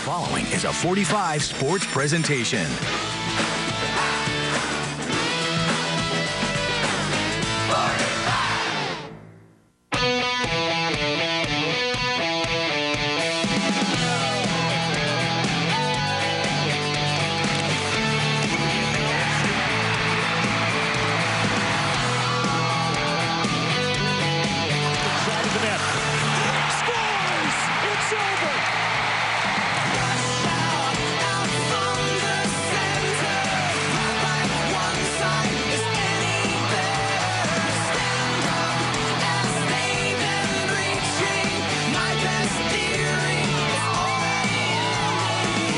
following is a 45 Sports presentation.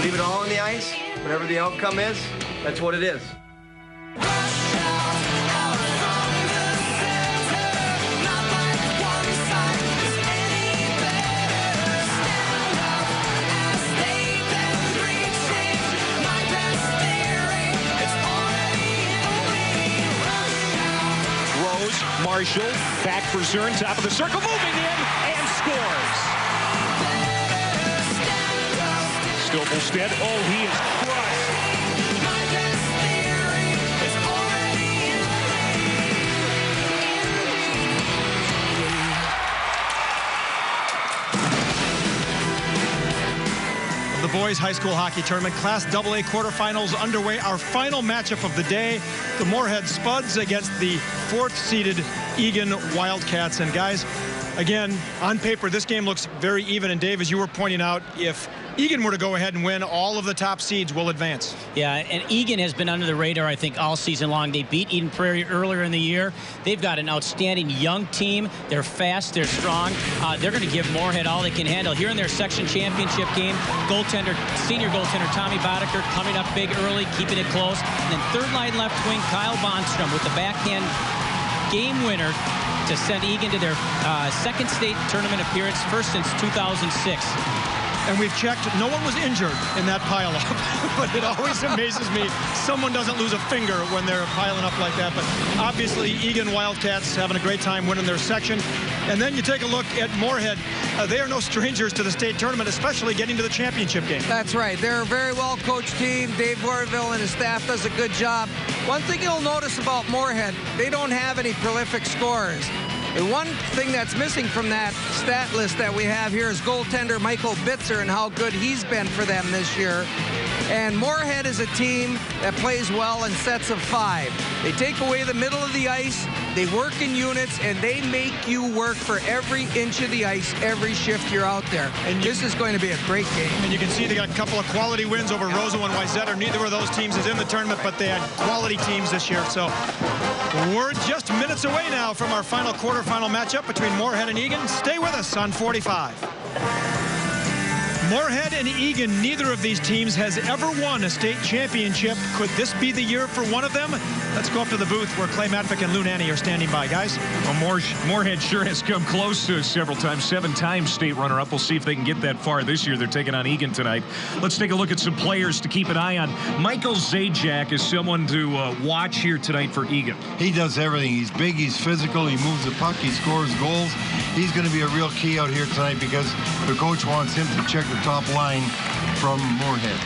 Leave it all on the ice. Whatever the outcome is, that's what it is. Marshall, back for Zern, top of the circle, moving in, and scores. Still Volstead. Oh, he is crushed. The boys high school hockey tournament, Class AA quarterfinals underway. Our final matchup of the day, the Moorhead Spuds against the 4th-seeded Eagan Wildcats. And guys, again, on paper, this game looks very even. And Dave, as you were pointing out, if Eagan were to go ahead and win, all of the top seeds will advance. Yeah, and Eagan has been under the radar, I think, all season long. They beat Eden Prairie earlier in the year. They've got an outstanding young team. They're fast, they're strong. They're going to give Moorhead all they can handle. Here in their section championship game, senior goaltender Tommy Boddicker coming up big early, keeping it close. And then third line left wing Kyle Bonstrom with the backhand game winner to send Eagan to their second state tournament appearance, first since 2006. And we've checked, no one was injured in that pileup. But it always amazes me, someone doesn't lose a finger when they're piling up like that. But obviously, Eagan Wildcats having a great time winning their section. And then you take a look at Moorhead. They are no strangers to the state tournament, especially getting to the championship game. That's right. They're a very well-coached team. Dave Warville and his staff does a good job. One thing you'll notice about Moorhead, they don't have any prolific scorers. The one thing that's missing from that stat list that we have here is goaltender Michael Bitzer and how good he's been for them this year. And Moorhead is a team that plays well in sets of 5. They take away the middle of the ice, they work in units, and they make you work for every inch of the ice, every shift you're out there. And this is going to be a great game. And you can see they got a couple of quality wins over Roseau and Wayzata. Neither of those teams is in the tournament, but they had quality teams this year. So we're just minutes away now from our final quarterfinal matchup between Moorhead and Eagan. Stay with us on 45. Moorhead and Eagan, neither of these teams has ever won a state championship. Could this be the year for one of them? Let's go up to the booth where Clay Matvick and Lou Nanny are standing by, guys. Well, Moorhead sure has come close to us several times. 7 times state runner-up. We'll see if they can get that far this year. They're taking on Eagan tonight. Let's take a look at some players to keep an eye on. Michael Zajac is someone to watch here tonight for Eagan. He does everything. He's big, he's physical, he moves the puck, he scores goals. He's going to be a real key out here tonight because the coach wants him to check the top line from Moorhead.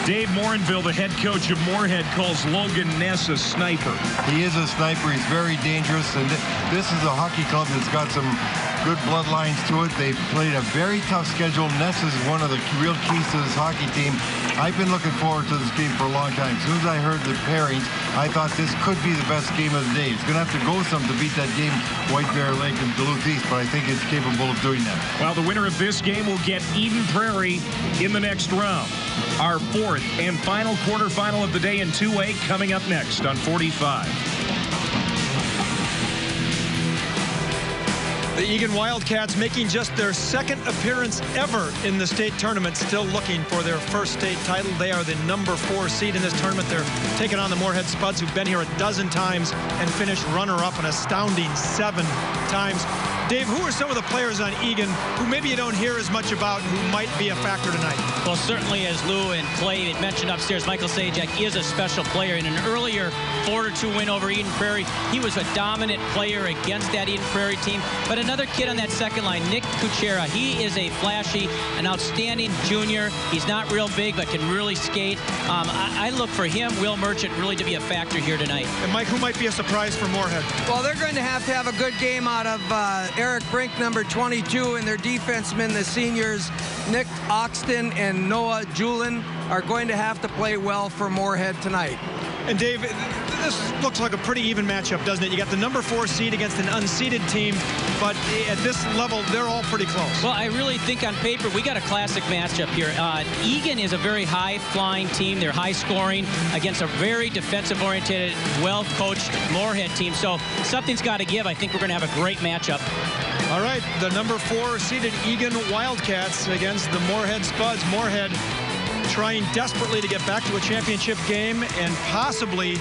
Dave Morinville, the head coach of Moorhead, calls Logan Ness a sniper. He is a sniper. He's very dangerous, and this is a hockey club that's got some good bloodlines to it. They've played a very tough schedule. Ness is one of the real keys to this hockey team. I've been looking forward to this game for a long time. As soon as I heard the pairings, I thought this could be the best game of the day. It's going to have to go some to beat that game, White Bear Lake and Duluth East, but I think it's capable of doing that. Well, the winner of this game will get Eden Prairie in the next round. Our 4th and final quarterfinal of the day in 2A coming up next on 45. The Eagan Wildcats making just their 2nd appearance ever in the state tournament, still looking for their first state title. They are the number 4 seed in this tournament. They're taking on the Moorhead Spuds, who've been here a dozen times and finished runner-up an astounding 7 times. Dave, who are some of the players on Eagan who maybe you don't hear as much about who might be a factor tonight? Well, certainly as Lou and Clay had mentioned upstairs, Michael Sajak is a special player. In an earlier 4-2 win over Eden Prairie, he was a dominant player against that Eden Prairie team. But another kid on that second line, Nick Kuchera, he is a flashy, an outstanding junior. He's not real big, but can really skate. I look for him, Will Merchant, really to be a factor here tonight. And Mike, who might be a surprise for Moorhead? Well, they're going to have a good game out of Eric Brink, number 22, and their defensemen, the seniors, Nick Oxton and Noah Julin, are going to have to play well for Moorhead tonight. And Dave, this looks like a pretty even matchup, doesn't it? You got the number 4 seed against an unseeded team, but at this level, they're all pretty close. Well, I really think on paper, we got a classic matchup here. Eagan is a very high-flying team. They're high-scoring against a very defensive-oriented, well-coached Moorhead team. So something's got to give. I think we're going to have a great matchup. All right, the number 4 seeded Eagan Wildcats against the Moorhead Spuds. Moorhead trying desperately to get back to a championship game and possibly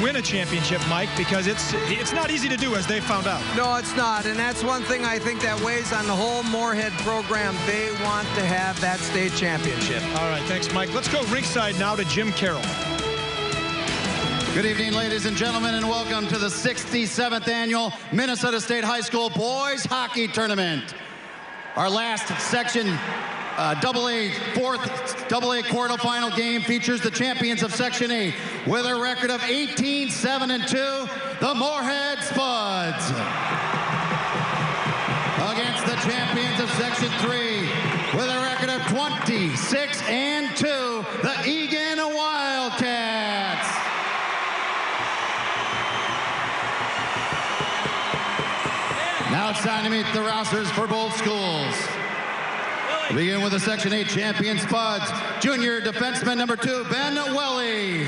win a championship, Mike, because it's not easy to do, as they found out. No, it's not, and that's one thing I think that weighs on the whole Moorhead program. They want to have that state championship. All right, thanks, Mike. Let's go ringside now to Jim Carroll. Good evening, ladies and gentlemen, and welcome to the 67th annual Minnesota State High School Boys Hockey Tournament. Our last section fourth AA quarterfinal game features the champions of Section 8 with a record of 18-7-2, the Moorhead Spuds, against the champions of Section 3 with a record of 26-2, the Eagan Wildcats. Now it's time to meet the rosters for both schools. We begin with the Section 8 champion Spuds. Junior defenseman number 2, Ben Welly.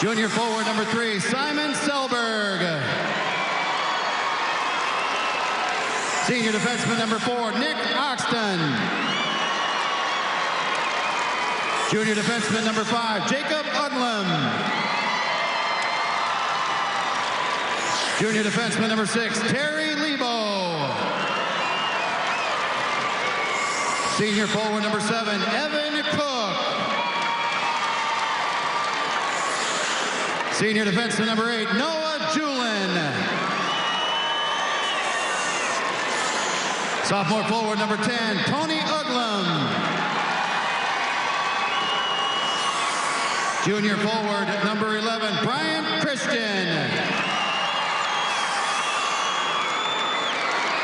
Junior forward number 3, Simon Selberg. Senior defenseman number 4, Nick Oxton. Junior defenseman number 5, Jacob Udlam. Junior defenseman number 6, Terry Lebo. Senior forward number 7, Evan Cook. Senior defenseman number 8, Noah Julin. Sophomore forward number 10, Tony Uglam. Junior forward number 11, Brian Christian.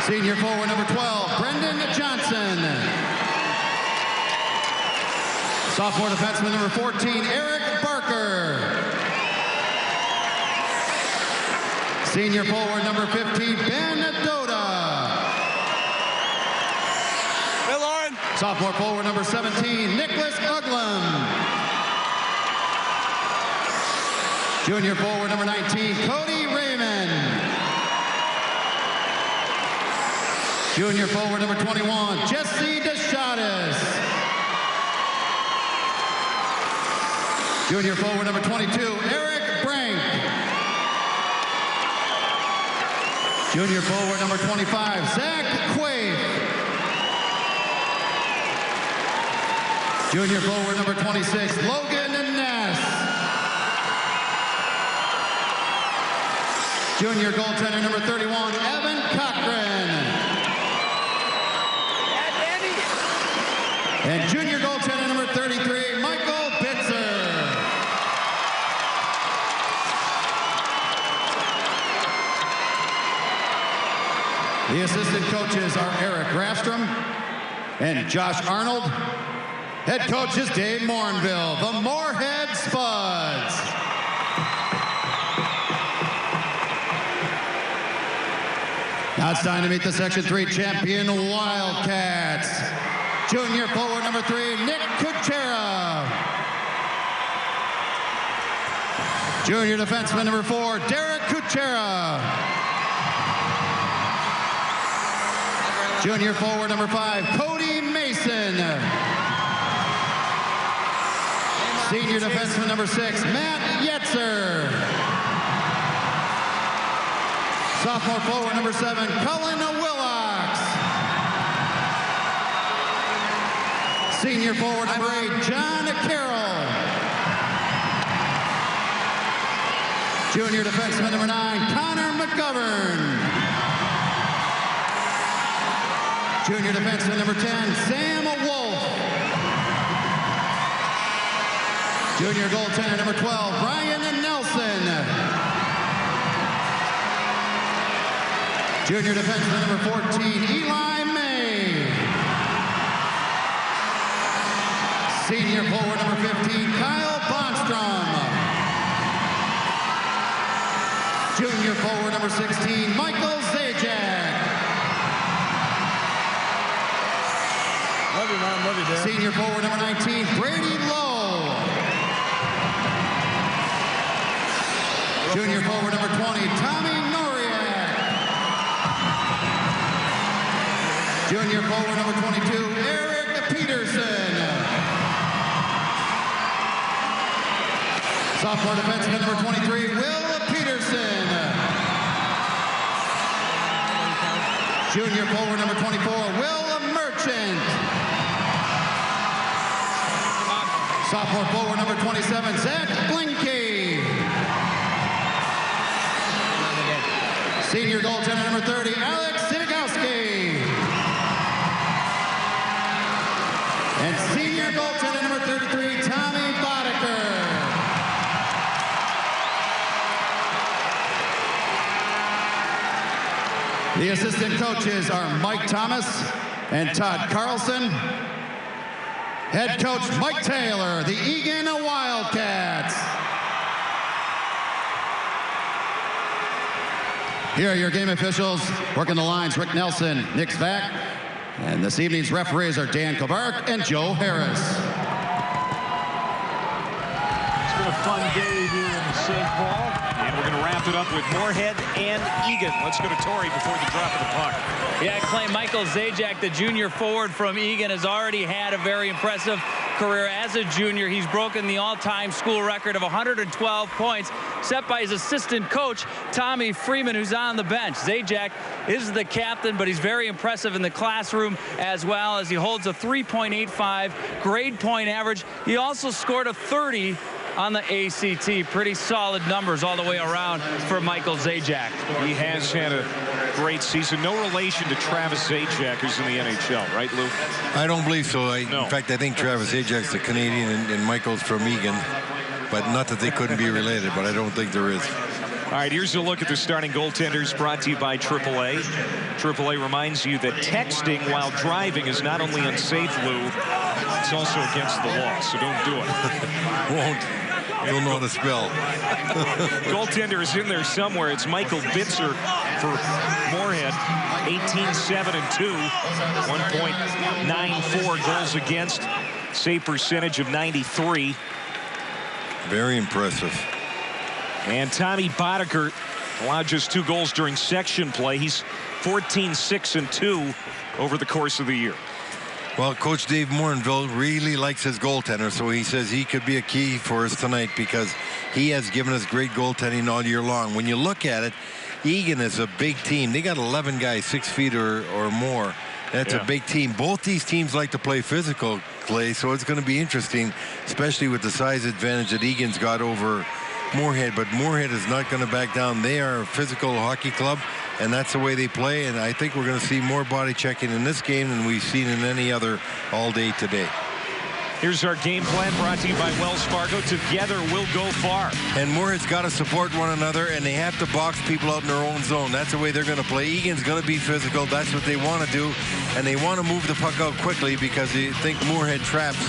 Senior forward number 12, Brendan Johnson. Sophomore defenseman number 14, Eric Barker. Senior forward number 15, Ben Doda. Hey, Lauren. Sophomore forward number 17, Nicholas Uglam. Junior forward number 19, Cody Raymond. Junior forward number 21, Jesse Deschadas. Junior forward number 22, Eric Brink. Junior forward number 25, Zach Quaid. Junior forward number 26, Logan Ness. Junior goaltender number 31, Evan Cochran. And junior goaltender number 33, Michael Bitzer. The assistant coaches are Eric Rafstrom and Josh Arnold. Head coach is Dave Morinville, the Moorhead Spuds. Now it's time to meet the Section 3 champion Wildcats. Junior forward number 3, Nick Kuchera. Junior defenseman number 4, Derek Kuchera. Junior forward number 5, Cody Mason. Senior defenseman number 6, Matt Yetzer. Sophomore forward number 7, Cullen Willocks. Senior forward number 8, John Carroll. Junior defenseman number 9, Connor McGovern. Junior defenseman number 10, Sam Wolf. Junior goaltender number 12, Brian Nelson. Junior defenseman number 14, Eli May. Senior forward number 15, Kyle Bonstrom. Junior forward number 16, Michael Zajac. Love you, Mom. Love you, Dad. Senior forward number 19, Brady Lowe. Junior forward number 20, Tommy Noriak. Junior forward number 22, Eric Peterson. Sophomore defenseman number 23, Will Peterson. Junior forward number 24, Will Merchant. Sophomore forward number 27, Zach Blinky. Senior goaltender number 30, Alex Sidegowski. And senior goaltender number 33, Tommy Boddicker. The assistant coaches are Mike Thomas and Todd Carlson. Head coach Mike Taylor, the Eagan Wildcats. Here are your game officials. Working the lines, Rick Nelson, Nick Svak. And this evening's referees are Dan Kovarik and Joe Harris. It's been a fun day here in St. Paul. And we're going to wrap it up with Moorhead and Eagan. Let's go to Torrey before the drop of the puck. Yeah, Clay, Michael Zajac, the junior forward from Eagan, has already had a very impressive career as a junior. He's broken the all-time school record of 112 points set by his assistant coach, Tommy Freeman, who's on the bench. Zajac is the captain, but he's very impressive in the classroom as well, as he holds a 3.85 grade point average. He also scored a 30 on the ACT. Pretty solid numbers all the way around for Michael Zajac. He has had a great season. No relation to Travis Zajac, who's in the NHL, right, Lou? I don't believe so. No. In fact, I think Travis Zajac's a Canadian and Michael's from Eagan. But not that they couldn't be related, but I don't think there is. All right, here's a look at the starting goaltenders brought to you by AAA. AAA reminds you that texting while driving is not only unsafe, Lou, it's also against the law, so don't do it. Won't. You'll know how to spell. Goaltender is in there somewhere. It's Michael Bitzer for Moorhead. 18-7-2, 1.94 goals against, save percentage of 93. Very impressive. And Tommy Boddicker allowed just 2 goals during section play. He's 14-6-2 over the course of the year. Well, Coach Dave Morinville really likes his goaltender, so he says he could be a key for us tonight because he has given us great goaltending all year long. When you look at it, Eagan is a big team. They got 11 guys 6 feet or more. That's a big team. Both these teams like to play physical, Clay, so it's going to be interesting, especially with the size advantage that Eagan's got over Moorhead. But Moorhead is not going to back down. They are a physical hockey club, and that's the way they play. And I think we're going to see more body checking in this game than we've seen in any other all day today. Here's our game plan brought to you by Wells Fargo. Together we'll go far. And Moorhead's got to support one another, and they have to box people out in their own zone. That's the way they're going to play. Egan's going to be physical. That's what they want to do. And they want to move the puck out quickly because they think Moorhead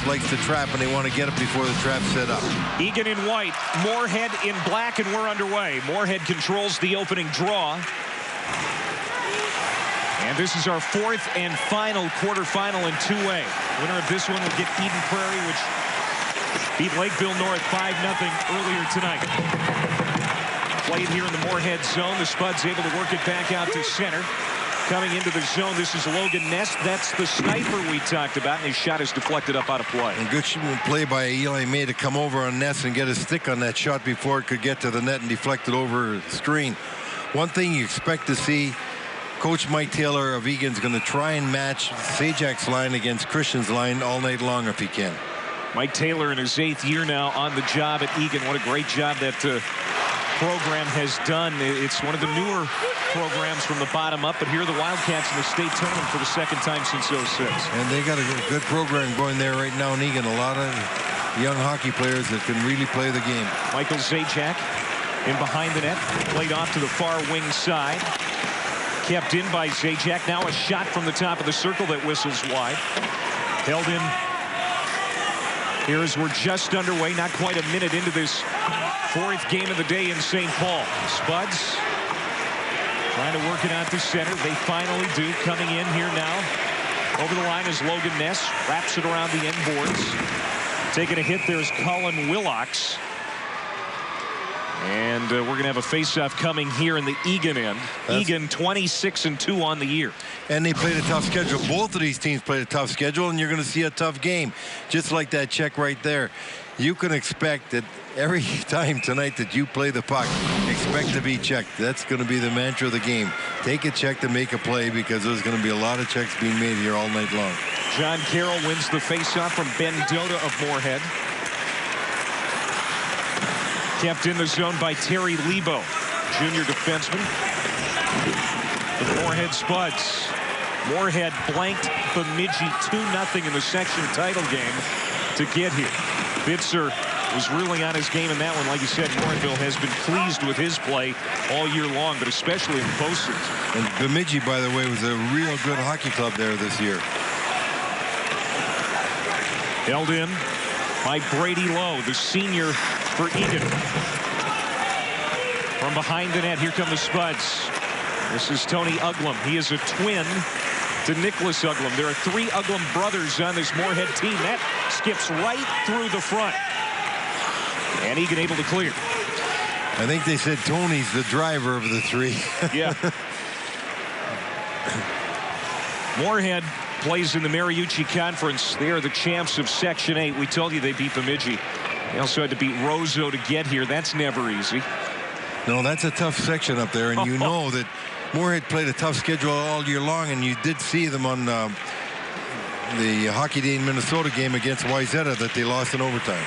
likes to trap, and they want to get it before the trap's set up. Eagan in white, Moorhead in black, and we're underway. Moorhead controls the opening draw. And this is our 4th and final quarterfinal in 2A. Winner of this one will get Eden Prairie, which beat Lakeville North 5-0 earlier tonight. Played here in the Moorhead zone. The Spuds able to work it back out to center. Coming into the zone, this is Logan Ness. That's the sniper we talked about, and his shot is deflected up out of play. And good play by Eli May to come over on Ness and get his stick on that shot before it could get to the net and deflect it over the screen. one thing you expect to see, Coach Mike Taylor of Eagan's going to try and match Sajak's line against Christian's line all night long if he can. Mike Taylor in his 8th year now on the job at Eagan. What a great job that program has done. It's one of the newer programs from the bottom up, but here are the Wildcats in the state tournament for the second time since 06. And they got a good program going there right now in Eagan. A lot of young hockey players that can really play the game. Michael Zajac in behind the net, played off to the far wing side. Kept in by Zajac. Now a shot from the top of the circle that whistles wide. Held in. Here as we're just underway, not quite a minute into this 4th game of the day in St. Paul. Spuds trying to work it out to center. They finally do. Coming in here now. Over the line is Logan Ness. Wraps it around the end boards. Taking a hit there is Colin Willocks. And we're going to have a face-off coming here in the Eagan end. Eagan 26-2 on the year. And they played a tough schedule. Both of these teams played a tough schedule, and you're going to see a tough game. Just like that check right there. You can expect that every time tonight that you play the puck, expect to be checked. That's going to be the mantra of the game. Take a check to make a play, because there's going to be a lot of checks being made here all night long. John Carroll wins the face-off from Ben Dota of Moorhead. Kept in the zone by Terry Lebo, junior defenseman. The Moorhead Spuds. Moorhead blanked Bemidji 2-0 in the section title game to get here. Bitzer was really on his game in that one. Like you said, Moorheadville has been pleased with his play all year long, but especially in the postseason. And Bemidji, by the way, was a real good hockey club there this year. Held in by Brady Lowe, the senior for Eagan. From behind the net, here come the Spuds. This is Tony Uglum. He is a twin to Nicholas Uglum. There are 3 Uglum brothers on this Moorhead team. That skips right through the front. And Eagan able to clear. I think they said Tony's the driver of the 3. Yeah. Moorhead plays in the Mariucci Conference. They are the champs of Section 8. We told you they beat Bemidji. They also had to beat Roseau to get here. That's never easy. No, that's a tough section up there, and you know that Moorhead played a tough schedule all year long, and you did see them on the Hockey Day in Minnesota game against Wayzata that they lost in overtime.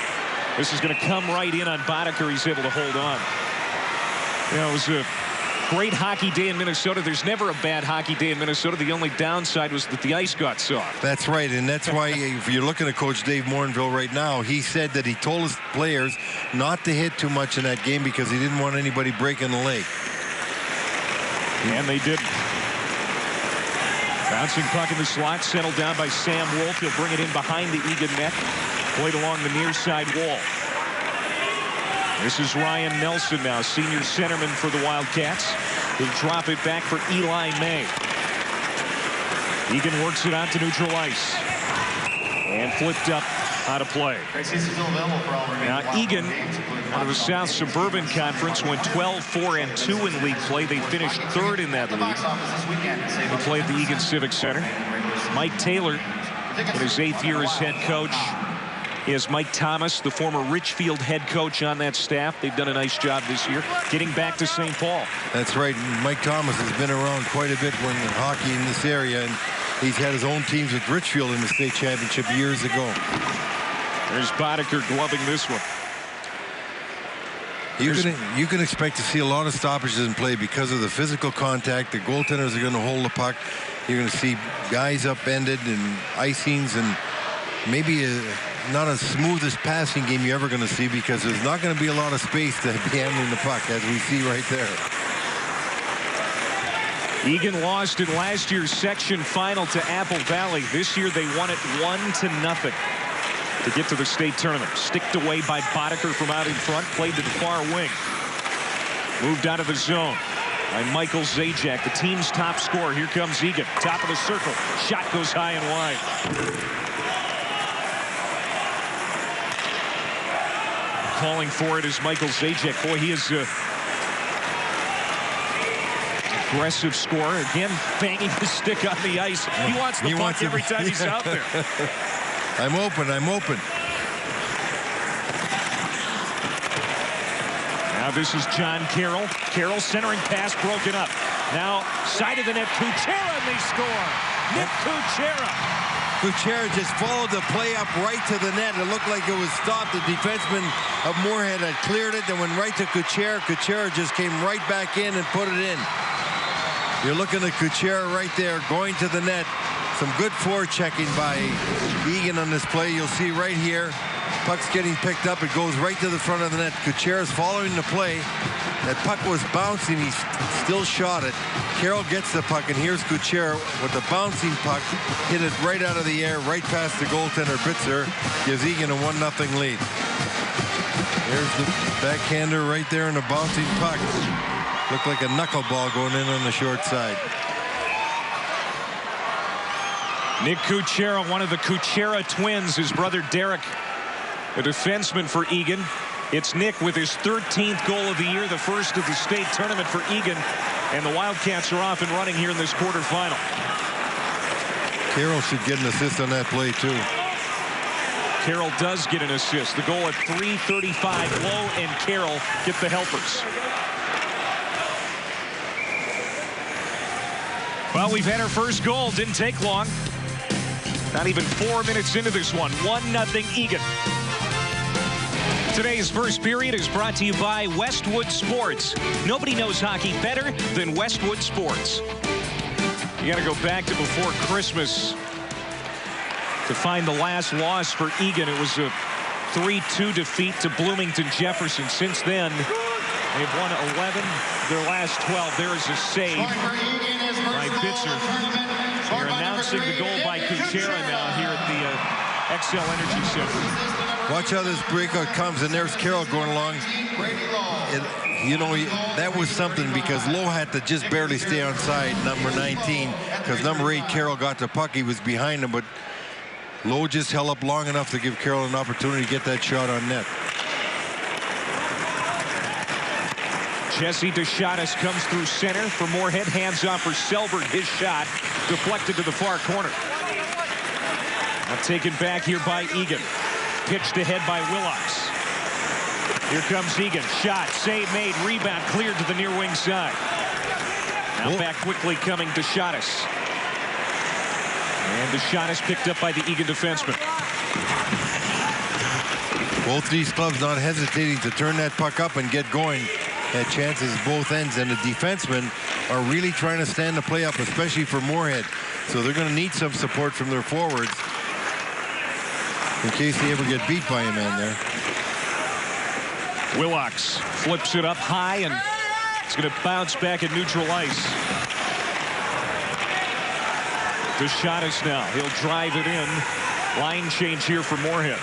This is going to come right in on Boddicker. He's able to hold on. You know, it was a great hockey day in Minnesota. There's never a bad hockey day in Minnesota. The only downside was that the ice got soft. That's right, and that's why if you're looking at Coach Dave Morinville right now, he said that he told his players not to hit too much in that game because he didn't want anybody breaking the leg. And they didn't. Bouncing puck in the slot, settled down by Sam Wolf. He'll bring it in behind the Eagan net. Played along the near side wall. This is Ryan Nelson now, senior centerman for the Wildcats. He'll drop it back for Eli May. Eagan works it out to neutral ice. And flipped up out of play. Now Eagan, out of the South Suburban Conference, went 12-4-2 in league play. They finished 3rd in that league. They play at the Eagan Civic Center. Mike Taylor, in his 8th year as head coach, is Mike Thomas, the former Richfield head coach on that staff. They've done a nice job this year getting back to St. Paul. That's right. Mike Thomas has been around quite a bit when hockey in this area, and he's had his own teams with Richfield in the state championship years ago. There's Boddicker gloving this one. You can expect to see a lot of stoppages in play because of the physical contact. The goaltenders are going to hold the puck. You're going to see guys upended and icings, and maybe not as smooth as passing game you're ever going to see, because there's not going to be a lot of space to be handling the puck, as we see right there. Eagan lost in last year's section final to Apple Valley. This year they won it 1-0 to get to the state tournament. Sticked away by Boddicker from out in front. Played to the far wing. Moved out of the zone by Michael Zajac, the team's top scorer. Here comes Eagan, top of the circle. Shot goes high and wide. Calling for it is Michael Zajac. Boy, he is a aggressive scorer. Again, banging his stick on the ice. He wants the puck every time he's out there. I'm open. Now this is John Carroll. Carroll centering pass broken up. Now side of the net, Kuchera, and they score. Nick Kuchera. Kuchera just followed the play up right to the net. It looked like it was stopped. The defenseman of Moorhead had cleared it, then went right to Kuchera. Kuchera just came right back in and put it in. You're looking at Kuchera right there going to the net. Some good forechecking by Eagan on this play. You'll see right here. Puck's getting picked up. It goes right to the front of the net. Kuchera's following the play. That puck was bouncing. He still shot it. Carroll gets the puck, and here's Kuchera with the bouncing puck. Hit it right out of the air, right past the goaltender, Bitzer. Gives Eagan a 1-0 lead. There's the backhander right there in the bouncing puck. Looked like a knuckleball going in on the short side. Nick Kuchera, one of the Kuchera twins, his brother Derek, a defenseman for Eagan. It's Nick with his 13th goal of the year, the first of the state tournament for Eagan, and the Wildcats are off and running here in this quarterfinal. Carroll should get an assist on that play too. Carroll does get an assist. The goal at 3:35. Lowe and Carroll get the helpers. Well, we've had our first goal. Didn't take long. Not even 4 minutes into this one. 1-0 Eagan. Today's first period is brought to you by Westwood Sports. Nobody knows hockey better than Westwood Sports. You got to go back to before Christmas to find the last loss for Eagan. It was a 3-2 defeat to Bloomington Jefferson. Since then, they've won 11 of their last 12. There is a save by Bitzer. They're announcing the goal by Kuchera now here at the XL Energy Center. Watch how this breakout comes, and there's Carroll going along. You know, that was something because Lowe had to just barely stay on side, number 19, because number 8, Carroll, got the puck. He was behind him, but Lowe just held up long enough to give Carroll an opportunity to get that shot on net. Jesse DeShatis comes through center for Moorhead. Hands off for Selberg. His shot deflected to the far corner. Now taken back here by Eagan. Pitched ahead by Willocks. Here comes Eagan. Shot, save made, rebound cleared to the near wing side. Now back quickly coming DeShatis. And DeShatis picked up by the Eagan defenseman. Both these clubs not hesitating to turn that puck up and get going. Had chances both ends, and the defensemen are really trying to stand the play up, especially for Moorhead. So they're going to need some support from their forwards in case they ever get beat by a man there. Willocks flips it up high, and it's going to bounce back at neutral ice. DeShatis now. He'll drive it in. Line change here for Moorhead.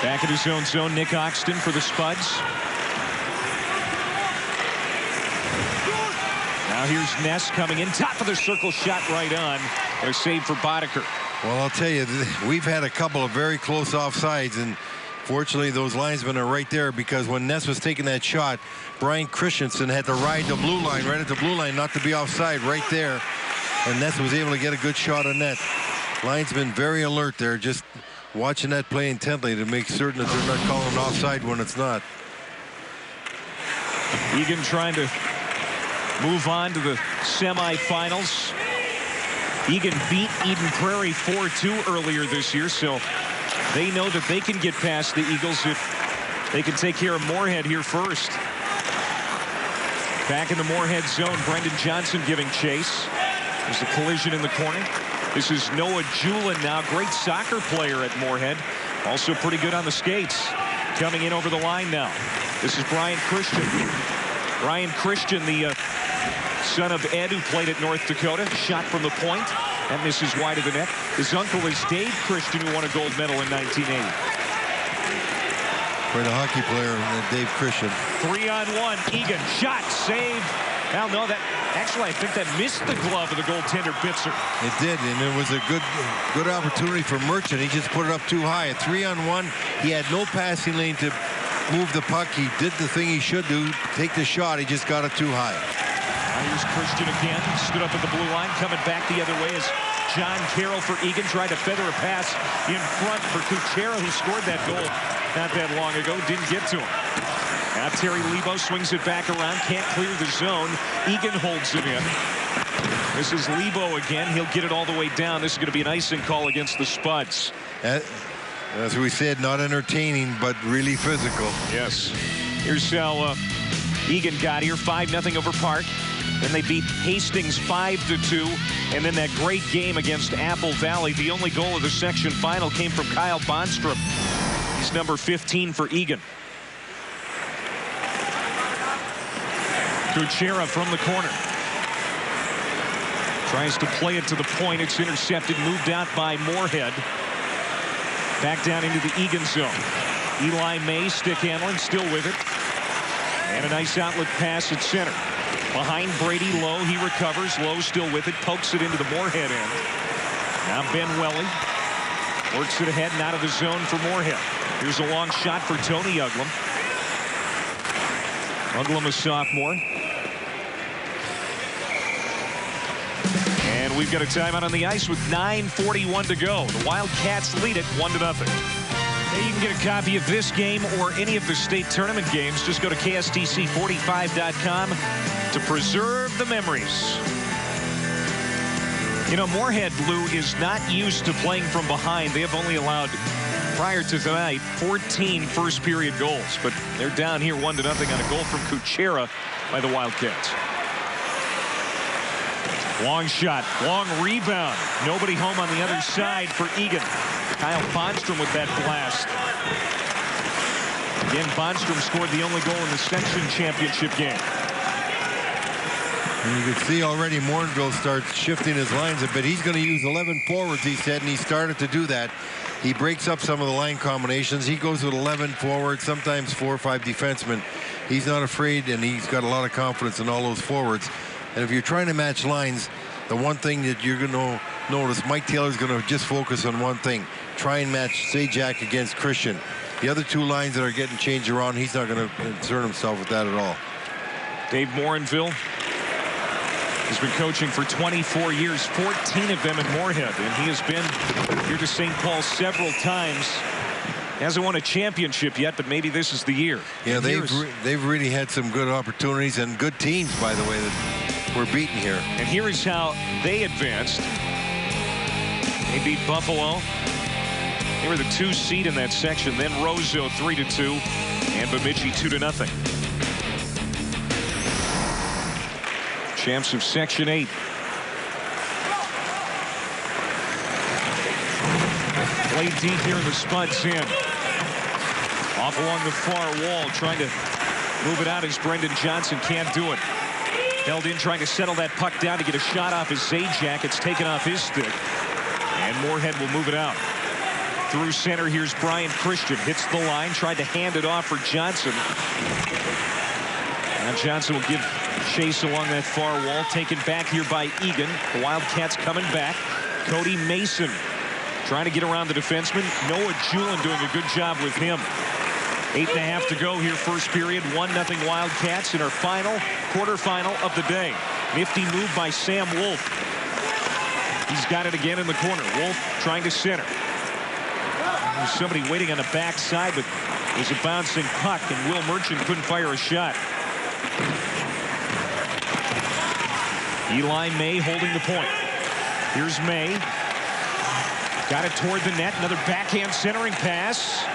Back in his own zone, Nick Oxton for the Spuds. Now here's Ness coming in. Top of the circle, shot right on. And a save for Boddicker. Well, I'll tell you, we've had a couple of very close offsides, and fortunately those linesmen are right there, because when Ness was taking that shot, Brian Christensen had to ride the blue line, right at the blue line, not to be offside right there. And Ness was able to get a good shot on net. Linesman very alert there, just watching that play intently to make certain that they're not calling offside when it's not. Eagan trying to move on to the semifinals. Eagan beat Eden Prairie 4-2 earlier this year, so they know that they can get past the Eagles if they can take care of Moorhead here first. Back in the Moorhead zone, Brendan Johnson giving chase. There's a collision in the corner. This is Noah Julin now, great soccer player at Moorhead. Also pretty good on the skates. Coming in over the line now. This is Brian Christian. Brian Christian, the son of Ed, who played at North Dakota. Shot from the point, and this is wide of the net. His uncle is Dave Christian, who won a gold medal in 1980. Quite a hockey player, Dave Christian. 3-on-1, Eagan, shot, save. Well, no, that actually, I think that missed the glove of the goaltender, Bitzer. It did, and it was a good opportunity for Merchant. He just put it up too high. At 3-on-1, he had no passing lane to move the puck. He did the thing he should do, take the shot. He just got it too high. Now here's Christian again. Stood up at the blue line, coming back the other way as John Carroll for Eagan tried to feather a pass in front for Kuchera, who scored that goal not that long ago. Didn't get to him. Now Terry Lebo swings it back around. Can't clear the zone. Eagan holds it in. This is Lebo again. He'll get it all the way down. This is going to be an icing call against the Spuds. As we said, not entertaining, but really physical. Yes. Here's how Eagan got here. 5-0 over Park. Then they beat Hastings 5-2. And then that great game against Apple Valley. The only goal of the section final came from Kyle Bonstrom. He's number 15 for Eagan. Kuchera from the corner. Tries to play it to the point. It's intercepted, moved out by Moorhead. Back down into the Eagan zone. Eli May stick handling, still with it. And a nice outlet pass at center. Behind Brady Lowe, he recovers. Lowe still with it, pokes it into the Moorhead end. Now Ben Welly works it ahead and out of the zone for Moorhead. Here's a long shot for Tony Uglum. Uglum, a sophomore. And we've got a timeout on the ice with 9:41 to go. The Wildcats lead it 1-0. Hey, you can get a copy of this game or any of the state tournament games. Just go to KSTC45.com to preserve the memories. You know, Moorhead, Lou, is not used to playing from behind. They have only allowed, prior to tonight, 14 first-period goals. But they're down here 1-0 on a goal from Kuchera by the Wildcats. Long shot, long rebound. Nobody home on the other side for Eagan. Kyle Bonstrom with that blast. Again, Bonstrom scored the only goal in the section championship game. And you can see already Morinville starts shifting his lines a bit. He's going to use 11 forwards, he said, and he started to do that. He breaks up some of the line combinations. He goes with 11 forwards, sometimes 4 or 5 defensemen. He's not afraid, and he's got a lot of confidence in all those forwards. And if you're trying to match lines, the one thing that you're going to notice, Mike Taylor's going to just focus on one thing. Try and match Zajac against Christian. The other two lines that are getting changed around, he's not going to concern himself with that at all. Dave Morinville has been coaching for 24 years, 14 of them in Moorhead, and he has been here to St. Paul several times. Hasn't won a championship yet, but maybe this is the year. Yeah, they've really had some good opportunities and good teams, by the way, that were beaten here. And here is how they advanced. They beat Buffalo. They were the 2 seed in that section. Then Roseau 3-2 and Bemidji 2-0. Champs of Section 8. Played deep here in the Spuds end. Off along the far wall, trying to move it out as Brendan Johnson can't do it. Held in, trying to settle that puck down to get a shot off his Zajac. It's taken off his stick. And Moorhead will move it out. Through center, here's Brian Christian. Hits the line, tried to hand it off for Johnson. Now Johnson will give chase along that far wall. Taken back here by Eagan. The Wildcats coming back. Cody Mason trying to get around the defenseman. Noah Julin doing a good job with him. 8.5 to go here, first period. 1-0 Wildcats in our final quarterfinal of the day. Nifty move by Sam Wolf. He's got it again in the corner. Wolf trying to center. There's somebody waiting on the backside, but there's a bouncing puck, and Will Merchant couldn't fire a shot. Eli May holding the point. Here's May. Got it toward the net. Another backhand centering pass.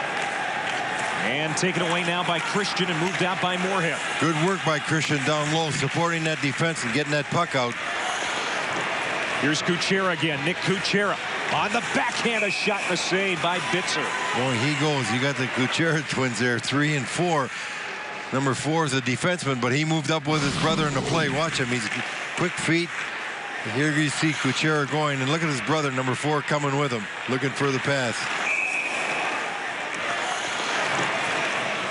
And taken away now by Christian and moved out by Moorhead. Good work by Christian down low, supporting that defense and getting that puck out. Here's Kuchera again. Nick Kuchera on the backhand, a shot and a save by Bitzer. Boy, he goes. You got the Kuchera twins there, 3 and 4. Number 4 is a defenseman, but he moved up with his brother in the play. Watch him. He's quick feet. Here you see Kuchera going, and look at his brother, number 4, coming with him, looking for the pass.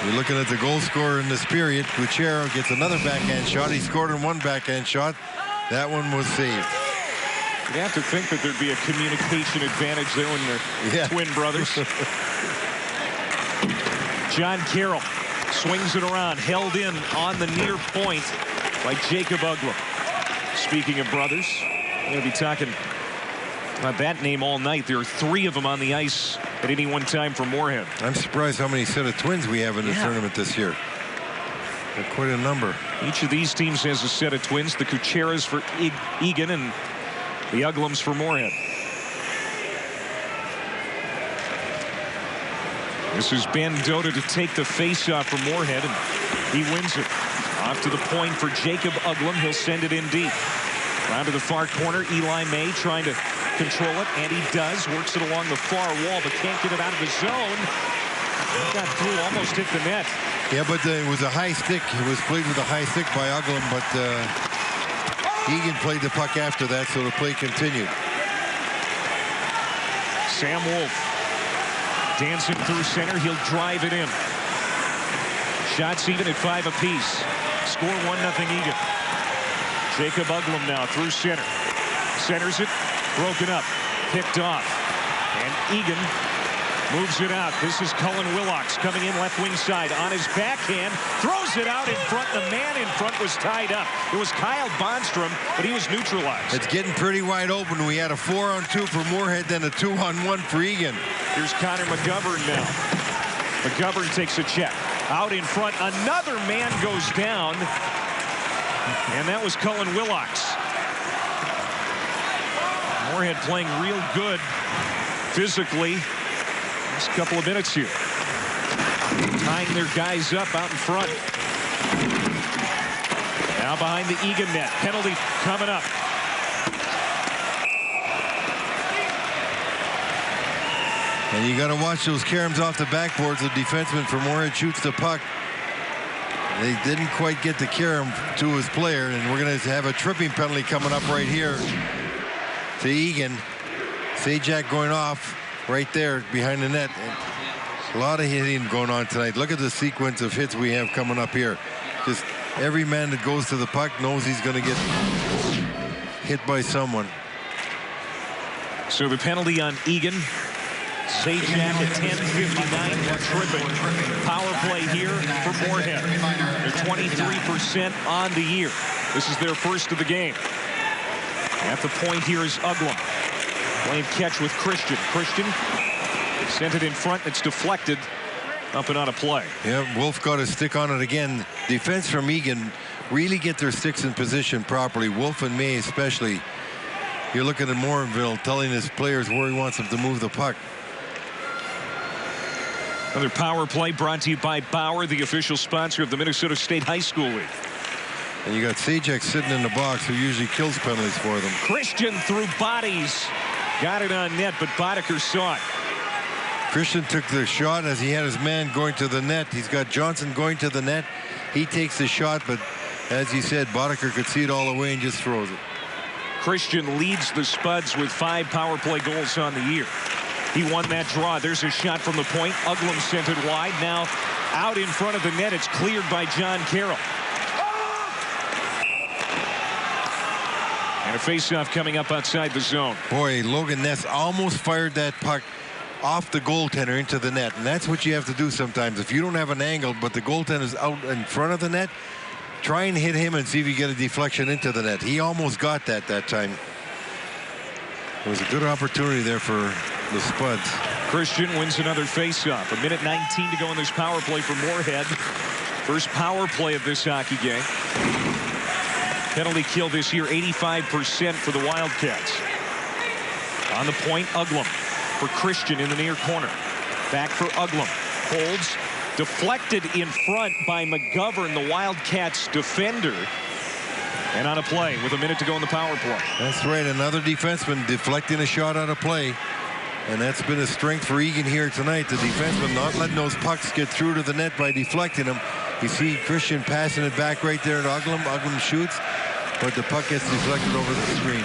You're looking at the goal scorer in this period. Kuchera gets another backhand shot. He scored in one backhand shot. That one was saved. You'd have to think that there'd be a communication advantage there when they're twin brothers. John Carroll swings it around, held in on the near point by Jacob Uglum. Speaking of brothers, we're going to be talking about that name all night. There are 3 of them on the ice at any one time for Moorhead. I'm surprised how many set of twins we have in the tournament this year. They're quite a number. Each of these teams has a set of twins. The Kucheras for Eagan and the Uglums for Moorhead. This is Ben Dota to take the face-off for Moorhead, and he wins it. Off to the point for Jacob Uglum. He'll send it in deep. Round to the far corner. Eli May trying to control it, and he does. Works it along the far wall, but can't get it out of the zone. Got through, almost hit the net. Yeah, but it was a high stick. It was played with a high stick by Uglum, but Eagan played the puck after that, so the play continued. Sam Wolf dancing through center. He'll drive it in. Shots even at 5 apiece. Score 1-0 Eagan. Jacob Uglum now through center. Centers it. Broken up. Picked off. And Eagan moves it out. This is Cullen Willocks coming in left wing side on his backhand. Throws it out in front. The man in front was tied up. It was Kyle Bondstrom, but he was neutralized. It's getting pretty wide open. We had a 4-on-2 for Moorhead, then a 2-on-1 for Eagan. Here's Connor McGovern now. McGovern takes a check. Out in front. Another man goes down. And that was Cullen Willocks. Moorhead playing real good physically. Just a couple of minutes here. Tying their guys up out in front. Now behind the Eagan net. Penalty coming up. And you got to watch those caroms off the backboards. The defenseman for Moorhead shoots the puck. They didn't quite get the carom to his player, and we're going to have a tripping penalty coming up right here to Eagan. Sajak going off right there behind the net. A lot of hitting going on tonight. Look at the sequence of hits we have coming up here. Just every man that goes to the puck knows he's going to get hit by someone. So the penalty on Eagan. Sajak at 10:59 tripping. Power play here for Moorhead. They're 23% on the year. This is their first of the game. At the point here is Uglum. Playing catch with Christian. Christian sent it in front. It's deflected. Up and out of play. Yeah, Wolf got his stick on it again. Defense from Eagan really get their sticks in position properly. Wolf and May especially. You're looking at Morinville telling his players where he wants them to move the puck. Another power play brought to you by Bauer, the official sponsor of the Minnesota State High School League. And you got Sajak sitting in the box, who usually kills penalties for them. Christian through bodies. Got it on net, but Boddicker saw it. Christian took the shot as he had his man going to the net. He's got Johnson going to the net. He takes the shot, but as he said, Boddicker could see it all the way and just throws it. Christian leads the Spuds with 5 power play goals on the year. He won that draw. There's a shot from the point. Uglum sent it wide. Now out in front of the net. It's cleared by John Carroll. And a faceoff coming up outside the zone. Boy, Logan Ness almost fired that puck off the goaltender into the net. And that's what you have to do sometimes. If you don't have an angle, but the goaltender's out in front of the net, try and hit him and see if you get a deflection into the net. He almost got that time. It was a good opportunity there for the Spuds. Christian wins another faceoff. 1:19 to go in this power play for Moorhead. First power play of this hockey game. Penalty kill this year, 85% for the Wildcats. On the point, Uglum for Christian in the near corner. Back for Uglum. Holds. Deflected in front by McGovern, the Wildcats defender. And on a play with a minute to go in the power play. That's right. Another defenseman deflecting a shot out of play. And that's been a strength for Eagan here tonight. The defenseman not letting those pucks get through to the net by deflecting them. You see Christian passing it back right there to Uglum. Uglum shoots, but the puck gets deflected over the screen.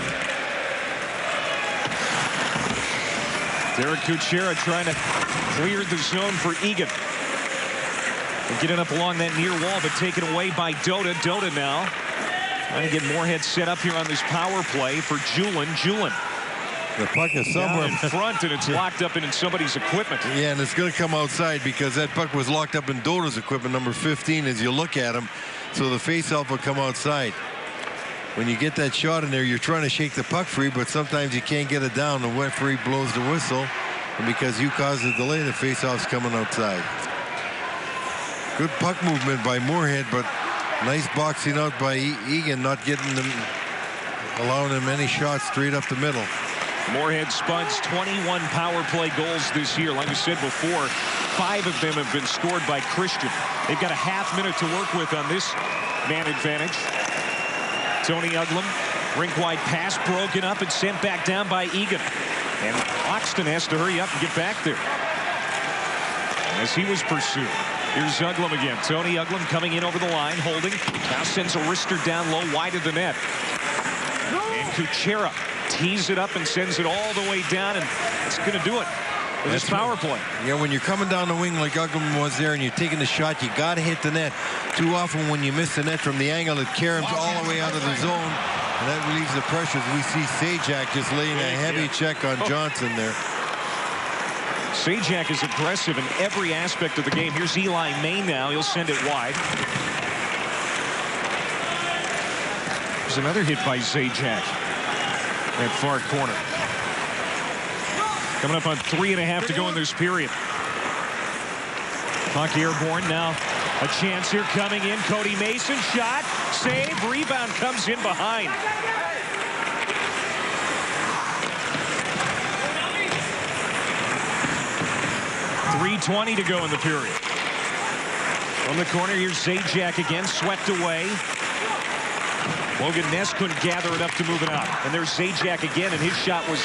Derek Kuchera trying to clear the zone for Eagan. And getting up along that near wall, but taken away by Dota. Dota now trying to get Moorhead set up here on this power play for Julin. Julin. The puck is somewhere in front, and it's locked up in somebody's equipment. Yeah, and it's going to come outside because that puck was locked up in Dota's equipment, number 15, as you look at him. So the faceoff will come outside. When you get that shot in there, you're trying to shake the puck free, but sometimes you can't get it down. The referee blows the whistle, And because you caused the delay, the faceoff's coming outside. Good puck movement by Moorhead, but nice boxing out by Eagan, not getting them, allowing him any shots straight up the middle. Moorhead Spuds 21 power play goals this year. Like I said before, 5 of them have been scored by Christian. They've got a half minute to work with on this man advantage. Tony Uglum, rink-wide pass broken up and sent back down by Eagan. And Oxton has to hurry up and get back there as he was pursued. Here's Uglum again. Tony Uglum coming in over the line, holding. Now sends a wrister down low, wide of the net. And Kuchera tees it up and sends it all the way down, and it's going to do it with his power play. Yeah, when you're coming down the wing like Uglum was there and you're taking the shot, you got to hit the net. Too often when you miss the net from the angle, it caroms all the way out of the zone, and that relieves the pressures. We see Sajak just laying a heavy check on Johnson there. Sajak is aggressive in every aspect of the game. Here's Eli May now. He'll send it wide. There's another hit by Sajak. That far corner. Coming up on 3.5 to go in this period. Puck airborne now. A chance here coming in. Cody Mason shot. Save. Rebound comes in behind. .320 to go in the period. From the corner, here's Sajak again. Swept away. Logan Ness couldn't gather it up to move it out. And there's Sajak again, and his shot was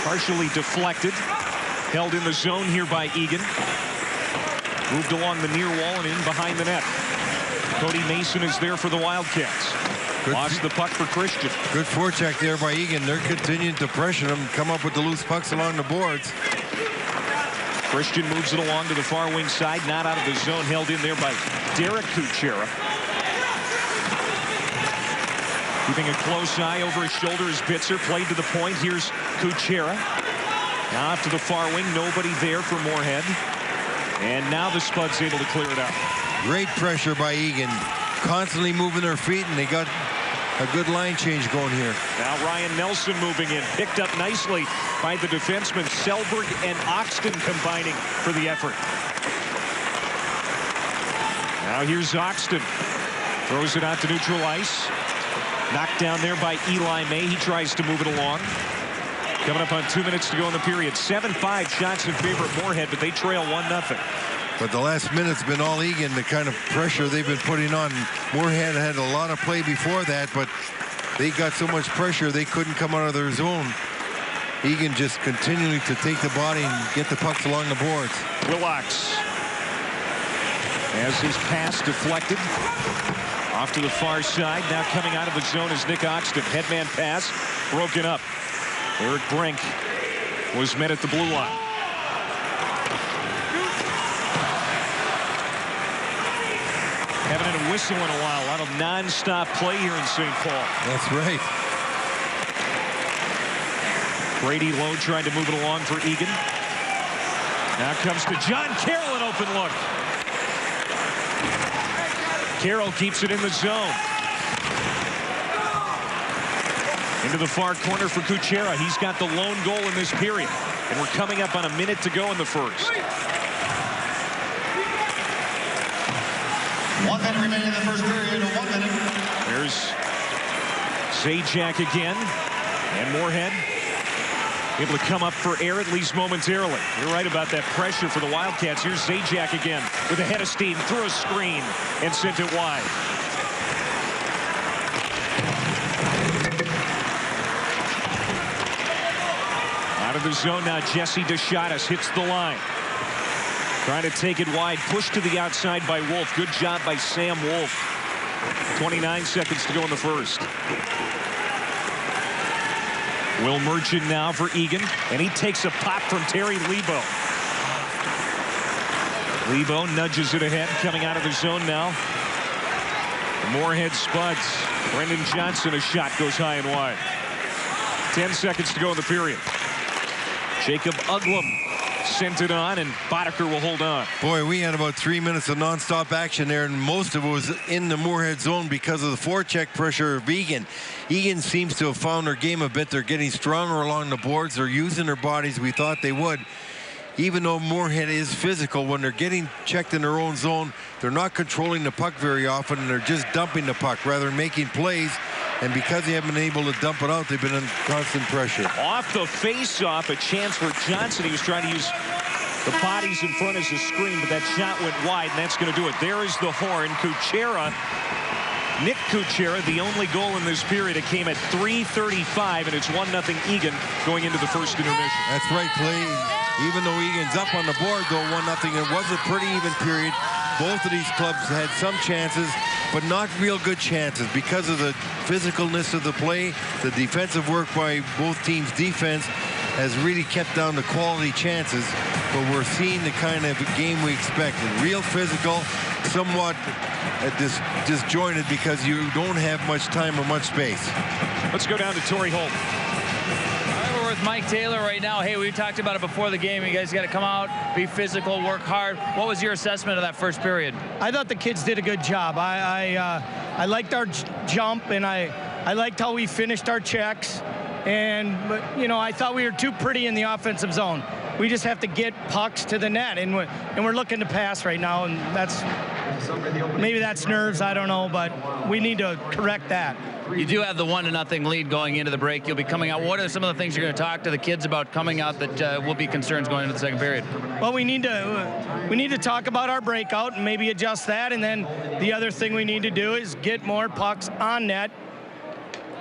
partially deflected. Held in the zone here by Eagan. Moved along the near wall and in behind the net. Cody Mason is there for the Wildcats. Lost the puck for Christian. Good forecheck there by Eagan. They're continuing to pressure him, come up with the loose pucks along the boards. Christian moves it along to the far wing side, not out of the zone, held in there by Derek Kuchera. Keeping a close eye over his shoulder as Bitzer played to the point. Here's Kuchera. Now off to the far wing, nobody there for Moorhead. And now the Spuds able to clear it out. Great pressure by Eagan. Constantly moving their feet, and they got a good line change going here. Now Ryan Nelson moving in. Picked up nicely by the defensemen. Selberg and Oxton combining for the effort. Now here's Oxton. Throws it out to neutral ice. Knocked down there by Eli May. He tries to move it along. Coming up on 2 minutes to go in the period. 7-5 shots in favor of Moorhead, but they trail 1-0. But the last minute's been all Eagan, the kind of pressure they've been putting on. Moorhead had a lot of play before that, but they got so much pressure they couldn't come out of their zone. Eagan just continuing to take the body and get the pucks along the boards. Willox has his pass deflected. Off to the far side. Now coming out of the zone is Nick Oxton. Headman pass broken up. Eric Brink was met at the blue line. Haven't had a whistle in a while. A lot of non-stop play here in St. Paul. That's right. Brady Lowe trying to move it along for Eagan. Now comes to John Carroll, an open look. Carroll keeps it in the zone. Into the far corner for Kuchera. He's got the lone goal in this period. And we're coming up on a minute to go in the first. 1 minute remaining in the first period. 1 minute. There's Sajak again. And Moorhead able to come up for air at least momentarily. You're right about that pressure for the Wildcats. Here's Sajak again with a head of steam through a screen and sent it wide. Out of the zone now, Jesse Deschadas hits the line. Trying to take it wide, pushed to the outside by Wolf. Good job by Sam Wolf. 29 seconds to go in the first. Will Merchant now for Eagan, and he takes a pop from Terry Lebo. Lebo nudges it ahead, coming out of the zone now. The Moorhead Spuds. Brendan Johnson, a shot goes high and wide. 10 seconds to go in the period. Jacob Uglum Sent it on, and Boddicker will hold on. Boy, we had about 3 minutes of nonstop action there, and most of it was in the Moorhead zone because of the forecheck pressure of Eagan. Eagan seems to have found their game a bit. They're getting stronger along the boards. They're using their bodies. We thought they would. Even though Moorhead is physical, when they're getting checked in their own zone, they're not controlling the puck very often, and they're just dumping the puck rather than making plays. And because they haven't been able to dump it out, they've been in constant pressure. Off the face-off, a chance for Johnson. He was trying to use the bodies in front as a screen, but that shot went wide, and that's going to do it. There is the horn. Kuchera, Nick Kuchera, the only goal in this period. It came at 3:35, and it's 1-0 Eagan going into the first intermission. That's right, Clay. Even though Eagan's up on the board, though, 1-0, it was a pretty even period. Both of these clubs had some chances, but not real good chances because of the physicalness of the play. The defensive work by both teams' defense has really kept down the quality chances, but we're seeing the kind of game we expected. Real physical, somewhat disjointed because you don't have much time or much space. Let's go down to Torrey Holt. We're with Mike Taylor right now. Hey, we talked about it before the game. You guys got to come out, be physical, work hard. What was your assessment of that first period? I thought the kids did a good job. I liked our jump, and I liked how we finished our checks. But, you know, I thought we were too pretty in the offensive zone. We just have to get pucks to the net, and we're looking to pass right now, and maybe that's nerves, I don't know, but we need to correct that. You do have the 1-0 lead going into the break. You'll be coming out. What are some of the things you're going to talk to the kids about coming out that will be concerns going into the second period? Well, we need to talk about our breakout and maybe adjust that, and then the other thing we need to do is get more pucks on net.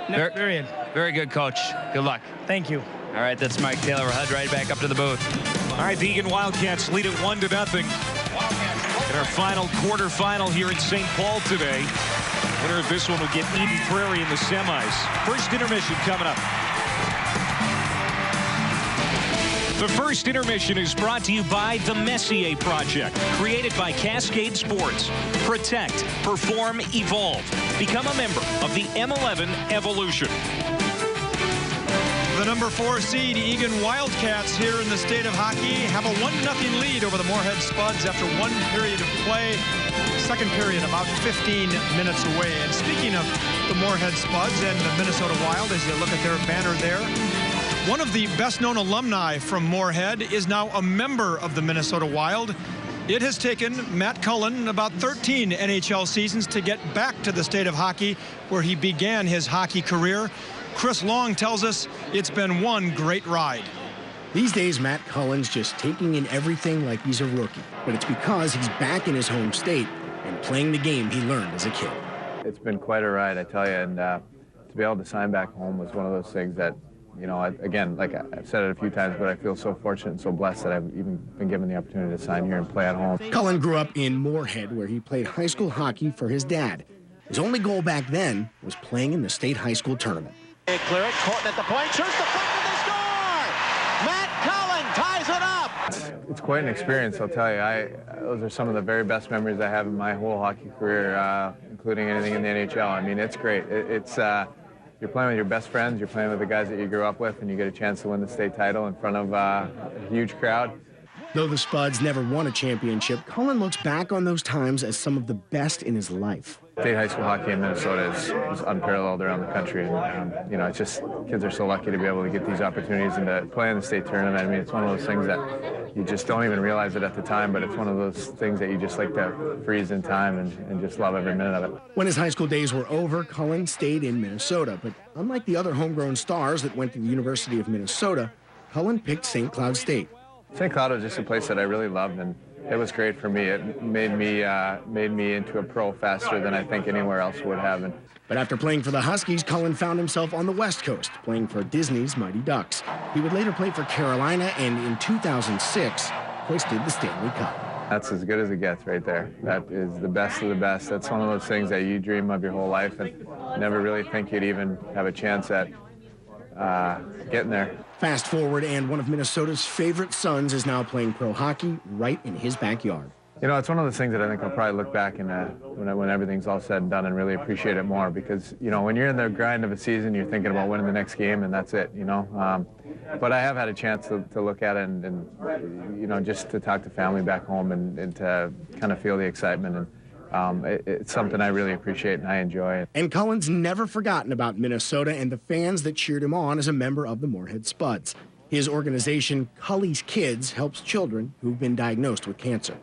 Next period. Very good, Coach. Good luck. Thank you. All right, that's Mike Taylor. We'll head right back up to the booth. All right, the Eagan Wildcats lead it 1-0 in our final quarterfinal here in St. Paul today. Winner of this one will get Eden Prairie in the semis. First intermission coming up. The first intermission is brought to you by the Messier Project, created by Cascade Sports. Protect, perform, evolve. Become a member of the M11 Evolution. The number 4 seed Eagan Wildcats here in the state of hockey have a 1-0 lead over the Moorhead Spuds after one period of play. Second period about 15 minutes away. And speaking of the Moorhead Spuds and the Minnesota Wild, as you look at their banner there, one of the best-known alumni from Moorhead is now a member of the Minnesota Wild. It has taken Matt Cullen about 13 NHL seasons to get back to the state of hockey where he began his hockey career. Chris Long tells us it's been one great ride. These days, Matt Cullen's just taking in everything like he's a rookie. But it's because he's back in his home state and playing the game he learned as a kid. It's been quite a ride, I tell you, and to be able to sign back home was one of those things that, you know, again, like I've said it a few times, but I feel so fortunate and so blessed that I've even been given the opportunity to sign here and play at home. Cullen grew up in Moorhead, where he played high school hockey for his dad. His only goal back then was playing in the state high school tournament. Clear it, Corton at the point, shoots the puck and they score! Matt Cullen ties it up! It's quite an experience, I'll tell you. Those are some of the very best memories I have in my whole hockey career, including anything in the NHL. I mean, it's great. You're playing with your best friends, you're playing with the guys that you grew up with, and you get a chance to win the state title in front of a huge crowd. Though the Spuds never won a championship, Cullen looks back on those times as some of the best in his life. State high school hockey in Minnesota is unparalleled around the country, and you know, it's just kids are so lucky to be able to get these opportunities and to play in the state tournament. I mean, it's one of those things that you just don't even realize it at the time, but it's one of those things that you just like to freeze in time and just love every minute of it. When his high school days were over, Cullen stayed in Minnesota, but unlike the other homegrown stars that went to the University of Minnesota, Cullen picked St. Cloud State. St. Cloud was just a place that I really loved, and it was great for me. It made me into a pro faster than I think anywhere else would have. But after playing for the Huskies, Cullen found himself on the West Coast, playing for Disney's Mighty Ducks. He would later play for Carolina, and in 2006, hoisted the Stanley Cup. That's as good as it gets right there. That is the best of the best. That's one of those things that you dream of your whole life and never really think you'd even have a chance at getting there. Fast forward, and one of Minnesota's favorite sons is now playing pro hockey right in his backyard. You know, it's one of those things that I think I'll probably look back and when everything's all said and done and really appreciate it more, because, you know, when you're in the grind of a season, you're thinking about winning the next game, and that's it, you know. but I have had a chance to look at it and you know, just to talk to family back home and to kind of feel the excitement. And it's something I really appreciate and I enjoy. And Cullen's never forgotten about Minnesota and the fans that cheered him on as a member of the Moorhead Spuds. His organization, Cully's Kids, helps children who've been diagnosed with cancer.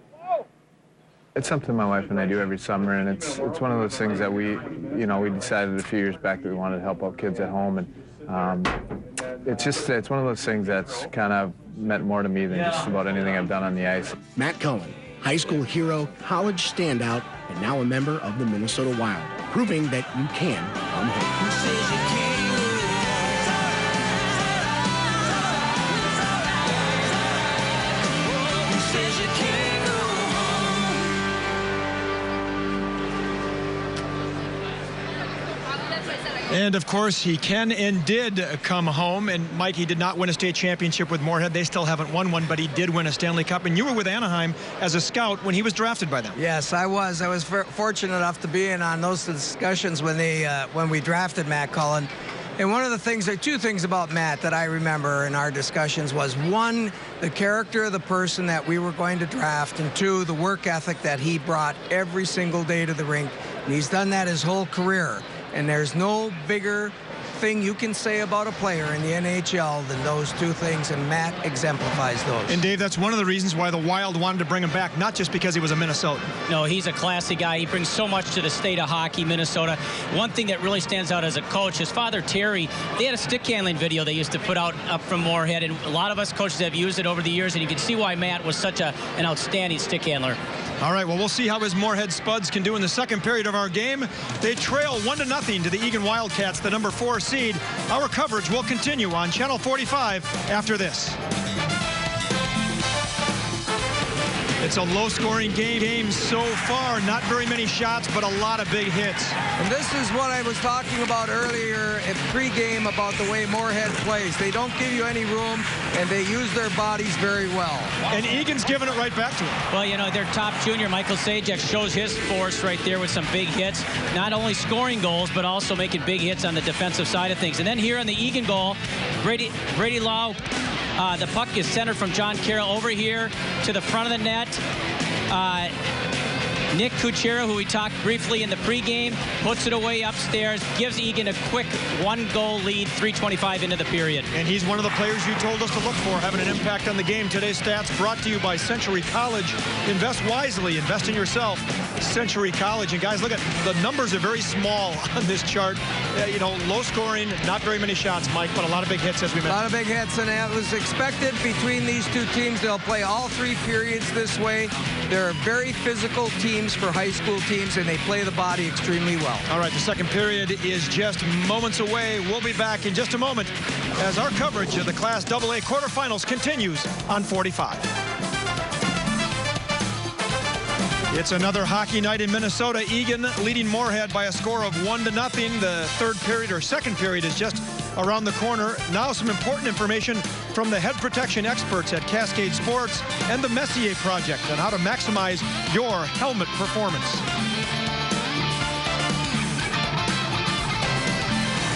It's something my wife and I do every summer, and it's one of those things that we decided a few years back that we wanted to help out kids at home, and it's one of those things that's kind of meant more to me than just about anything I've done on the ice. Matt Cullen, high school hero, college standout, and now a member of the Minnesota Wild, proving that you can come home. And of course, he can and did come home. And Mike, he did not win a state championship with Moorhead. They still haven't won one, but he did win a Stanley Cup. And you were with Anaheim as a scout when he was drafted by them. Yes, I was. I was fortunate enough to be in on those discussions when we drafted Matt Cullen. And one of the things, there are two things about Matt that I remember in our discussions was, one, the character of the person that we were going to draft, and two, the work ethic that he brought every single day to the rink. And he's done that his whole career. And there's no bigger thing you can say about a player in the NHL than those two things, and Matt exemplifies those. And Dave, that's one of the reasons why the Wild wanted to bring him back, not just because he was a Minnesotan. No, he's a classy guy. He brings so much to the state of hockey, Minnesota. One thing that really stands out as a coach, his father, Terry, they had a stick handling video they used to put out up from Moorhead, and a lot of us coaches have used it over the years, and you can see why Matt was such an outstanding stick handler. All right, well, we'll see how his Moorhead Spuds can do in the second period of our game. They trail 1-0 to the Eagan Wildcats, the number 4 seed. Our coverage will continue on Channel 45 after this. It's a low-scoring game so far. Not very many shots, but a lot of big hits. And this is what I was talking about earlier at pregame about the way Moorhead plays. They don't give you any room, and they use their bodies very well. And Eagan's giving it right back to him. Well, you know, their top junior, Michael Sajak, shows his force right there with some big hits. Not only scoring goals, but also making big hits on the defensive side of things. And then here on the Eagan goal, Brady Lau, the puck is centered from John Carroll over here to the front of the net. Nick Kuchera, who we talked briefly in the pregame, puts it away upstairs, gives Eagan a quick 1-goal lead, 3:25 into the period. And he's one of the players you told us to look for, having an impact on the game. Today's stats brought to you by Century College. Invest wisely, invest in yourself. Century College. And guys, look at the numbers are very small on this chart. You know, low scoring, not very many shots, Mike, but a lot of big hits, as we mentioned. A lot of big hits, and it was expected between these two teams. They'll play all 3 periods this way. They're very physical teams for high school teams, and they play the body extremely well. All right, the second period is just moments away. We'll be back in just a moment as our coverage of the Class AA quarterfinals continues on 45. It's another hockey night in Minnesota. Eagan leading Moorhead by a score of 1-0. The third period or second period is just around the corner. Now some important information from the head protection experts at Cascade Sports and the Messier Project on how to maximize your helmet performance.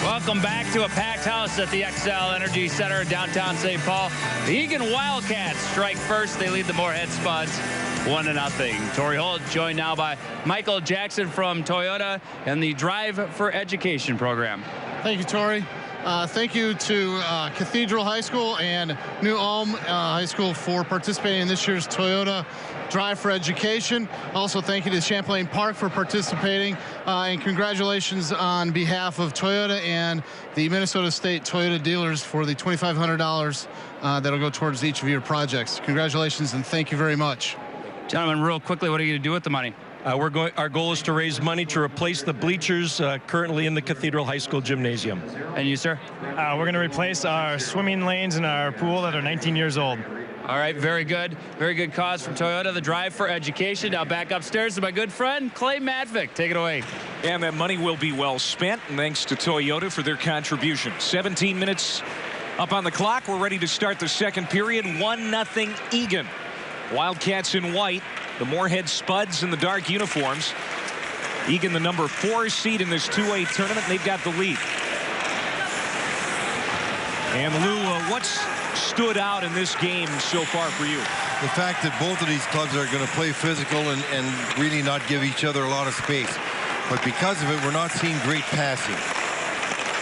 Welcome back to a packed house at the XL Energy Center in downtown St. Paul. The Eagan Wildcats strike first. They lead the Moorhead Spuds 1-0. Tori Holt joined now by Michael Jackson from Toyota and the Drive for Education program. Thank you, Tori. Thank you to Cathedral High School and New Ulm High School for participating in this year's Toyota Drive for Education. Also, thank you to Champlain Park for participating. And congratulations on behalf of Toyota and the Minnesota State Toyota dealers for the $2,500 that'll go towards each of your projects. Congratulations and thank you very much. Gentlemen, real quickly, what are you going to do with the money? Our goal is to raise money to replace the bleachers currently in the Cathedral High School gymnasium. And you, sir? We're going to replace our swimming lanes in our pool that are 19 years old. All right, very good. Very good cause from Toyota, the Drive for Education. Now back upstairs to my good friend, Clay Matvick. Take it away. And that money will be well spent, and thanks to Toyota for their contribution. 17 minutes up on the clock. We're ready to start the second period. 1-0 Eagan. Wildcats in white. The Moorhead Spuds in the dark uniforms. Eagan, the number 4 seed in this 2A tournament, and they've got the lead. And Lou, what's stood out in this game so far for you? The fact that both of these clubs are going to play physical and really not give each other a lot of space. But because of it, we're not seeing great passing.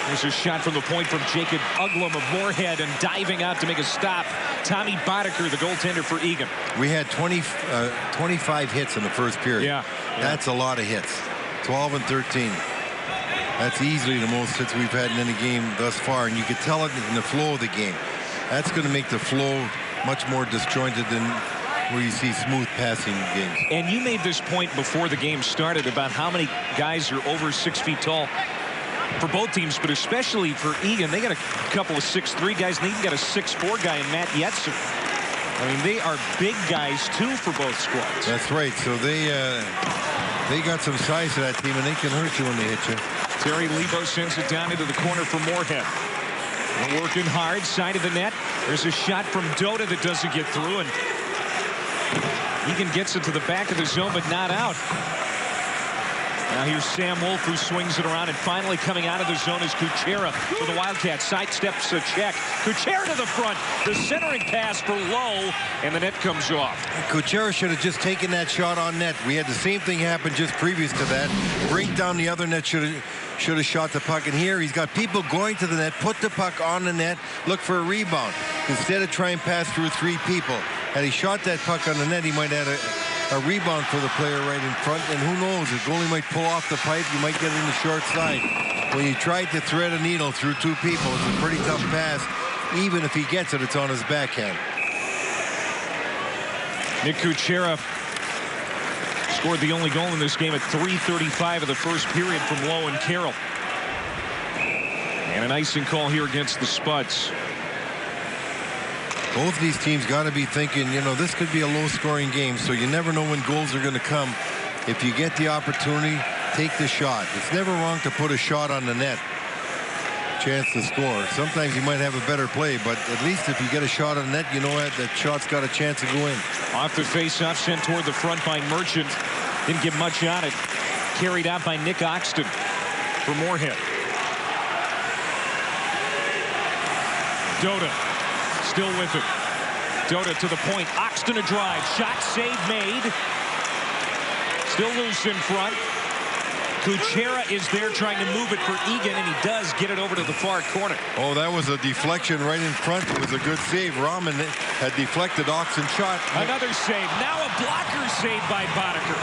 There's a shot from the point from Jacob Uglum of Moorhead, and diving out to make a stop, Tommy Boddicker, the goaltender for Eagan. We had 25 hits in the first period. Yeah. That's a lot of hits. 12 and 13. That's easily the most hits we've had in any game thus far, and you could tell it in the flow of the game. That's going to make the flow much more disjointed than where you see smooth passing games. And you made this point before the game started about how many guys are over 6 feet tall for both teams, but especially for Eagan. They got a couple of 6'3" guys, and Eagan got a 6'4" guy in Matt Yetzer. I mean, they are big guys, too, for both squads. That's right. So they got some size to that team, and they can hurt you when they hit you. Terry Lebo sends it down into the corner for Moorhead. They're working hard, side of the net. There's a shot from Dota that doesn't get through, and Eagan gets it to the back of the zone, but not out. Now here's Sam Wolf, who swings it around, and finally coming out of the zone is Kuchera for the Wildcats. Sidesteps a check. Kuchera to the front. The centering pass for Lowe, and the net comes off. Kuchera should have just taken that shot on net. We had the same thing happen just previous to that. Break down the other net, should have shot the puck. And here he's got people going to the net, put the puck on the net, look for a rebound, instead of trying to pass through 3 people. Had he shot that puck on the net, he might have had a rebound for the player right in front, and who knows, the goalie might pull off the pipe, you might get in the short side. When you try to thread a needle through 2 people, it's a pretty tough pass. Even if he gets it, it's on his backhand. Nick Kuchera scored the only goal in this game at 3:35 of the first period from Lowe and Carroll. And an icing call here against the Spuds. Both of these teams got to be thinking, you know, this could be a low-scoring game, so you never know when goals are going to come. If you get the opportunity, take the shot. It's never wrong to put a shot on the net. Chance to score. Sometimes you might have a better play, but at least if you get a shot on the net, you know what, that shot's got a chance to go in. Off the face-off, sent toward the front by Merchant. Didn't get much on it. Carried out by Nick Oxton for Moorhead. Dota still with it. Dota to the point. Oxton a drive. Shot save made. Still loose in front. Kuchera is there trying to move it for Eagan, and he does get it over to the far corner. Oh, that was a deflection right in front. It was a good save. Rahman had deflected Oxton's shot. Another save. Now a blocker save by Boddicker.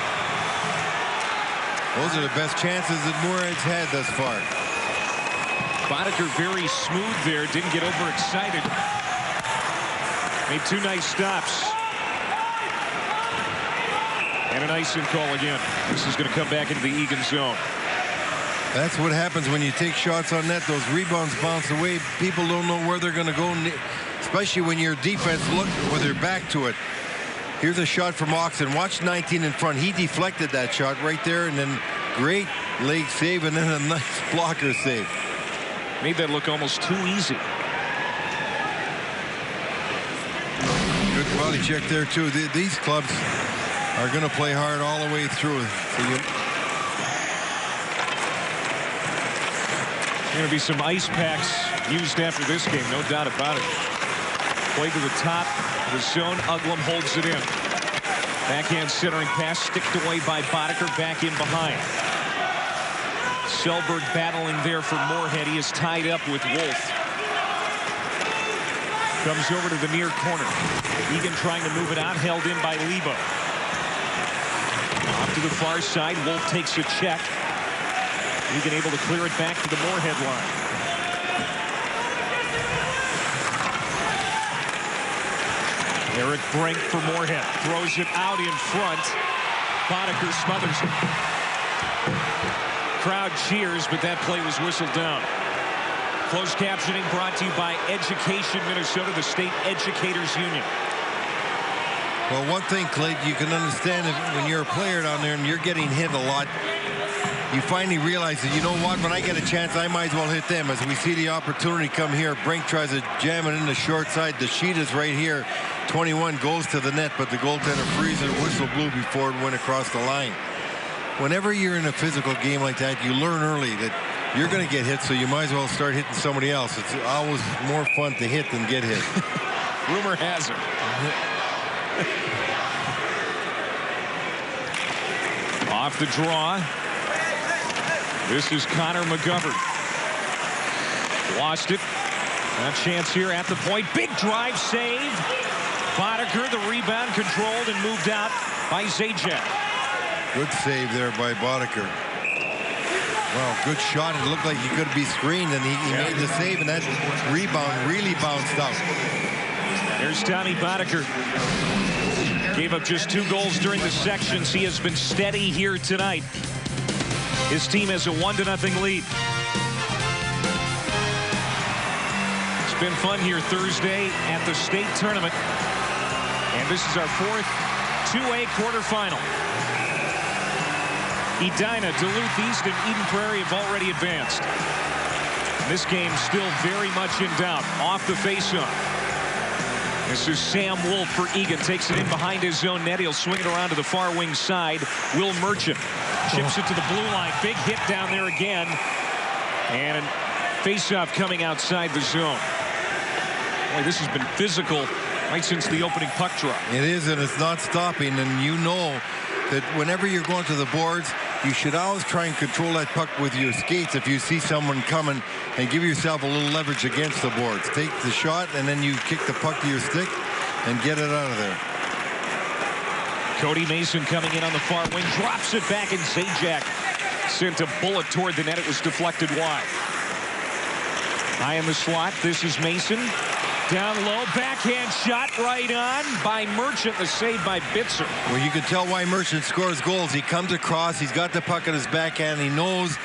Those are the best chances that Moorhead's had thus far. Boddicker very smooth there. Didn't get overexcited. Made 2 nice stops. And an icing call again. This is going to come back into the Eagan zone. That's what happens when you take shots on net. Those rebounds bounce away. People don't know where they're going to go, especially when your defense look with their back to it. Here's a shot from Oxton. Watch 19 in front. He deflected that shot right there, and then great leg save, and then a nice blocker save. Made that look almost too easy. Good body check there, too. These clubs are going to play hard all the way through. So going to be some ice packs used after this game, no doubt about it. Play to the top of the zone. Uglum holds it in. Backhand centering pass sticked away by Boddicker, back in behind. Selberg battling there for Moorhead. He is tied up with Wolf. Comes over to the near corner. Eagan trying to move it out, held in by Lebo. Off to the far side. Wolf takes a check. Eagan able to clear it back to the Moorhead line. Eric Brink for Moorhead. Throws it out in front. Boddicker smothers it. Crowd cheers, but that play was whistled down. Closed captioning brought to you by Education Minnesota, the state educators union. Well, one thing, Clay, you can understand if when you're a player down there and you're getting hit a lot, you finally realize that, you know what, when I get a chance, I might as well hit them. As we see the opportunity come here, Brink tries to jam it in the short side. The sheet is right here. 21 goes to the net, but the goaltender freezes. Whistle blew before it went across the line. Whenever you're in a physical game like that, you learn early that you're going to get hit, so you might as well start hitting somebody else. It's always more fun to hit than get hit. Rumor has it. Off the draw. This is Connor McGovern. Lost it. A chance here at the point. Big drive save. Boddicker, the rebound controlled and moved out by Zajac. Good save there by Boddicker. Well, good shot. It looked like he could be screened, and he made the save, and that rebound really bounced out. There's Tommy Boddicker. Gave up just 2 goals during the sections. He has been steady here tonight. His team has a 1-0 lead. It's been fun here Thursday at the state tournament. And this is our 4th 2A quarterfinal. Edina, Duluth East, and Eden Prairie have already advanced. This game still very much in doubt. Off the faceoff. This is Sam Wolf for Eagan. Takes it in behind his own net. He'll swing it around to the far wing side. Will Merchant chips it to the blue line. Big hit down there again. And a faceoff coming outside the zone. Boy, this has been physical right since the opening puck drop. It is, and it's not stopping. And you know that whenever you're going to the boards, you should always try and control that puck with your skates if you see someone coming, and give yourself a little leverage against the boards. Take the shot, and then you kick the puck to your stick and get it out of there. Cody Mason coming in on the far wing, drops it back, and Zajac sent a bullet toward the net. It was deflected wide. High in the slot, this is Mason. Down low, backhand shot right on by Merchant. The save by Bitzer. Well, you can tell why Merchant scores goals. He comes across, he's got the puck at his backhand, he knows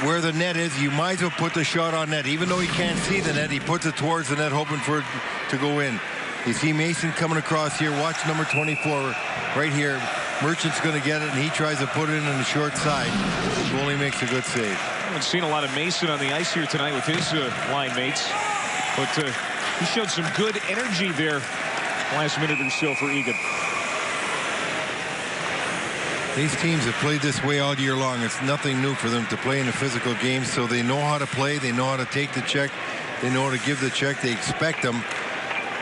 where the net is. You might as well put the shot on net. Even though he can't see the net, he puts it towards the net, hoping for it to go in. You see Mason coming across here. Watch number 24 right here. Merchant's going to get it, and he tries to put it in on the short side. Goalie makes a good save. I haven't seen a lot of Mason on the ice here tonight with his line mates, but he showed some good energy there last minute or so for Eagan. These teams have played this way all year long. It's nothing new for them to play in a physical game, so they know how to play. They know how to take the check. They know how to give the check. They expect them.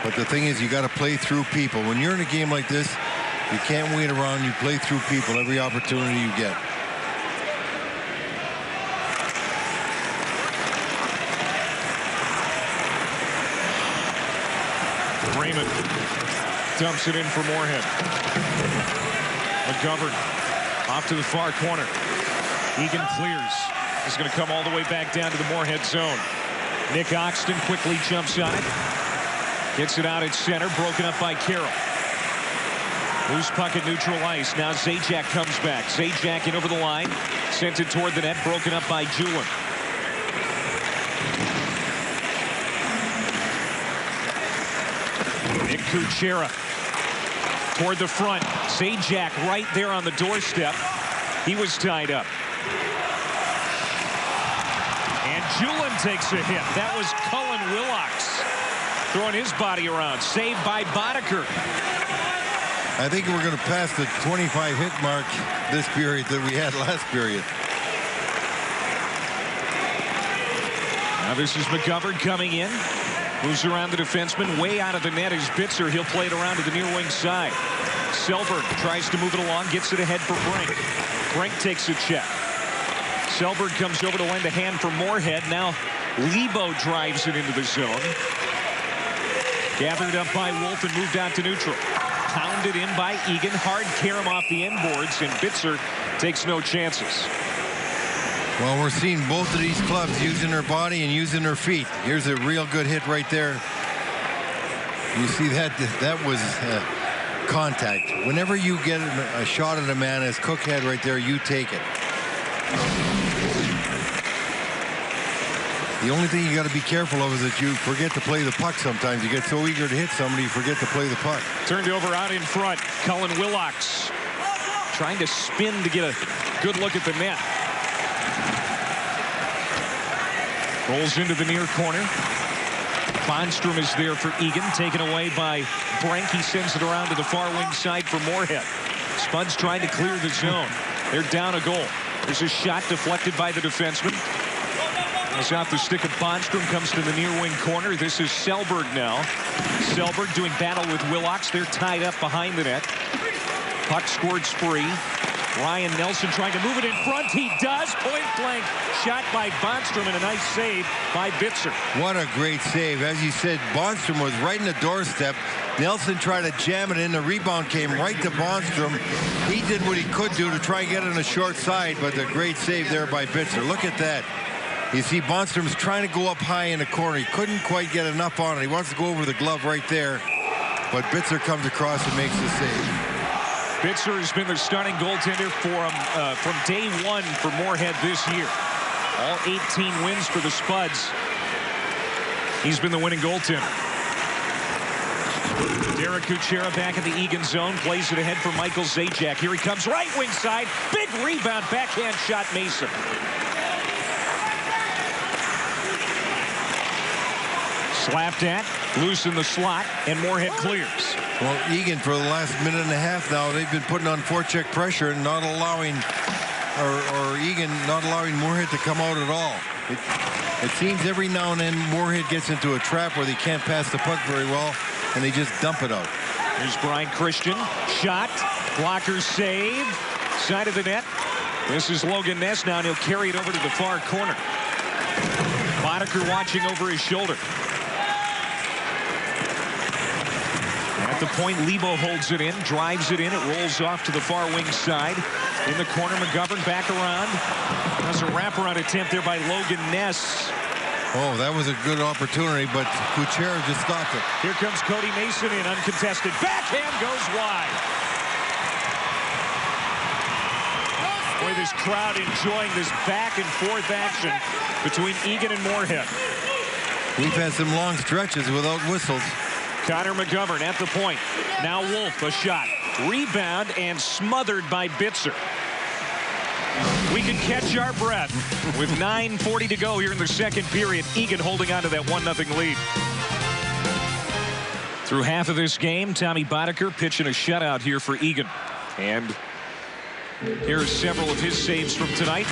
But the thing is, you got to play through people. When you're in a game like this, you can't wait around. You play through people every opportunity you get. Raymond dumps it in for Moorhead. McGovern off to the far corner. Eagan clears. He's going to come all the way back down to the Moorhead zone. Nick Oxton quickly jumps on it. Gets it out at center, broken up by Carroll. Loose puck at neutral ice. Now Zajac comes back. Zajac in over the line. Sent it toward the net, broken up by Julin. Nick Kuchera toward the front. Zajac right there on the doorstep. He was tied up. And Julin takes a hit. That was Cullen Willocks throwing his body around. Saved by Boddicker. I think we're going to pass the 25 hit mark this period that we had last period. Now this is McGovern coming in. Moves around the defenseman. Way out of the net is Bitzer. He'll play it around to the near wing side. Selberg tries to move it along. Gets it ahead for Brink. Brink takes a check. Selberg comes over to lend a hand for Moorhead. Now Lebo drives it into the zone. Gathered up by Wolf and moved out to neutral. Pounded in by Eagan. Hard carom off the end boards, and Bitzer takes no chances. Well, we're seeing both of these clubs using their body and using their feet. Here's a real good hit right there. You see that? That was contact. Whenever you get a shot at a man, as Cook had right there, you take it. The only thing you got to be careful of is that you forget to play the puck sometimes. You get so eager to hit somebody, you forget to play the puck. Turned over out in front. Cullen Willocks trying to spin to get a good look at the net. Rolls into the near corner. Bonstrom is there for Eagan, taken away by Brink. He sends it around to the far wing side for Moorhead. Spuds trying to clear the zone. They're down a goal. There's a shot deflected by the defenseman. It's off the stick of Bondstrom, comes to the near wing corner. This is Selberg now. Selberg doing battle with Willox. They're tied up behind the net. Puck squirts free. Ryan Nelson trying to move it in front. He does. Point blank shot by Bondstrom and a nice save by Bitzer. What a great save. As you said, Bondstrom was right in the doorstep. Nelson tried to jam it in. The rebound came right to Bondstrom. He did what he could do to try and get it on the short side, but a great save there by Bitzer. Look at that. You see Bondstrom's trying to go up high in the corner. He couldn't quite get enough on it. He wants to go over the glove right there, but Bitzer comes across and makes the save. Bitzer has been the starting goaltender for him from day one for Moorhead this year. All 18 wins for the Spuds. He's been the winning goaltender. Derek Kuchera back at the Eagan zone. Plays it ahead for Michael Zajac. Here he comes, right wing side. Big rebound, backhand shot, Mason. Slapped at, loose in the slot, and Moorhead clears. Well, Eagan, for the last minute and a half now, they've been putting on forecheck pressure and not allowing, or Eagan not allowing Moorhead to come out at all. It seems every now and then Moorhead gets into a trap where they can't pass the puck very well, and they just dump it out. Here's Brian Christian. Shot. Blocker save. Side of the net. This is Logan Ness now, and he'll carry it over to the far corner. Boddicker watching over his shoulder. At the point, Lebo holds it in, drives it in. It rolls off to the far wing side. In the corner, McGovern back around. That's a wraparound attempt there by Logan Ness. Oh, that was a good opportunity, but Kuchera just stopped it. Here comes Cody Mason in, uncontested. Backhand goes wide. Boy, this crowd enjoying this back and forth action between Eagan and Moorhead. We've had some long stretches without whistles. Connor McGovern at the point. Now Wolf, a shot. Rebound and smothered by Bitzer. We can catch our breath with 9:40 to go here in the second period. Eagan holding on to that 1-0 lead. Through half of this game, Tommy Boddicker pitching a shutout here for Eagan. And here are several of his saves from tonight.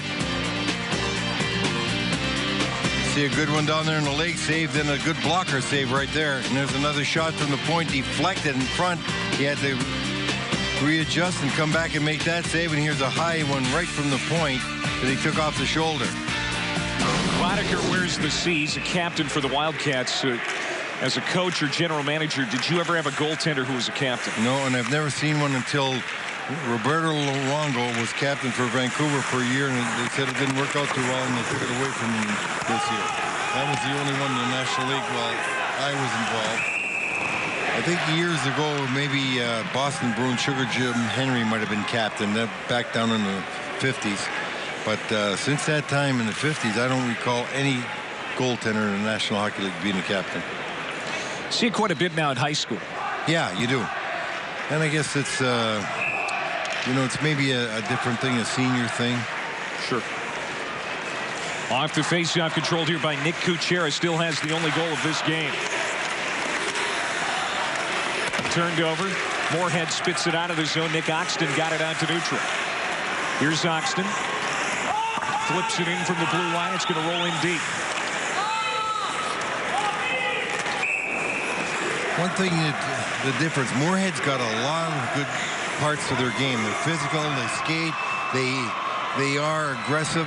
See a good one down there in the leg save, then a good blocker save right there. And there's another shot from the point, deflected in front. He had to readjust and come back and make that save. And here's a high one right from the point that he took off the shoulder. Boddicker wears the C. He's a captain for the Wildcats. As a coach or general manager, did you ever have a goaltender who was a captain? No, and I've never seen one until Roberto Luongo was captain for Vancouver for a year, and they said it didn't work out too well, and they took it away from him this year. That was the only one in the National League while I was involved. I think years ago, maybe Boston Bruins Sugar Jim Henry might have been captain, back down in the 50s. But since that time in the 50s, I don't recall any goaltender in the National Hockey League being a captain. See it quite a bit now at high school. Yeah, you do. And I guess it's... you know, it's maybe a different thing, a senior thing. Sure. Off the faceoff, controlled here by Nick Kuchera. Still has the only goal of this game. Turned over. Moorhead spits it out of the zone. Nick Oxton got it out to neutral. Here's Oxton. Flips it in from the blue line. It's going to roll in deep. One thing, the difference, Moorhead's got a lot of good parts to their game. They're physical, they skate, they are aggressive.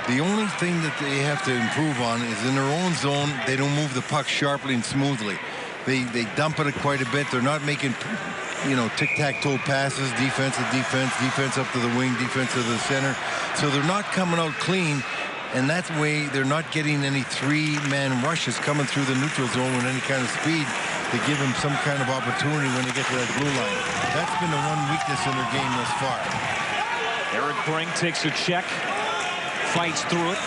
The only thing that they have to improve on is in their own zone, they don't move the puck sharply and smoothly. They dump it quite a bit. They're not making, you know, tic-tac-toe passes, defense to defense, defense up to the wing, defense to the center. So they're not coming out clean, and that way they're not getting any three-man rushes coming through the neutral zone with any kind of speed to give them some kind of opportunity when they get to that blue line. That's been the one weakness in their game thus far. Eric Brink takes a check, fights through it.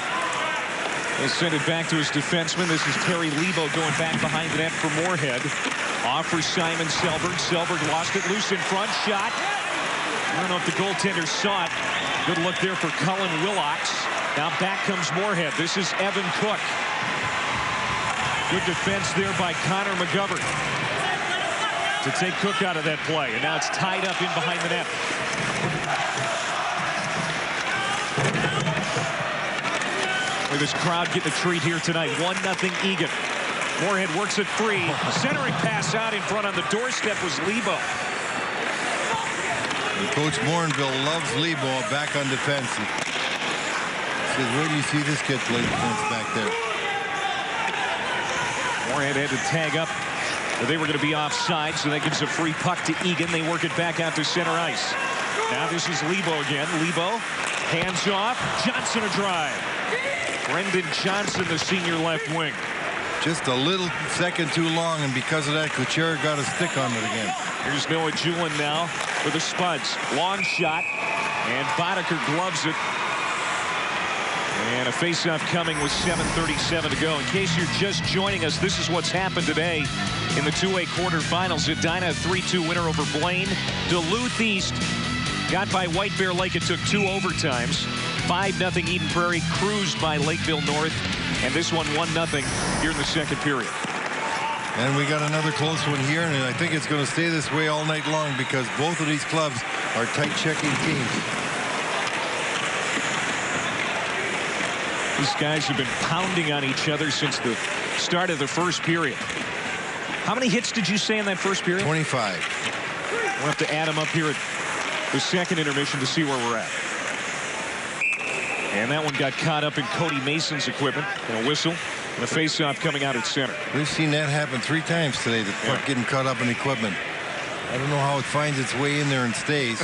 He'll send it back to his defenseman. This is Terry Lebo going back behind the net for Moorhead. Off for Simon Selberg. Selberg lost it loose in front. Shot. I don't know if the goaltender saw it. Good look there for Cullen Willox. Now back comes Moorhead. This is Evan Cook. Good defense there by Connor McGovern to take Cook out of that play. And now it's tied up in behind the net. Boy, this crowd getting a treat here tonight. 1-0 Eagan. Moorhead works it free. Centering pass out in front on the doorstep was Lebo. And Coach Morinville loves Lebo back on defense. He says, where do you see this kid play defense back there? Moorhead had to tag up. They were going to be offside, so that gives a free puck to Eagan. They work it back out to center ice. Now this is Lebo again. Lebo, hands off. Johnson a drive. Brendan Johnson, the senior left wing. Just a little second too long, and because of that, Kuchera got a stick on it again. Here's Noah Julin now for the Spuds. Long shot, and Boddicker gloves it. And a faceoff coming with 7:37 to go. In case you're just joining us, this is what's happened today in the 2A quarterfinals. Edina, a 3-2 winner over Blaine. Duluth East got by White Bear Lake. It took 2 overtimes. 5-0 Eden Prairie cruised by Lakeville North. And this one 1-0 here in the second period. And we got another close one here, and I think it's going to stay this way all night long because both of these clubs are tight checking teams. These guys have been pounding on each other since the start of the first period. How many hits did you say in that first period? 25. We'll have to add them up here at the second intermission to see where we're at. And that one got caught up in Cody Mason's equipment. And a whistle and a face-off coming out at center. We've seen that happen 3 times today, the puck getting caught up in equipment. I don't know how it finds its way in there and stays.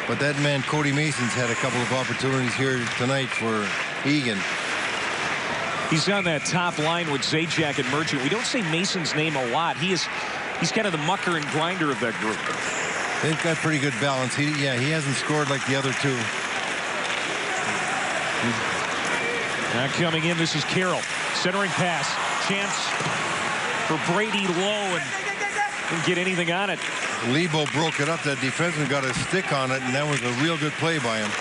But that man, Cody Mason's had a couple of opportunities here tonight for Eagan. He's on that top line with Zajac and Merchant. We don't say Mason's name a lot. He's kind of the mucker and grinder of that group. They've got pretty good balance. He hasn't scored like the other two. Now coming in, this is Carroll. Centering pass. Chance for Brady Lowe, and didn't get anything on it. Lebo broke it up. That defenseman got a stick on it, and that was a real good play by him.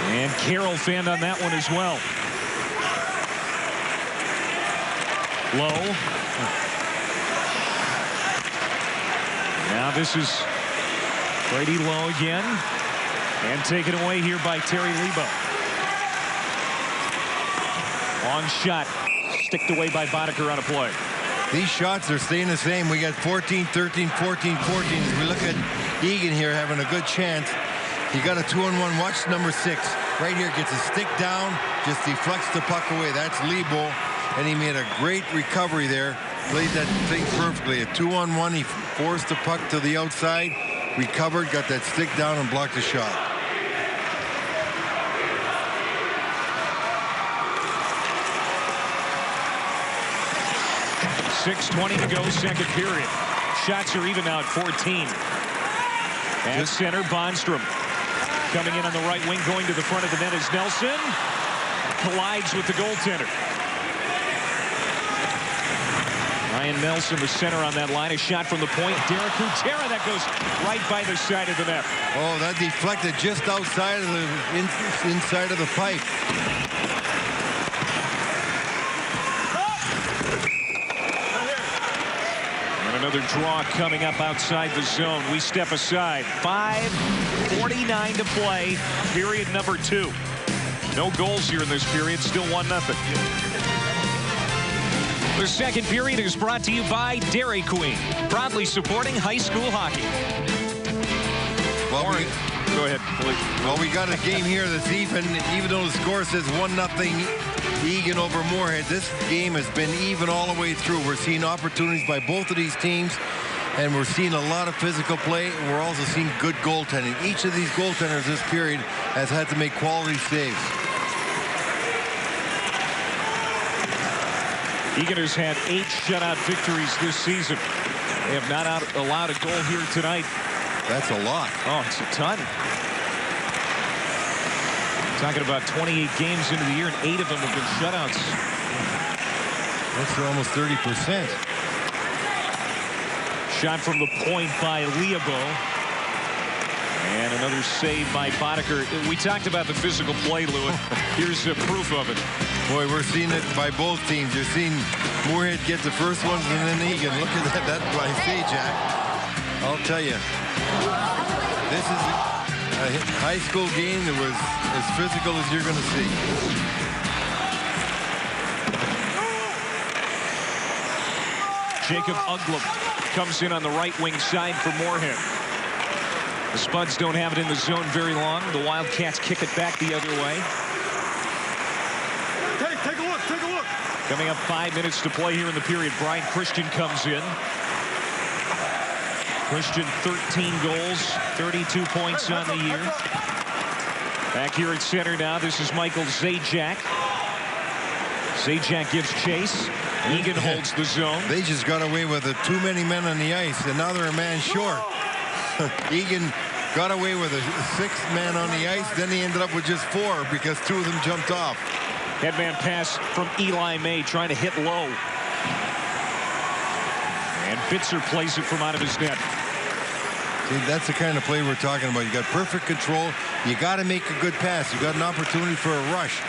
And Carroll fanned on that one as well. Lowe. Now this is Brady Lowe again. And taken away here by Terry Lebo. Long shot. Sticked away by Boddicker on a play. These shots are staying the same. We got 14, 13, 14, 14. As we look at Eagan here having a good chance. He got a 2-on-1. Watch number 6. Right here, gets a stick down, just deflects the puck away. That's Lebo, and he made a great recovery there. Played that thing perfectly. A 2-on-1. He forced the puck to the outside, recovered, got that stick down, and blocked the shot. .6:20 to go, second period. Shots are even now at 14. At center, Bondstrom. Coming in on the right wing, going to the front of the net is Nelson. Collides with the goaltender. Ryan Nelson, the center on that line. A shot from the point. Derek Kuchera, that goes right by the side of the net. Oh, that deflected just outside of the inside of the pipe. Another draw coming up outside the zone. We step aside. 5:49 to play. Period number 2. No goals here in this period. Still 1-0. The second period is brought to you by Dairy Queen, proudly supporting high school hockey. Well, go ahead, please. Well, we got a game here that's even though the score says 1-0 Eagan over Moorhead. This game has been even all the way through. We're seeing opportunities by both of these teams, and we're seeing a lot of physical play. We're also seeing good goaltending. Each of these goaltenders this period has had to make quality saves. Eagan has had 8 shutout victories this season. They have not allowed a goal here tonight. That's a lot. Oh, it's a ton. Talking about 28 games into the year, and 8 of them have been shutouts. That's almost 30%. Shot from the point by Leabo. And another save by Boddicker. We talked about the physical play, Lewis. Here's proof of it. Boy, we're seeing it by both teams. You're seeing Moorhead get the first ones, and then Eagan. Look at that by Zajac. I'll tell you. This is a high school game that was as physical as you're going to see. Jacob Uglum comes in on the right wing side for Moorhead. The Spuds don't have it in the zone very long. The Wildcats kick it back the other way. Take a look. Coming up 5 minutes to play here in the period. Brian Christian comes in. Christian 13 goals, 32 points on the year. Back here at center now, this is Michael Zajac. Zajac gives chase. Eagan holds the zone. They just got away with it. Too many men on the ice, and now they're a man short. Eagan got away with a 6th man on the ice, then he ended up with just 4 because 2 of them jumped off. Headman pass from Eli May, trying to hit low. And Bitzer plays it from out of his net. See, that's the kind of play we're talking about. You got perfect control. You got to make a good pass. You got an opportunity for a rush.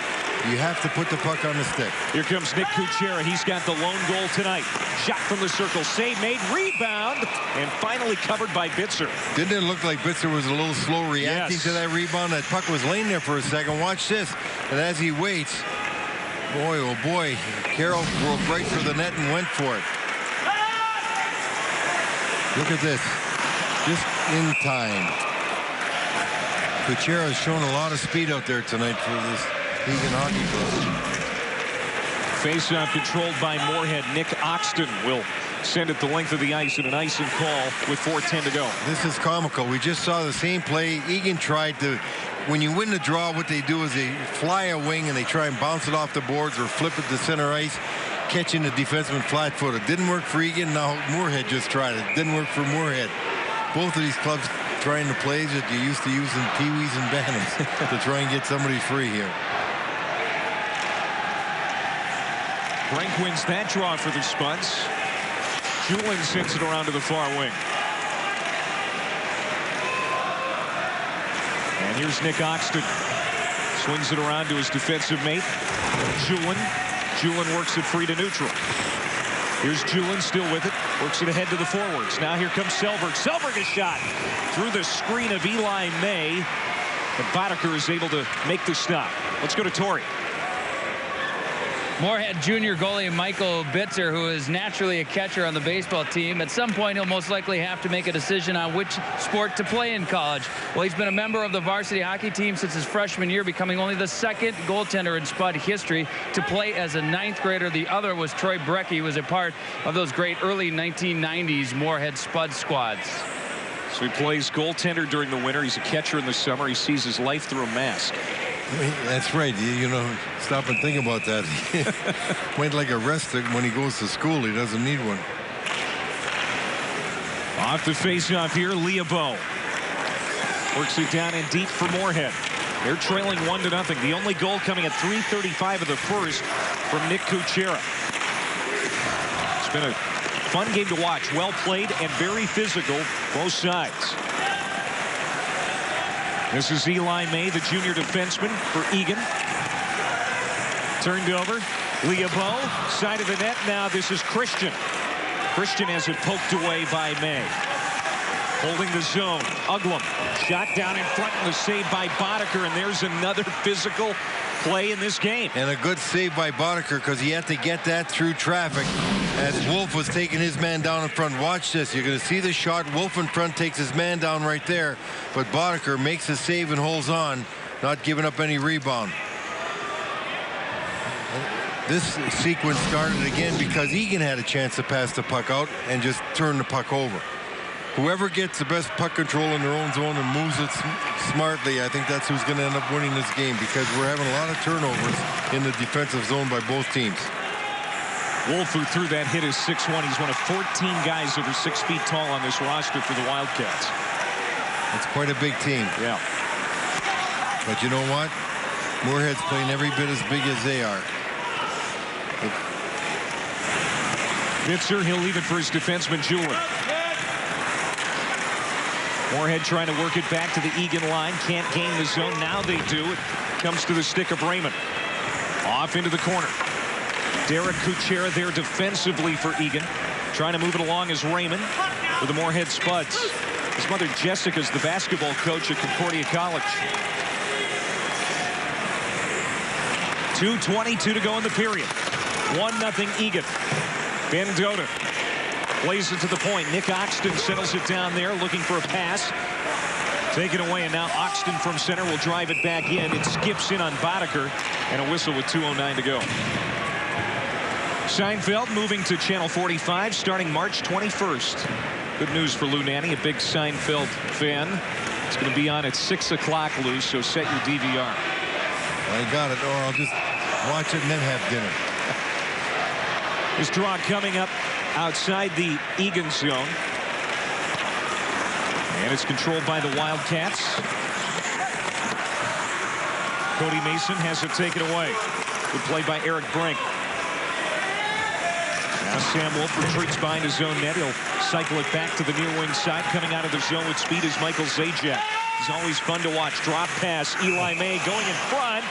You have to put the puck on the stick. Here comes Nick Kuchera. He's got the lone goal tonight. Shot from the circle. Save made. Rebound. And finally covered by Bitzer. Didn't it look like Bitzer was a little slow reacting to that rebound? That puck was laying there for a second. Watch this. And as he waits, boy, oh boy, Carroll broke right for the net and went for it. Look at this. Just in time. Kuchera has shown a lot of speed out there tonight for this Eagan Hockey Club. Face-off controlled by Moorhead. Nick Oxton will send it the length of the ice in an icing call with 4:10 to go. This is comical. We just saw the same play. Eagan tried to, when you win the draw, what they do is they fly a wing and they try and bounce it off the boards or flip it to center ice, catching the defenseman flat-footed. Didn't work for Eagan. Now Moorhead just tried it. Didn't work for Moorhead. Both of these clubs trying the plays that you used to use in Pee-wees and Bantams to try and get somebody free here. Brink wins that draw for the Spuds. Julian sends it around to the far wing. And here's Nick Oxton. Swings it around to his defensive mate, Julian. Julian works it free to neutral. Here's Julian still with it. Works it ahead to the forwards. Now here comes Selberg. Selberg a shot through the screen of Eli May. But Boddicker is able to make the stop. Let's go to Torrey. Moorhead junior goalie Michael Bitzer, who is naturally a catcher on the baseball team. At some point, he'll most likely have to make a decision on which sport to play in college. Well, he's been a member of the varsity hockey team since his freshman year, becoming only the 2nd goaltender in Spud history to play as a 9th grader. The other was Troy Brecky, who was a part of those great early 1990s Moorhead Spud squads. So he plays goaltender during the winter. He's a catcher in the summer. He sees his life through a mask. That's right. You know, stop and think about that. Went like a rest when he goes to school. He doesn't need one. Off the face-off here, Leobo works it down and deep for Moorhead. They're trailing 1-0. The only goal coming at 3:35 of the first from Nick Kuchera. It's been a fun game to watch. Well played and very physical, both sides. This is Eli May, the junior defenseman for Eagan. Turned over. Leobo, side of the net. Now this is Christian. Christian has it poked away by May. Holding the zone. Uglum. Shot down in front and the save by Boddicker. And there's another physical play in this game. And a good save by Boddicker because he had to get that through traffic as Wolf was taking his man down in front. Watch this. You're going to see the shot. Wolf in front takes his man down right there. But Boddicker makes the save and holds on, not giving up any rebound. This sequence started again because Eagan had a chance to pass the puck out and just turn the puck over. Whoever gets the best puck control in their own zone and moves it smartly, I think that's who's going to end up winning this game because we're having a lot of turnovers in the defensive zone by both teams. Wolf, who threw that hit, is 6'1". He's one of 14 guys over 6 feet tall on this roster for the Wildcats. It's quite a big team. Yeah. But you know what? Moorhead's playing every bit as big as they are. Bitzer, he'll leave it for his defenseman, Julian. Moorhead trying to work it back to the Eagan line. Can't gain the zone. Now they do. It comes to the stick of Raymond. Off into the corner. Derek Kuchera there defensively for Eagan. Trying to move it along is Raymond with the Moorhead Spuds. His mother, Jessica, is the basketball coach at Concordia College. 2:22 to go in the period. 1-0 Eagan. Bendota plays it to the point. Nick Oxton settles it down there, looking for a pass. Taken away, and now Oxton from center will drive it back in. It skips in on Boddicker, and a whistle with 2:09 to go. Seinfeld moving to Channel 45 starting March 21st. Good news for Lou Nanny, a big Seinfeld fan. It's going to be on at 6 o'clock, Lou, so set your DVR. I got it, or I'll just watch it and then have dinner. This draw coming up outside the Eagan zone. And it's controlled by the Wildcats. Cody Mason has it taken away. Good play by Eric Brink. Now Sam Wolf retreats behind his own net. He'll cycle it back to the near wing side. Coming out of the zone with speed is Michael Zajac. He's always fun to watch. Drop pass. Eli May going in front.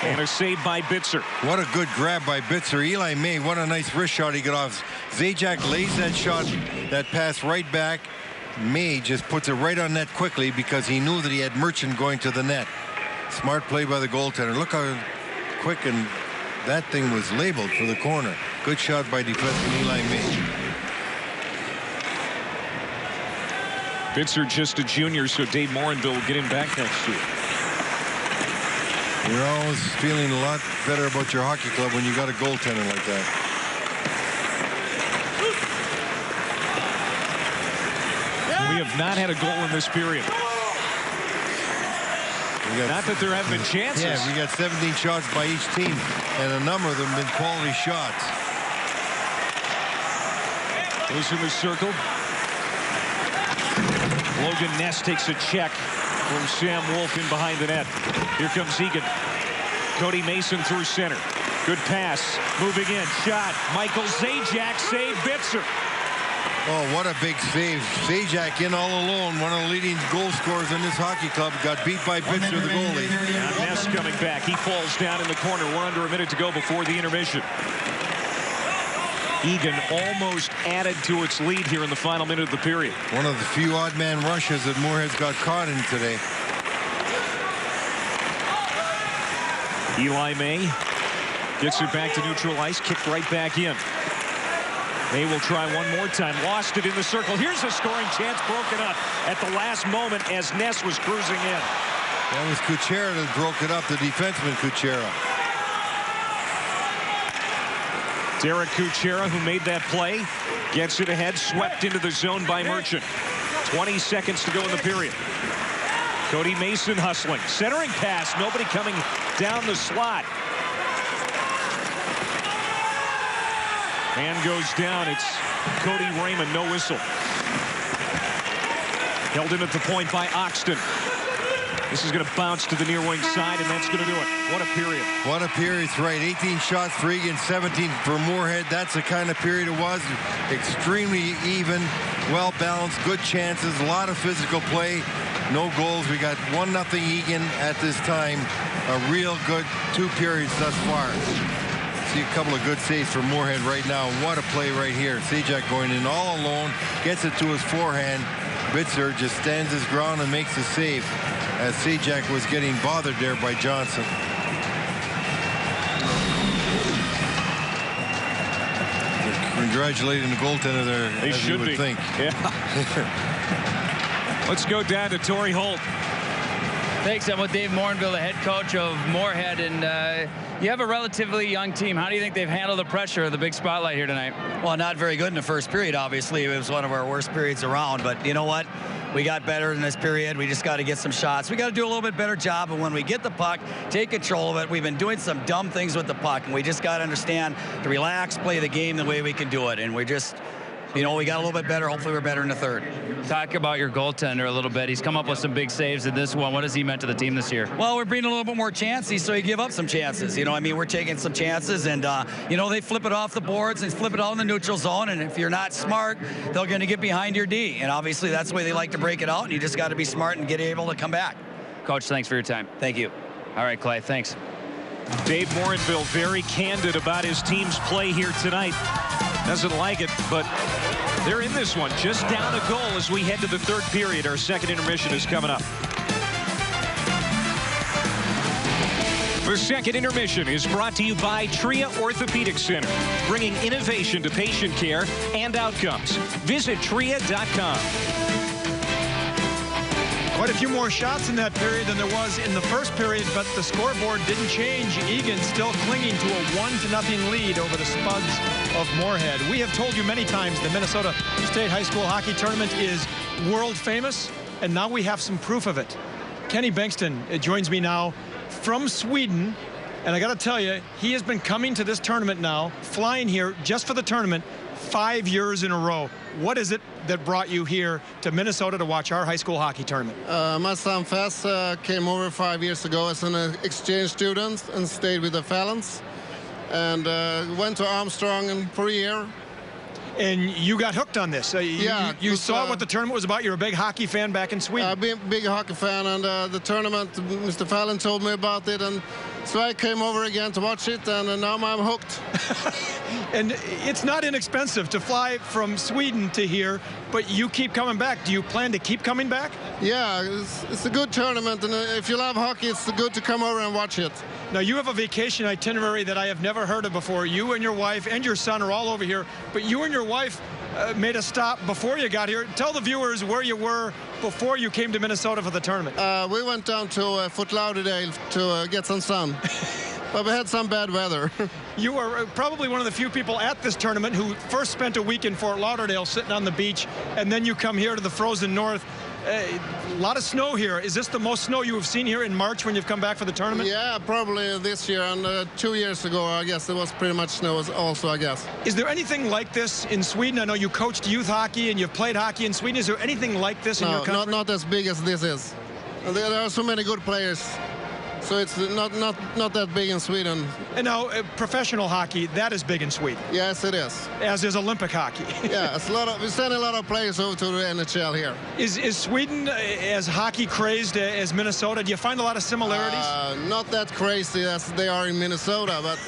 And a save by Bitzer. What a good grab by Bitzer. Eli May, what a nice wrist shot he got off. Zajac lays that shot, that pass right back. May just puts it right on net quickly because he knew that he had Merchant going to the net. Smart play by the goaltender. Look how quick and that thing was labeled for the corner. Good shot by defenseman Eli May. Bitzer just a junior, so Dave Morinville will get him back next year. You're always feeling a lot better about your hockey club when you got a goaltender like that. We have not had a goal in this period. Not that there haven't been chances. Yeah, we got 17 shots by each team, and a number of them have been quality shots. Goes in the circle. Logan Ness takes a check from Sam Wolf in behind the net. Here comes Eagan. Cody Mason through center. Good pass. Moving in. Shot. Michael Zajac save Bitzer. Oh, what a big save. Zajac in all alone. One of the leading goal scorers in this hockey club. Got beat by Bitzer, the goalie. Now Ness coming back. He falls down in the corner. We're under a minute to go before the intermission. Eagan almost added to its lead here in the final minute of the period. One of the few odd man rushes that Moorhead's got caught in today. Eli May gets it back to neutral ice, kicked right back in. May will try one more time. Lost it in the circle. Here's a scoring chance broken up at the last moment as Ness was cruising in. That was Kuchera that broke it up, the defenseman Kuchera. Derek Kuchera, who made that play, gets it ahead, swept into the zone by Merchant. 20 seconds to go in the period. Cody Mason hustling. Centering pass. Nobody coming down the slot. Man goes down. It's Cody Raymond. No whistle. Held in at the point by Oxton. This is going to bounce to the near wing side, and that's going to do it. What a period. What a period. It's right. 18 shots for Eagan, 17 for Moorhead. That's the kind of period it was. Extremely even, well balanced, good chances, a lot of physical play. No goals. We got 1-0 Eagan at this time. A real good 2 periods thus far. See a couple of good saves for Moorhead right now. What a play right here. Zajac going in all alone, gets it to his forehand. Bitzer just stands his ground and makes the save as Zajac was getting bothered there by Johnson. They're congratulating the goaltender there, they as should you would be. think. Yeah. Let's go down to Torrey Holt. Thanks. I'm with Dave Morinville, the head coach of Moorhead, and you have a relatively young team. How do you think they've handled the pressure of the big spotlight here tonight? Well, not very good in the first period, obviously. It was one of our worst periods around, but you know what? We got better in this period. We just got to get some shots. We got to do a little bit better job, and when we get the puck, take control of it. We've been doing some dumb things with the puck, and we just got to understand to relax, play the game the way we can do it, and we just... You know, we got a little bit better. Hopefully we're better in the third. Talk about your goaltender a little bit. He's come up with some big saves in this one. What has he meant to the team this year? Well, we're bringing a little bit more chances, so you give up some chances. You know, I mean, we're taking some chances, and, you know, they flip it off the boards and flip it out in the neutral zone, and if you're not smart, they're going to get behind your D. And obviously that's the way they like to break it out, and you just got to be smart and get able to come back. Coach, thanks for your time. Thank you. All right, Clay, thanks. Dave Morinville very candid about his team's play here tonight. Doesn't like it, but They're in this one, just down a goal as we head to the third period. Our second intermission is coming up. The second intermission is brought to you by Tria Orthopedic Center, bringing innovation to patient care and outcomes. Visit tria.com. Quite a few more shots in that period than there was in the first period, but the scoreboard didn't change. Eagan still clinging to a 1-0 lead over the Spuds of Moorhead. We have told you many times the Minnesota State High School Hockey Tournament is world famous, and now we have some proof of it. Kenny Bengtsson joins me now from Sweden, and I got to tell you, he has been coming to this tournament now, flying here just for the tournament 5 years in a row. What is it that brought you here to Minnesota to watch our high school hockey tournament? My son Fess came over 5 years ago as an exchange student and stayed with the Fallons, and went to Armstrong for a year. And you got hooked on this. You saw what the tournament was about. You're a big hockey fan back in Sweden. I've been a big hockey fan, and the tournament, Mr. Fallon told me about it, and so I came over again to watch it, and now I'm hooked. And it's not inexpensive to fly from Sweden to here, but you keep coming back. Do you plan to keep coming back? Yeah, it's a good tournament, and if you love hockey, it's good to come over and watch it. Now, you have a vacation itinerary that I have never heard of before. You and your wife and your son are all over here, but you and your wife made a stop before you got here. Tell the viewers where you were before you came to Minnesota for the tournament. We went down to Fort Lauderdale to get some sun, but we had some bad weather. You are probably one of the few people at this tournament who first spent a week in Fort Lauderdale sitting on the beach, and then you come here to the frozen north. A lot of snow here. Is this the most snow you have seen here in March when you've come back for the tournament? Yeah, probably this year, and 2 years ago, I guess, it was pretty much snow also, I guess. Is there anything like this in Sweden? I know you coached youth hockey and you've played hockey in Sweden. Is there anything like this in your country? No, not as big as this is. There are so many good players. So it's not that big in Sweden. And now, professional hockey, that is big in Sweden. Yes, it is. As is Olympic hockey. Yeah, we send a lot of players over to the NHL here. Is Sweden as hockey crazed as Minnesota? Do you find a lot of similarities? Not that crazy as they are in Minnesota, but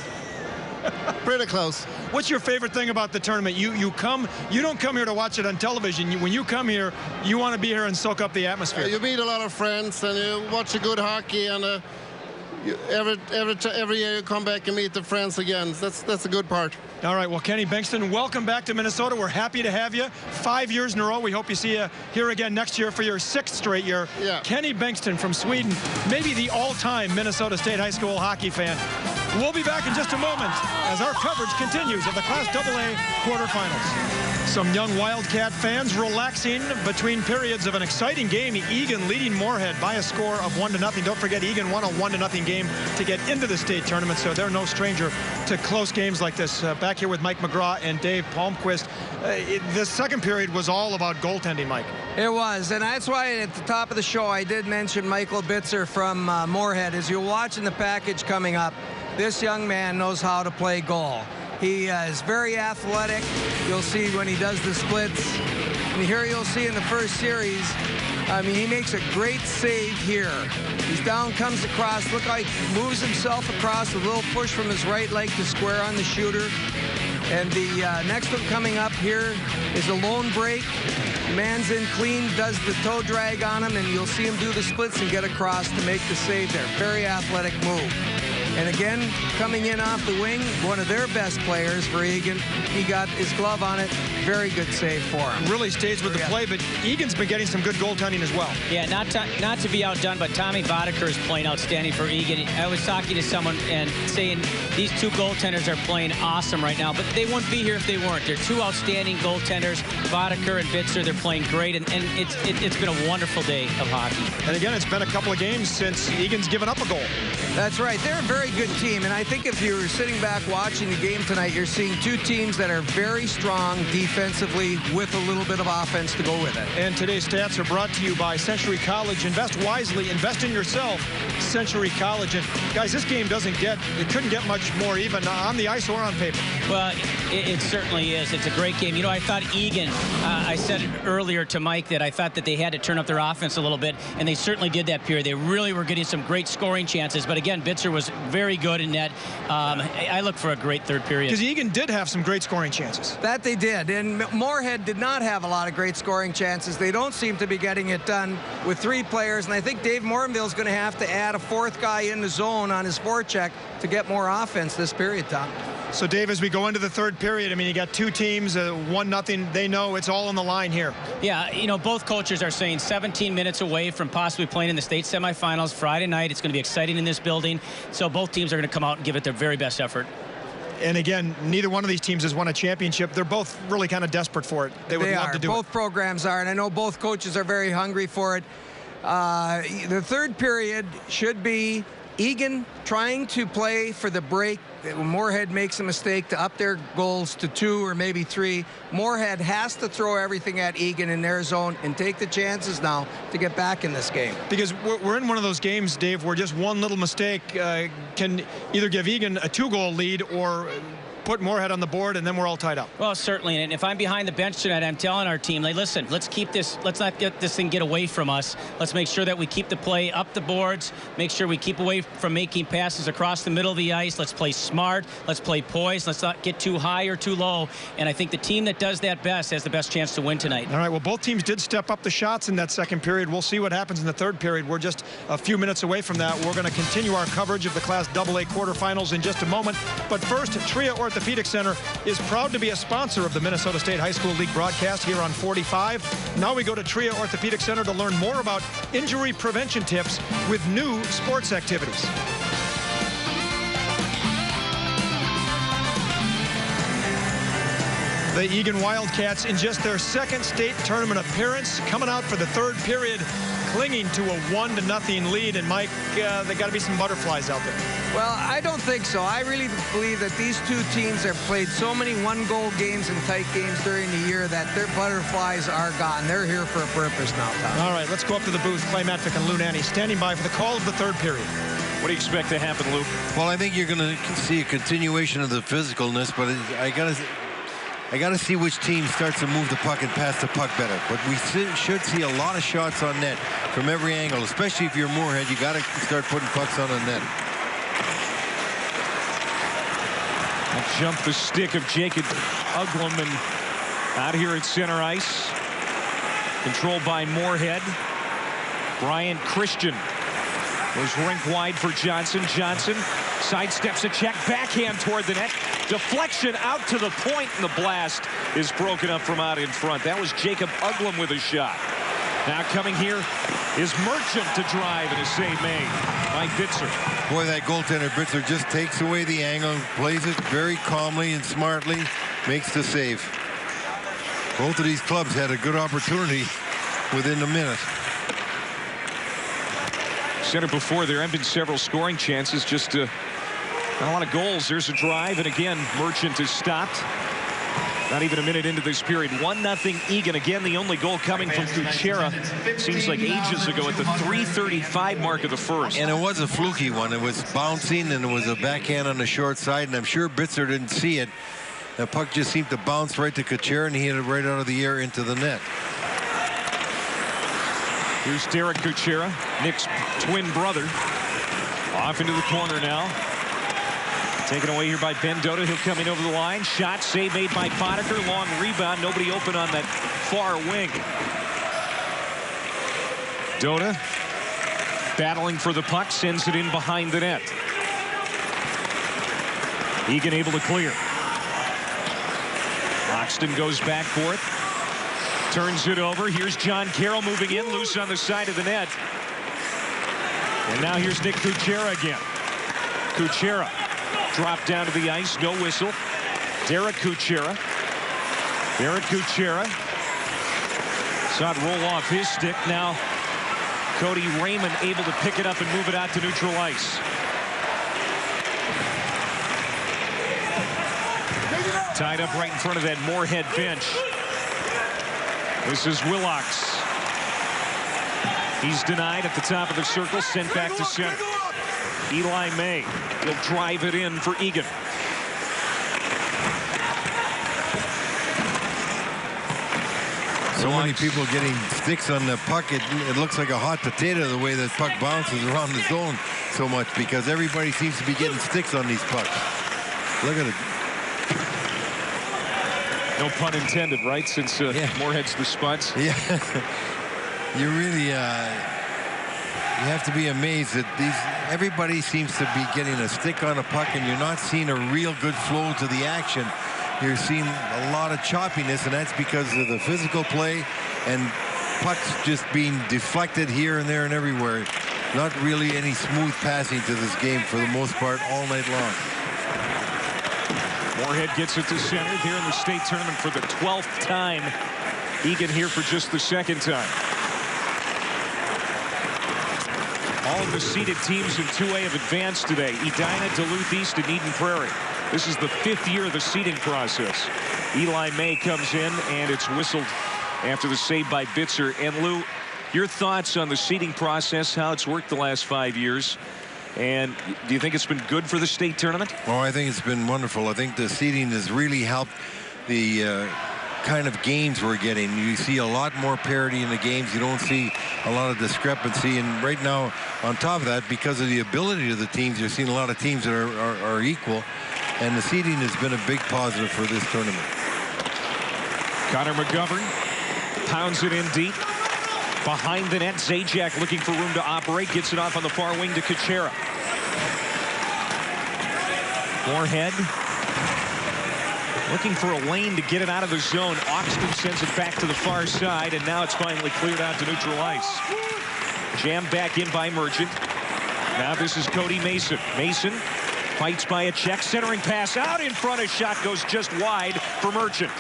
pretty close. What's your favorite thing about the tournament? You don't come here to watch it on television. When you come here, you want to be here and soak up the atmosphere. You meet a lot of friends, and you watch a good hockey, and every year you come back and meet the friends again. That's a good part. All right, well, Kenny Bengtsson, welcome back to Minnesota. We're happy to have you. 5 years in a row. We hope you see you here again next year for your 6th straight year. Yeah. Kenny Bengtsson from Sweden, maybe the all-time Minnesota State High School hockey fan. We'll be back in just a moment as our coverage continues of the Class AA quarterfinals. Some young Wildcat fans relaxing between periods of an exciting game. Eagan leading Moorhead by a score of 1-0. Don't forget, Eagan won a 1-0 game to get into the state tournament, so they're no stranger to close games like this. Back here with Mike McGraw and Dave Palmquist. The second period was all about goaltending, Mike. It was, and that's why at the top of the show I did mention Michael Bitzer from Moorhead. As you're watching the package coming up, this young man knows how to play goal. He is very athletic. You'll see when he does the splits. And here you'll see in the first series, I mean, he makes a great save here. He's down, comes across, look like he moves himself across, a little push from his right leg to square on the shooter. And the next one coming up here is a lone break. Man's in clean, does the toe drag on him, and you'll see him do the splits and get across to make the save there. Very athletic move. And again, coming in off the wing, one of their best players for Eagan. He got his glove on it. Very good save for him. Really stays with the play, but Eagan's been getting some good goaltending as well. Yeah, not to be outdone, but Tommy Vodker is playing outstanding for Eagan. I was talking to someone and saying these two goaltenders are playing awesome right now, but they wouldn't be here if they weren't. They're two outstanding goaltenders. Vodker and Bitzer, they're playing great, and it's been a wonderful day of hockey. And again, it's been a couple of games since Eagan's given up a goal. That's right. They're a very good team, and I think if you're sitting back watching the game tonight, you're seeing two teams that are very strong defensively with a little bit of offense to go with it. And today's stats are brought to you by Century College. Invest wisely, invest in yourself, Century College. And guys, this game couldn't get much more even on the ice or on paper. Well, It certainly is. It's a great game. You know, I thought Eagan, I said earlier to Mike that I thought that they had to turn up their offense a little bit, and they certainly did that period. They really were getting some great scoring chances, but again, Bitzer was very good in net. I look for a great third period. Because Eagan did have some great scoring chances. That they did, and Moorhead did not have a lot of great scoring chances. They don't seem to be getting it done with 3 players, and I think Dave Morinville's going to have to add a 4th guy in the zone on his forecheck to get more offense this period, Tom. So, Dave, as we go into the third period, I mean, you got 2 teams, 1-0. They know it's all on the line here. Yeah, you know, both coaches are saying 17 minutes away from possibly playing in the state semifinals Friday night. It's going to be exciting in this building. So both teams are going to come out and give it their very best effort. And again, neither one of these teams has won a championship. They're both really kind of desperate for it. They would love to do it. Both programs are, and I know both coaches are very hungry for it. The third period should be Eagan trying to play for the break. Moorhead makes a mistake to up their goals to 2 or maybe 3. Moorhead has to throw everything at Eagan in their zone and take the chances now to get back in this game. Because we're in one of those games, Dave, where just one little mistake can either give Eagan a 2-goal lead or put Moorhead on the board, and then we're all tied up. Well, certainly, and if I'm behind the bench tonight, I'm telling our team, like, listen, let's keep this, let's not get this thing get away from us. Let's make sure that we keep the play up the boards, make sure we keep away from making passes across the middle of the ice. Let's play smart, let's play poised, let's not get too high or too low, and I think the team that does that best has the best chance to win tonight. All right, well, both teams did step up the shots in that second period. We'll see what happens in the third period. We're just a few minutes away from that. We're going to continue our coverage of the Class AA quarterfinals in just a moment, but first, Tria Orthopedic Center is proud to be a sponsor of the Minnesota State High School League broadcast here on 45. Now we go to Tria Orthopedic Center to learn more about injury prevention tips with new sports activities. The Eagan Wildcats in just their second state tournament appearance, coming out for the third period, clinging to a 1-0 lead. And Mike, there got to be some butterflies out there. Well, I don't think so. I really believe that these 2 teams have played so many 1-goal games and tight games during the year that their butterflies are gone. They're here for a purpose now, Tom. All right, let's go up to the booth. Clay Matvick and Lou Nanny standing by for the call of the third period. What do you expect to happen, Lou? Well, I think you're going to see a continuation of the physicalness, but I got to see which team starts to move the puck and pass the puck better. But we should see a lot of shots on net from every angle, especially if you're Moorhead. You got to start putting pucks on the net. Jump the stick of Jacob Uglum and out here at center ice. Controlled by Moorhead. Brian Christian was rink wide for Johnson. Johnson sidesteps a check, backhand toward the net. Deflection out to the point, and the blast is broken up from out in front. That was Jacob Uglum with a shot. Now coming here is Merchant to drive, and a save made by Bitzer. Boy, that goaltender Bitzer just takes away the angle, plays it very calmly and smartly, makes the save. Both of these clubs had a good opportunity within a minute. Said it before, there have been several scoring chances, just not a lot of goals. There's a drive, and again, Merchant is stopped. Not even a minute into this period. 1-0 Eagan. Again, the only goal coming from Kuchera. Seems like ages ago at the 3:35 mark of the first. And it was a fluky one. It was bouncing, and it was a backhand on the short side, and I'm sure Bitzer didn't see it. The puck just seemed to bounce right to Kuchera, and he hit it right out of the air into the net. Here's Derek Kuchera, Nick's twin brother. Off into the corner now. Taken away here by Ben Dota. He'll come in over the line. Shot, save made by Potiker. Long rebound. Nobody open on that far wing. Dota battling for the puck. Sends it in behind the net. Eagan able to clear. Loxton goes back for it. Turns it over. Here's John Carroll moving in. Loose on the side of the net. And now here's Nick Kuchera again. Kuchera. Dropped down to the ice, no whistle. Derek Kuchera. Derek Kuchera. Saw it roll off his stick. Now Cody Raymond able to pick it up and move it out to neutral ice. Tied up right in front of that Moorhead bench. This is Willocks. He's denied at the top of the circle, sent back to center. Eli May will drive it in for Eagan. So many people getting sticks on the puck. It looks like a hot potato the way that puck bounces around the zone so much, because everybody seems to be getting sticks on these pucks. Look at it. No pun intended, right? Since Moorhead's the Spuds. Yeah. You really you have to be amazed that everybody seems to be getting a stick on a puck, and you're not seeing a real good flow to the action. You're seeing a lot of choppiness, and that's because of the physical play and pucks just being deflected here and there and everywhere. Not really any smooth passing to this game for the most part all night long. Moorhead gets it to center here in the state tournament for the 12th time. Eagan here for just the second time. All of the seeded teams in 2A have advanced today. Edina, Duluth East, and Eden Prairie. This is the 5th year of the seeding process. Eli May comes in, and it's whistled after the save by Bitzer. And Lou, your thoughts on the seeding process, how it's worked the last 5 years, and do you think it's been good for the state tournament? Oh, I think it's been wonderful. I think the seeding has really helped the kind of games we're getting. You see a lot more parity in the games. You don't see a lot of discrepancy. And right now, on top of that, because of the ability of the teams, you're seeing a lot of teams that are equal. And the seeding has been a big positive for this tournament. Connor McGovern pounds it in deep. Behind the net, Zajac looking for room to operate. Gets it off on the far wing to Kuchera. Moorhead looking for a lane to get it out of the zone. Oxton sends it back to the far side, and now it's finally cleared out to neutral ice. Jammed back in by Merchant. Now this is Cody Mason. Mason fights by a check. Centering pass out in front. A shot goes just wide for Merchant.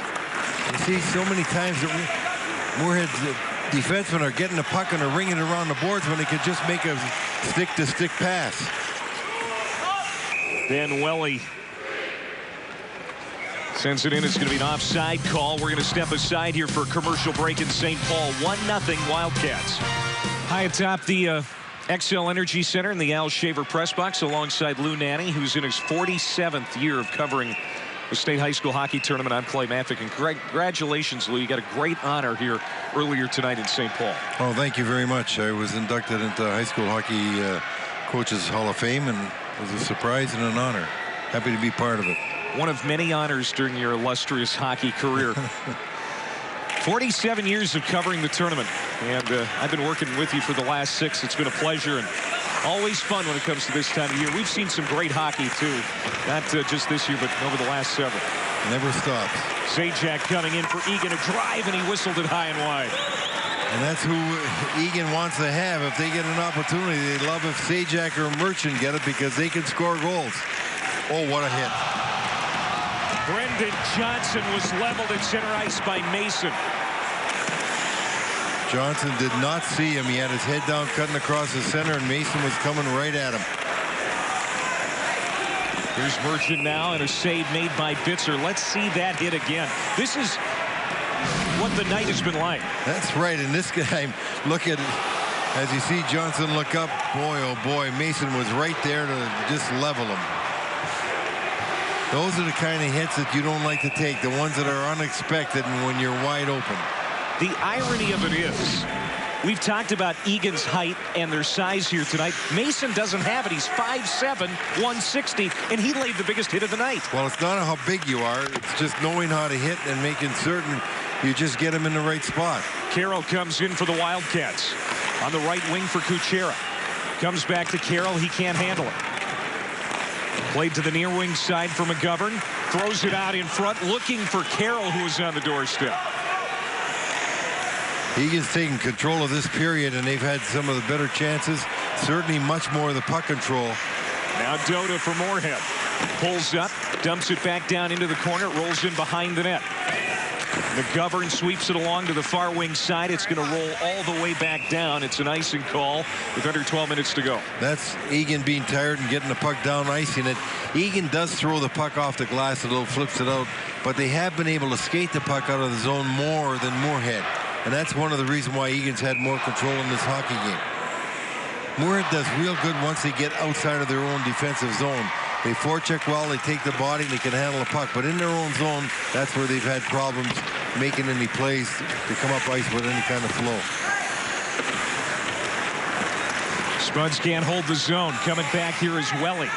You see so many times that Moorhead's defensemen are getting the puck and are ringing around the boards when they could just make a stick-to-stick pass. Dan Welly sends it in. It's going to be an offside call. We're going to step aside here for a commercial break in St. Paul. 1-0 Wildcats. High atop the XL Energy Center in the Al Shaver press box alongside Lou Nanny, who's in his 47th year of covering the state high school hockey tournament. I'm Clay Mathick, and congratulations, Lou. You got a great honor here earlier tonight in St. Paul. Oh, thank you very much. I was inducted into High School Hockey Coaches Hall of Fame, and it was a surprise and an honor. Happy to be part of it. One of many honors during your illustrious hockey career. 47 years of covering the tournament, and I've been working with you for the last 6. It's been a pleasure and always fun when it comes to this time of year. We've seen some great hockey too, not just this year, but over the last several. Never stops. Zajac coming in for Eagan, a drive, and he whistled it high and wide. And that's who Eagan wants to have. If they get an opportunity, they love if Zajac or Merchant get it, because they can score goals. Oh, what a hit. Brendan Johnson was leveled at center ice by Mason. Johnson did not see him. He had his head down, cutting across the center, and Mason was coming right at him. Here's Merchant now, and a save made by Bitzer. Let's see that hit again. This is what the night has been like. That's right, and this guy, look at, as you see Johnson look up, boy, oh boy, Mason was right there to just level him. Those are the kind of hits that you don't like to take, the ones that are unexpected and when you're wide open. The irony of it is, we've talked about Eagan's height and their size here tonight. Mason doesn't have it. He's 5'7", 160, and he laid the biggest hit of the night. Well, it's not how big you are. It's just knowing how to hit and making certain you just get him in the right spot. Carroll comes in for the Wildcats. On the right wing for Kuchera. Comes back to Carroll. He can't handle it. Played to the near wing side for McGovern. Throws it out in front, looking for Carroll, who is on the doorstep. Eagan's taking control of this period, and they've had some of the better chances. Certainly much more of the puck control. Now Doda for Moorhead. Pulls up, dumps it back down into the corner, rolls in behind the net. McGovern sweeps it along to the far wing side. It's going to roll all the way back down. It's an icing call with under 12 minutes to go. That's Eagan being tired and getting the puck down, icing it. Eagan does throw the puck off the glass a little, flips it out, but they have been able to skate the puck out of the zone more than Moorhead. And that's one of the reasons why Eagan's had more control in this hockey game. Moorhead does real good once they get outside of their own defensive zone. They forecheck well, they take the body, they can handle the puck. But in their own zone, that's where they've had problems making any plays to come up ice with any kind of flow. Spuds can't hold the zone. Coming back here is Welly.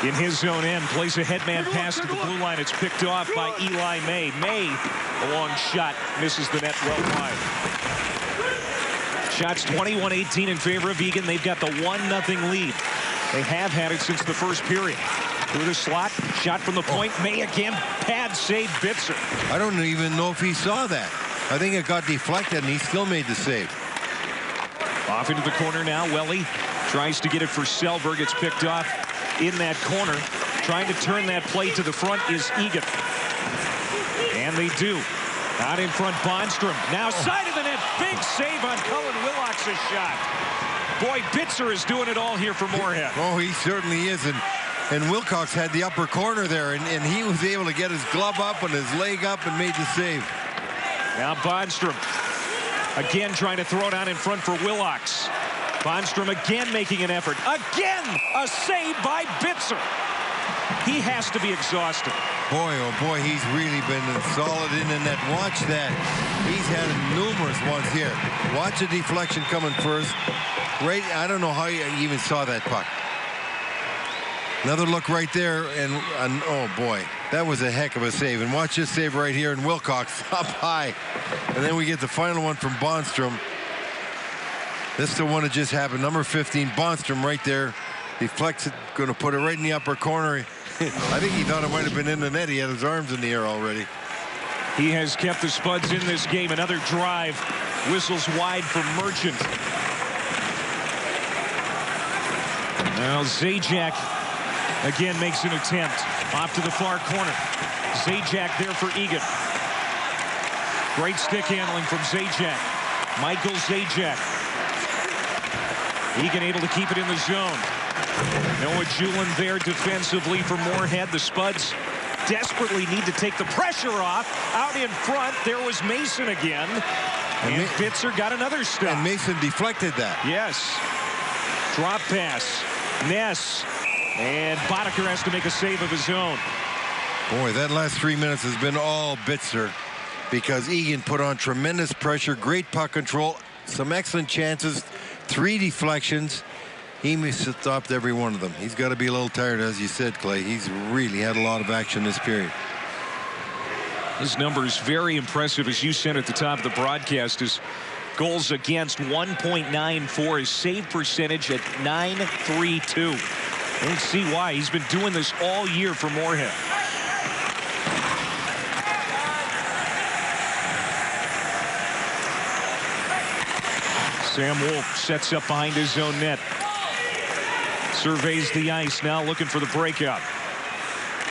In his zone end, plays a headman pass to the blue line. It's picked off by Eli May. May, a long shot, misses the net well wide. Shots 21-18 in favor of Eagan. They've got the 1-0 lead. They have had it since the first period. Through the slot, shot from the point. May again, pad save, Bitzer. I don't even know if he saw that. I think it got deflected, and he still made the save. Off into the corner now. Welly tries to get it for Selberg. It's picked off in that corner. Trying to turn that play to the front is Eagan. And they do. Out in front, Bondstrom. Now side of the net. Big save on Cullen Willock's shot. Boy, Bitzer is doing it all here for Moorhead. Oh, he certainly is. And Wilcox had the upper corner there, and he was able to get his glove up and his leg up and made the save. Now Bondstrom again trying to throw it out in front for Willox. Bondstrom again making an effort. Again, a save by Bitzer. He has to be exhausted. Boy, oh boy, he's really been solid in the net. Watch that. He's had numerous ones here. Watch the deflection coming first. Right, I don't know how you even saw that puck. Another look right there, and oh boy, that was a heck of a save. And watch this save right here, and Wilcox up high. And then we get the final one from Bondstrom. This is the one that just happened. Number 15, Bondstrom right there. Deflects it, going to put it right in the upper corner. I think he thought it might have been in the net. He had his arms in the air already. He has kept the Spuds in this game. Another drive. Whistles wide for Merchant. Now Zajac again makes an attempt. Off to the far corner. Zajac there for Eagan. Great stick handling from Zajac. Michael Zajac. Eagan able to keep it in the zone. Noah Julin there defensively for Moorhead. The Spuds desperately need to take the pressure off. Out in front, there was Mason again. And Bitzer got another stop. And Mason deflected that. Yes. Drop pass. Ness. And Boddicker has to make a save of his own. Boy, that last 3 minutes has been all Bitzer because Eagan put on tremendous pressure, great puck control, some excellent chances, 3 deflections. He stopped every one of them. He's got to be a little tired, as you said, Clay. He's really had a lot of action this period. His number is very impressive, as you said at the top of the broadcast. His goals against 1.94. His save percentage at .932. You can see why. He's been doing this all year for Moorhead. Sam Wolf sets up behind his own net. Surveys the ice now, looking for the breakout.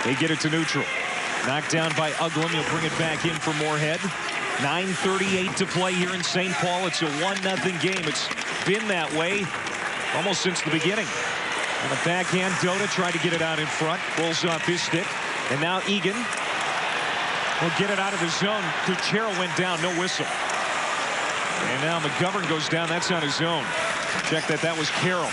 They get it to neutral. Knocked down by Uglum. He'll bring it back in for Moorhead. 9:38 to play here in St. Paul. It's a 1-0 game. It's been that way almost since the beginning. On the backhand, Dota tried to get it out in front. Rolls off his stick. And now Eagan will get it out of the zone. Kuchera went down. No whistle. And now McGovern goes down. That's on his own. Check that. That was Carroll.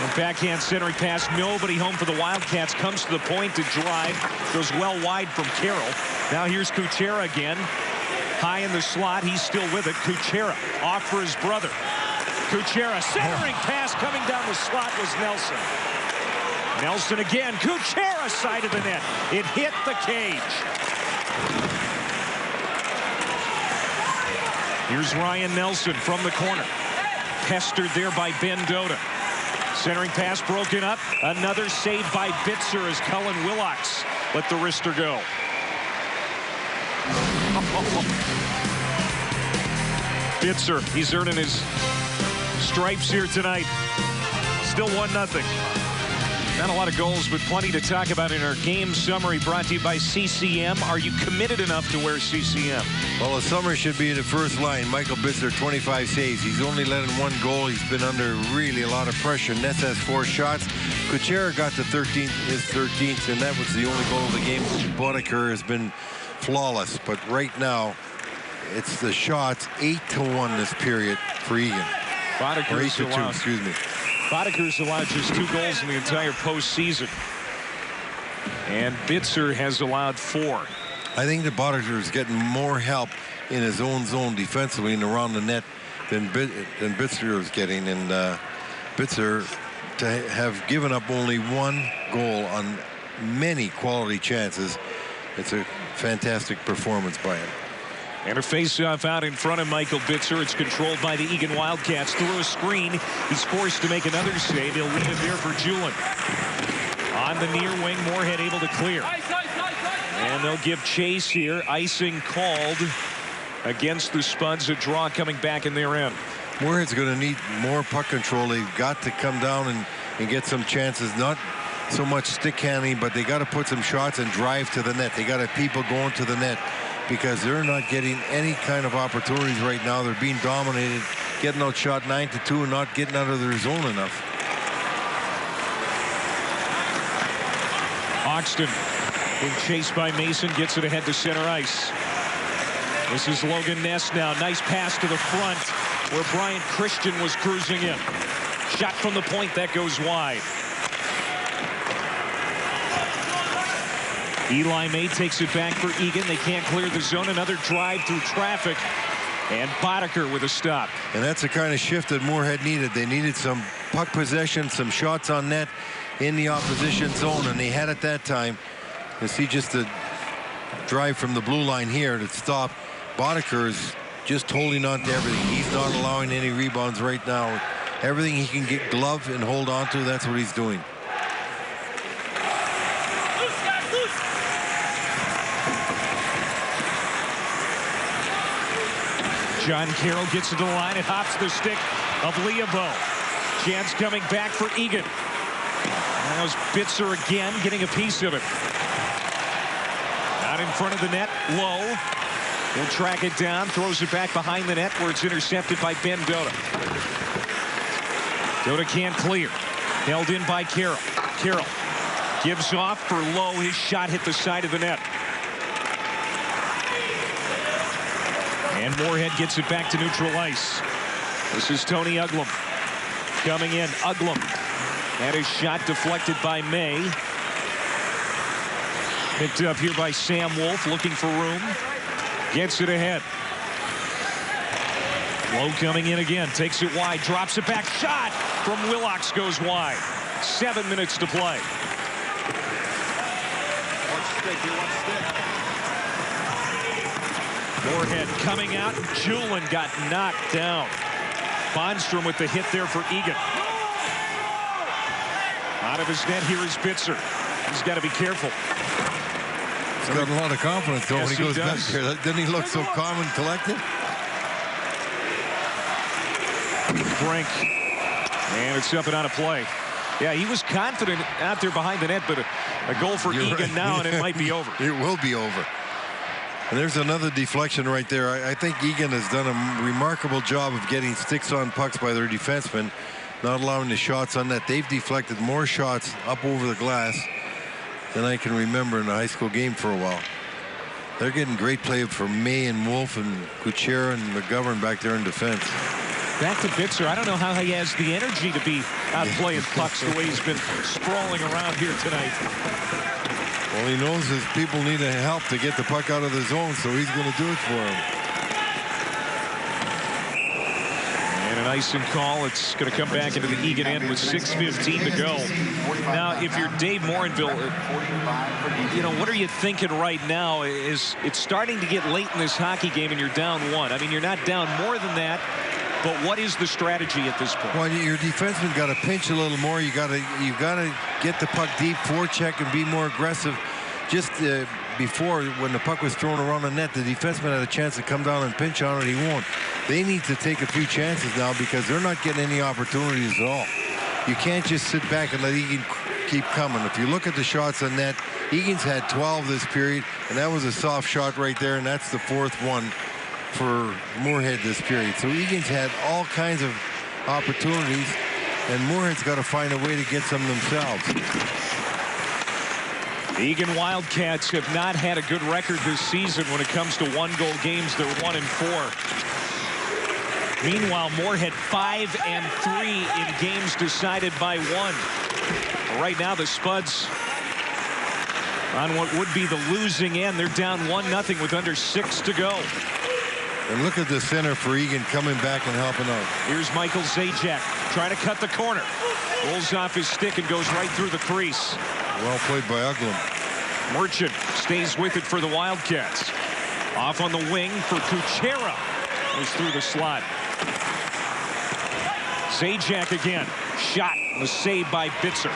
And backhand centering pass. Nobody home for the Wildcats. Comes to the point to drive. Goes well wide from Carroll. Now here's Kuchera again. High in the slot. He's still with it. Kuchera off for his brother. Kuchera centering pass coming down the slot was Nelson. Nelson again. Kuchera side of the net. It hit the cage. Here's Ryan Nelson from the corner. Pestered there by Ben Dota. Centering pass broken up. Another save by Bitzer as Cullen Willox let the wrister go. Bitzer, he's earning his stripes here tonight. Still 1-0. Not a lot of goals, but plenty to talk about in our game summary brought to you by CCM. Are you committed enough to wear CCM? Well, the summary should be the first line. Michael Bitzer, 25 saves. He's only let in 1 goal. He's been under really a lot of pressure. Ness has 4 shots. Kuchera got to his 13th, and that was the only goal of the game. Boddicker has been flawless, but right now, it's the shots 8-1 this period for Eagan. Boddicker 8-2, excuse me. Boddicker's allowed just 2 goals in the entire postseason. And Bitzer has allowed 4. I think the Boddicker is getting more help in his own zone defensively and around the net than Bitzer is getting. And Bitzer, to have given up only 1 goal on many quality chances, it's a fantastic performance by him. And a face-off out in front of Michael Bitzer. It's controlled by the Eagan Wildcats. Through a screen, he's forced to make another save. He'll leave it there for Julin. On the near wing, Moorhead able to clear. And they'll give chase here. Icing called against the Spuds. A draw coming back in their end. Moorhead's going to need more puck control. They've got to come down and get some chances. Not so much stick handling, but they got to put some shots and drive to the net. They got to have people going to the net, because they're not getting any kind of opportunities right now. They're being dominated, getting outshot 9-2 and not getting out of their zone enough. Oxton being chased by Mason, gets it ahead to center ice. This is Logan Ness now. Nice pass to the front where Brian Christian was cruising in. Shot from the point, that goes wide. Eli May takes it back for Eagan. They can't clear the zone. Another drive through traffic. And Boddicker with a stop. And that's the kind of shift that Moorhead needed. They needed some puck possession, some shots on net in the opposition zone, and they had it that time. You see just the drive from the blue line here to stop. Boddicker is just holding on to everything. He's not allowing any rebounds right now. Everything he can get glove and hold on to, that's what he's doing. John Carroll gets to the line. It hops the stick of Leobo. Chance coming back for Eagan. That was Bitzer again, getting a piece of it. Out in front of the net, low. He'll track it down, throws it back behind the net where it's intercepted by Ben Dota. Dota can't clear. Held in by Carroll. Carroll gives off for Low. His shot hit the side of the net. And Moorhead gets it back to neutral ice. This is Tony Uglum coming in. Uglum had his shot deflected by May. Picked up here by Sam Wolf, looking for room. Gets it ahead. Low coming in again, takes it wide, drops it back. Shot from Willox goes wide. 7 minutes to play. Moorhead coming out. Julin got knocked down. Bondstrom with the hit there for Eagan. Out of his net, here is Bitzer. He's got to be careful. He's got a lot of confidence, though, yes, when he goes back there. Doesn't he look so calm and collected? Brink. And it's up and out of play. Yeah, he was confident out there behind the net, but a goal for Eagan right now, and it might be over. It will be over. And there's another deflection right there. I think Eagan has done a remarkable job of getting sticks on pucks by their defensemen, not allowing the shots on net. They've deflected more shots up over the glass than I can remember in a high school game for a while. They're getting great play from May and Wolf and Kuchera and McGovern back there in defense. Back to Bitzer. I don't know how he has the energy to be out playing pucks the way he's been sprawling around here tonight. Well, he knows his people need help to get the puck out of the zone, so he's going to do it for him. And an icing call. It's going to come back into the Eagan end with 6:15 to go. Now, if you're Dave Morinville, you know, what are you thinking right now? Is it's starting to get late in this hockey game and you're down 1. I mean, you're not down more than that. But what is the strategy at this point? Well, your defenseman got to pinch a little more. You got to get the puck deep, forecheck, and be more aggressive. Just before, when the puck was thrown around the net, the defenseman had a chance to come down and pinch on it. He won't. They need to take a few chances now because they're not getting any opportunities at all. You can't just sit back and let Eagan keep coming. If you look at the shots on net, Eagan's had 12 this period, and that was a soft shot right there, and that's the 4th one for Moorhead this period. So Eagan's had all kinds of opportunities, and Moorhead's got to find a way to get some themselves. The Eagan Wildcats have not had a good record this season when it comes to 1-goal games. They're 1-4. Meanwhile, Moorhead 5-3 in games decided by 1. Right now, the Spuds on what would be the losing end. They're down 1-0 with under 6 to go. And look at the center for Eagan coming back and helping out. Here's Michael Zajac trying to cut the corner. Rolls off his stick and goes right through the crease. Well played by Uglum. Merchant stays with it for the Wildcats. Off on the wing for Kuchera. Goes through the slot. Zajac again. Shot was saved by Bitzer.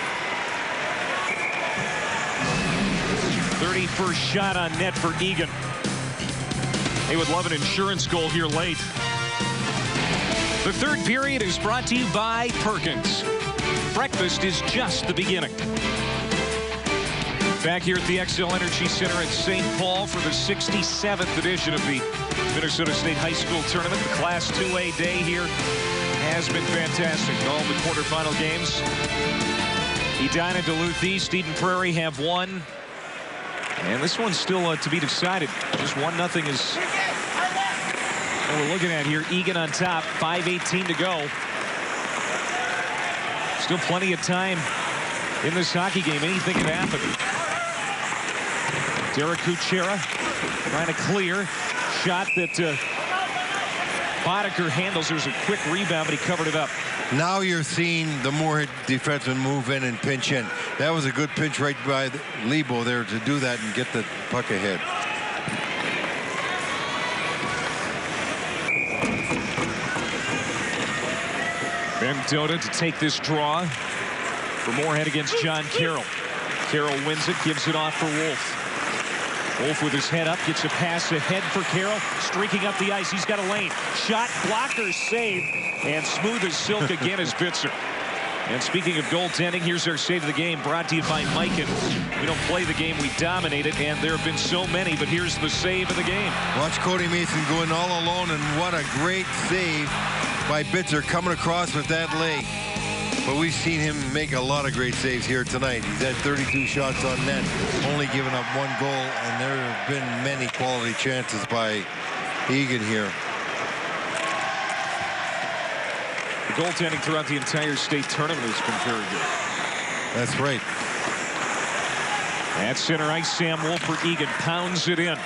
31st shot on net for Eagan. They would love an insurance goal here late. The third period is brought to you by Perkins. Breakfast is just the beginning. Back here at the XL Energy Center at St. Paul for the 67th edition of the Minnesota State High School Tournament. The Class 2A day here has been fantastic. All the quarterfinal games. Edina, Duluth East, Eden Prairie have won. And this one's still to be decided. Just 1-0 is what we're looking at here. Eagan on top, 5:18 to go. Still plenty of time in this hockey game. Anything can happen. Derek Kuchera trying to clear. Shot that Boddicker handles. There's a quick rebound, but he covered it up. Now you're seeing the Moorhead defenseman move in and pinch in. That was a good pinch right by Lebo there to do that and get the puck ahead. Ben Dota to take this draw for Moorhead against John Carroll. Carroll wins it, gives it off for Wolf. Wolf with his head up, gets a pass ahead for Carroll, streaking up the ice. He's got a lane. Shot, blocker, save, and smooth as silk again is Bitzer. And speaking of goaltending, here's our save of the game, brought to you by Mikan. We don't play the game, we dominate it, and there have been so many, but here's the save of the game. Watch Cody Mason going all alone, and what a great save by Bitzer coming across with that leg. But we've seen him make a lot of great saves here tonight. He's had 32 shots on net, only giving up 1 goal, and there have been many quality chances by Eagan here. The goaltending throughout the entire state tournament has been very good. That's right. At center ice, Sam Wolf for Eagan pounds it in.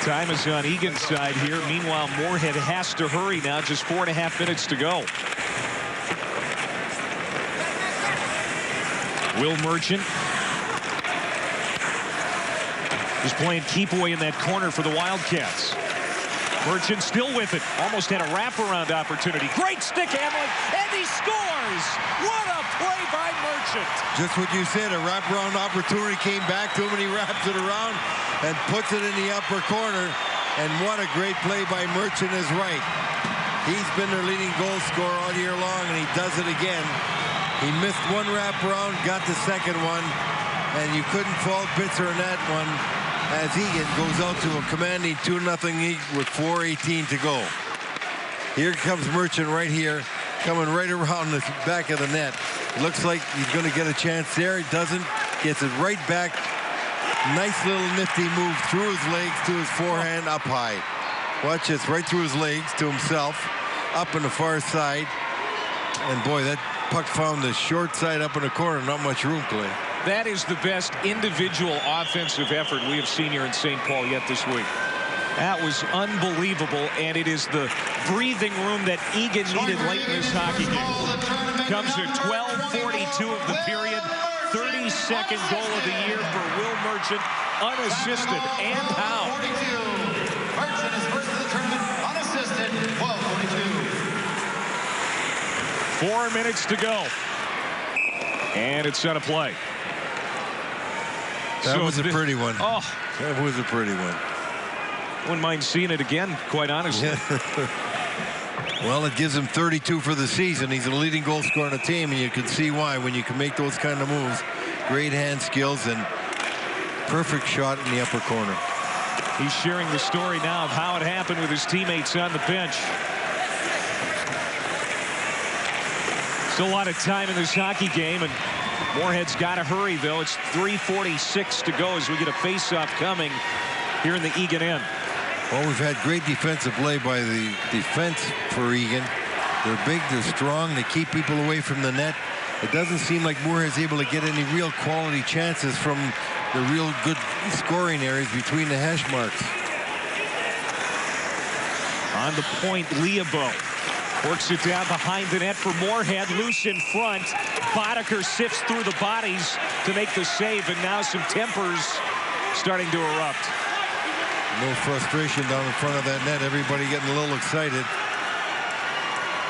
Time is on Eagan's side here. Meanwhile, Moorhead has to hurry now. Just 4.5 minutes to go. Will Merchant is playing keep away in that corner for the Wildcats. Merchant still with it. Almost had a wraparound opportunity. Great stick handling, and he scores! What a play by Merchant! Just what you said, a wraparound opportunity came back to him, and he wraps it around and puts it in the upper corner. And what a great play by Merchant is right. He's been their leading goal scorer all year long, and he does it again. He missed 1 wraparound, got the second one, and you couldn't fault Bitzer in that one, as Eagan goes out to a commanding 2-0 lead with 4:18 to go. Here comes Merchant right here, coming right around the back of the net. Looks like he's going to get a chance there. He doesn't. Gets it right back. Nice little nifty move through his legs to his forehand up high. Watch this, right through his legs to himself, up on the far side. And boy, that puck found the short side up in the corner. Not much room, Clay. That is the best individual offensive effort we have seen here in St. Paul yet this week. That was unbelievable, and it is the breathing room that Eagan needed late in this hockey game. Comes at 12:42 of the period. 32nd goal of the year for Will Merchant, unassisted, and how. Merchant is first of the tournament, unassisted, 12:42. 4 minutes to go. And it's set a play. That was a pretty one. Oh. That was a pretty one. Wouldn't mind seeing it again, quite honestly. Well, it gives him 32 for the season. He's the leading goal scorer on the team, and you can see why when you can make those kind of moves. Great hand skills and perfect shot in the upper corner. He's sharing the story now of how it happened with his teammates on the bench. Still a lot of time in this hockey game, and Moorhead's got to hurry, though. It's 3:46 to go as we get a face-off coming here in the Eagan end. Well, we've had great defensive play by the defense for Eagan. They're big, they're strong, they keep people away from the net, it doesn't seem like Moorhead's able to get any real quality chances from the real good scoring areas between the hash marks. On the point, Leabo works it down behind the net for Moorhead, loose in front. Boddicker sifts through the bodies to make the save, and now some tempers starting to erupt. A little frustration down in front of that net. Everybody getting a little excited.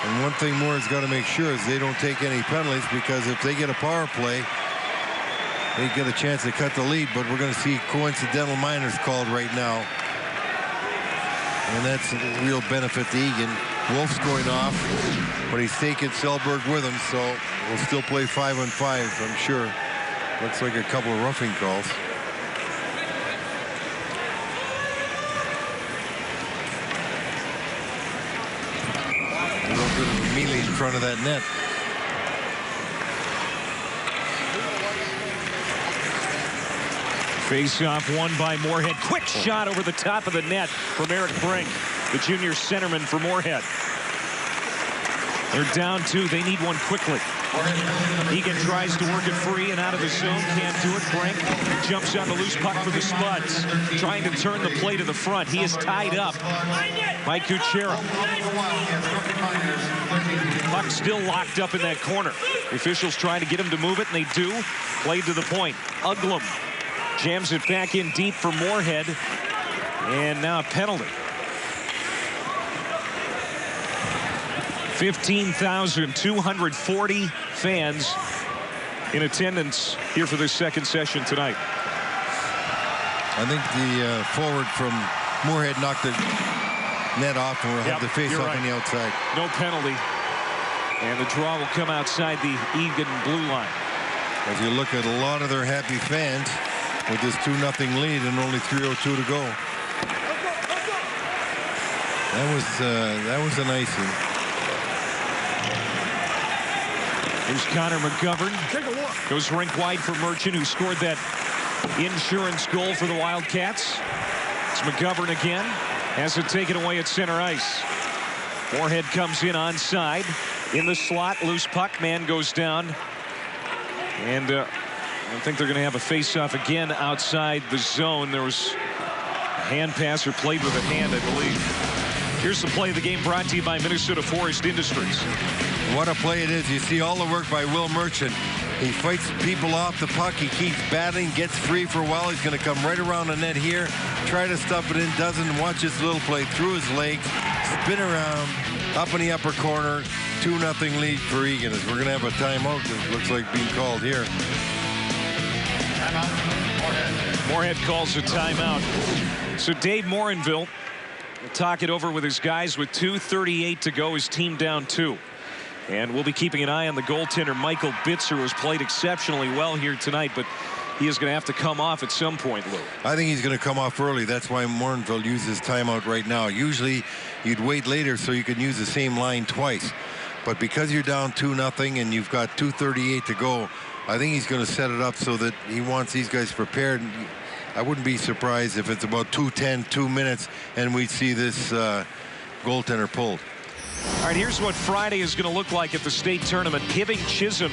And one thing Moorhead's got to make sure is they don't take any penalties, because if they get a power play, they get a chance to cut the lead. But we're going to see coincidental minors called right now. And that's a real benefit to Eagan. Wolf's going off, but he's taking Selberg with him, so we'll still play 5-on-5, I'm sure. Looks like a couple of roughing calls. A little bit of a melee in front of that net. Face-off won by Moorhead. Quick shot over the top of the net from Eric Brink, the junior centerman for Moorhead. They're down 2. They need one quickly. Eagan tries to work it free and out of the zone. Can't do it. Brink jumps on the loose puck for the Spuds, trying to turn the play to the front. He is tied up by Kuchera. Puck still locked up in that corner. The officials trying to get him to move it, and they do. Played to the point. Uglum jams it back in deep for Moorhead, and now a penalty. 15,240 fans in attendance here for this second session tonight. I think the forward from Moorhead knocked the net off, and we'll have the face-off on the outside. No penalty, and the draw will come outside the Eagan blue line. As you look at a lot of their happy fans with this 2-0 lead and only 3:02 to go. That was an icing. Here's Connor McGovern. Goes rink wide for Merchant, who scored that insurance goal for the Wildcats. It's McGovern again. Has it taken away at center ice. Moorhead comes in onside. In the slot, loose puck. Man goes down. And I think they're going to have a face-off again outside the zone. There was a hand pass or played with a hand, I believe. Here's the play of the game brought to you by Minnesota Forest Industries. What a play it is. You see all the work by Will Merchant. He fights people off the puck. He keeps battling, gets free for a while. He's going to come right around the net here, try to stuff it in, doesn't. Watch this little play through his legs, spin around, up in the upper corner. 2-0 lead for Eagan. As we're going to have a timeout. It looks like being called here. Moorhead calls a timeout. So Dave Morinville will talk it over with his guys with 2:38 to go. His team down 2. And we'll be keeping an eye on the goaltender, Michael Bitzer, who has played exceptionally well here tonight, but he is going to have to come off at some point, Lou. I think he's going to come off early. That's why Morinville uses timeout right now. Usually you'd wait later so you can use the same line twice. But because you're down 2-0 and you've got 2:38 to go, I think he's going to set it up so that he wants these guys prepared. I wouldn't be surprised if it's about 2:10, 2 minutes, and we'd see this goaltender pulled. All right, here's what Friday is going to look like at the state tournament. Hibbing Chisholm,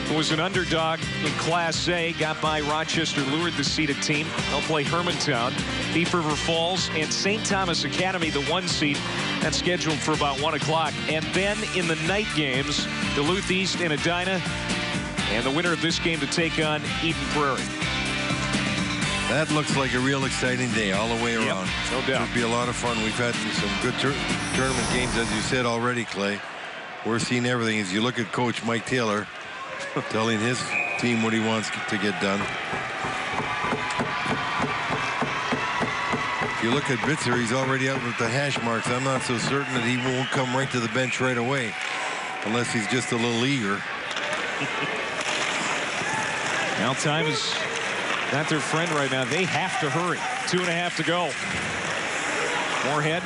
who was an underdog in Class A, got by Rochester, lured the seeded team. They'll play Hermantown, Thief River Falls, and St. Thomas Academy, the 1 seed. That's scheduled for about 1 o'clock. And then in the night games, Duluth East and Edina, and the winner of this game to take on Eden Prairie. That looks like a real exciting day all the way around. Yep, no doubt. It'll be a lot of fun. We've had some good tournament games, as you said already, Clay. We're seeing everything. As you look at Coach Mike Taylor telling his team what he wants to get done. If you look at Bitzer, he's already out with the hash marks. I'm not so certain that he won't come right to the bench right away, unless he's just a little eager. Now time is not their friend right now. They have to hurry. 2.5 to go. Moorhead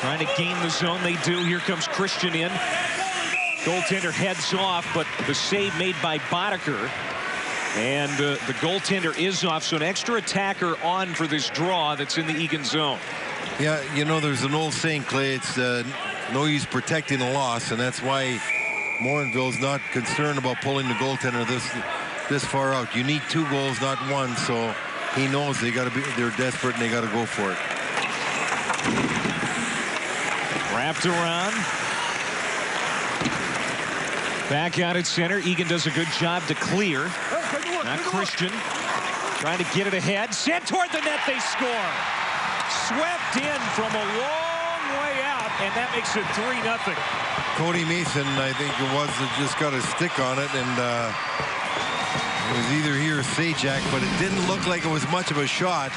trying to gain the zone. They do. Here comes Christian in. Goaltender heads off, but the save made by Boddicker. And the goaltender is off, so an extra attacker on for this draw that's in the Eagan zone. Yeah, you know, there's an old saying, Clay, it's no use protecting a loss, and that's why Morinville's not concerned about pulling the goaltender this far out. You need 2 goals, not 1, so he knows they're desperate and they got to go for it. Wrapped around. Back out at center. Eagan does a good job to clear. Not Christian. Trying to get it ahead. Sent toward the net. They score. Swept in from a long way out, and that makes it 3-0. Cody Mason, I think it was, that just got a stick on it, and it was either he or Sajak, but it didn't look like it was much of a shot.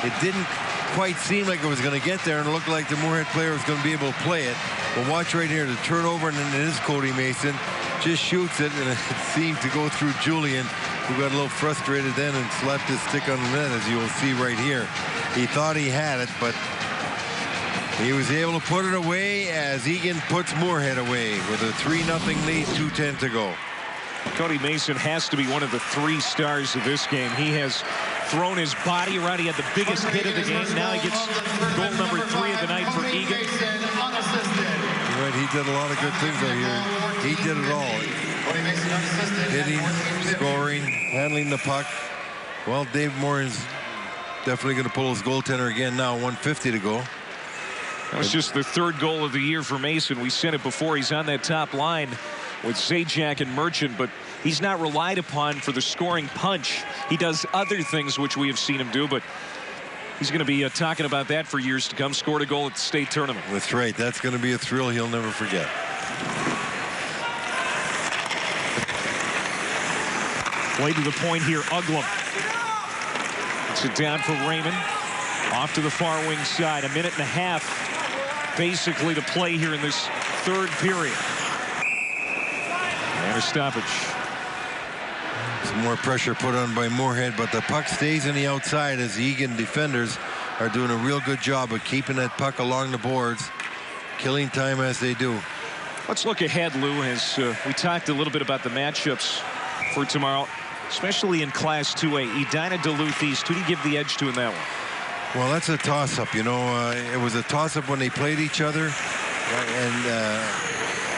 It didn't quite seem like it was going to get there, and it looked like the Moorhead player was going to be able to play it. But watch right here, the turnover, and it is Cody Mason. Just shoots it, and it seemed to go through Julian, who got a little frustrated then and slapped his stick on the net, as you will see right here. He thought he had it, but he was able to put it away as Eagan puts Moorhead away with a 3-0 lead, 2:10 to go. Cody Mason has to be one of the 3 stars of this game. He has thrown his body around. He had the biggest hit of the game. Now he gets goal number 3 of the night for Eagan. You're right, he did a lot of good things out here. He did it all. Hitting, scoring, handling the puck. Well, Dave Moore is definitely going to pull his goaltender again now, 1:50 to go. That was just the 3rd goal of the year for Mason. We said it before. He's on that top line with Zajac and Merchant, but he's not relied upon for the scoring punch. He does other things which we have seen him do, but he's going to be talking about that for years to come. Scored a goal at the state tournament. That's right. That's going to be a thrill he'll never forget. Play to the point here, Uglum. It's it down for Raymond. Off to the far wing side. 1.5 minutes basically to play here in this 3rd period. And a stoppage. Some more pressure put on by Moorhead, but the puck stays on the outside as the Eagan defenders are doing a real good job of keeping that puck along the boards, killing time as they do. Let's look ahead, Lou, as we talked a little bit about the matchups for tomorrow, especially in Class 2A. Edina Duluth East, who do you give the edge to in that one? Well, that's a toss-up. You know, it was a toss-up when they played each other, and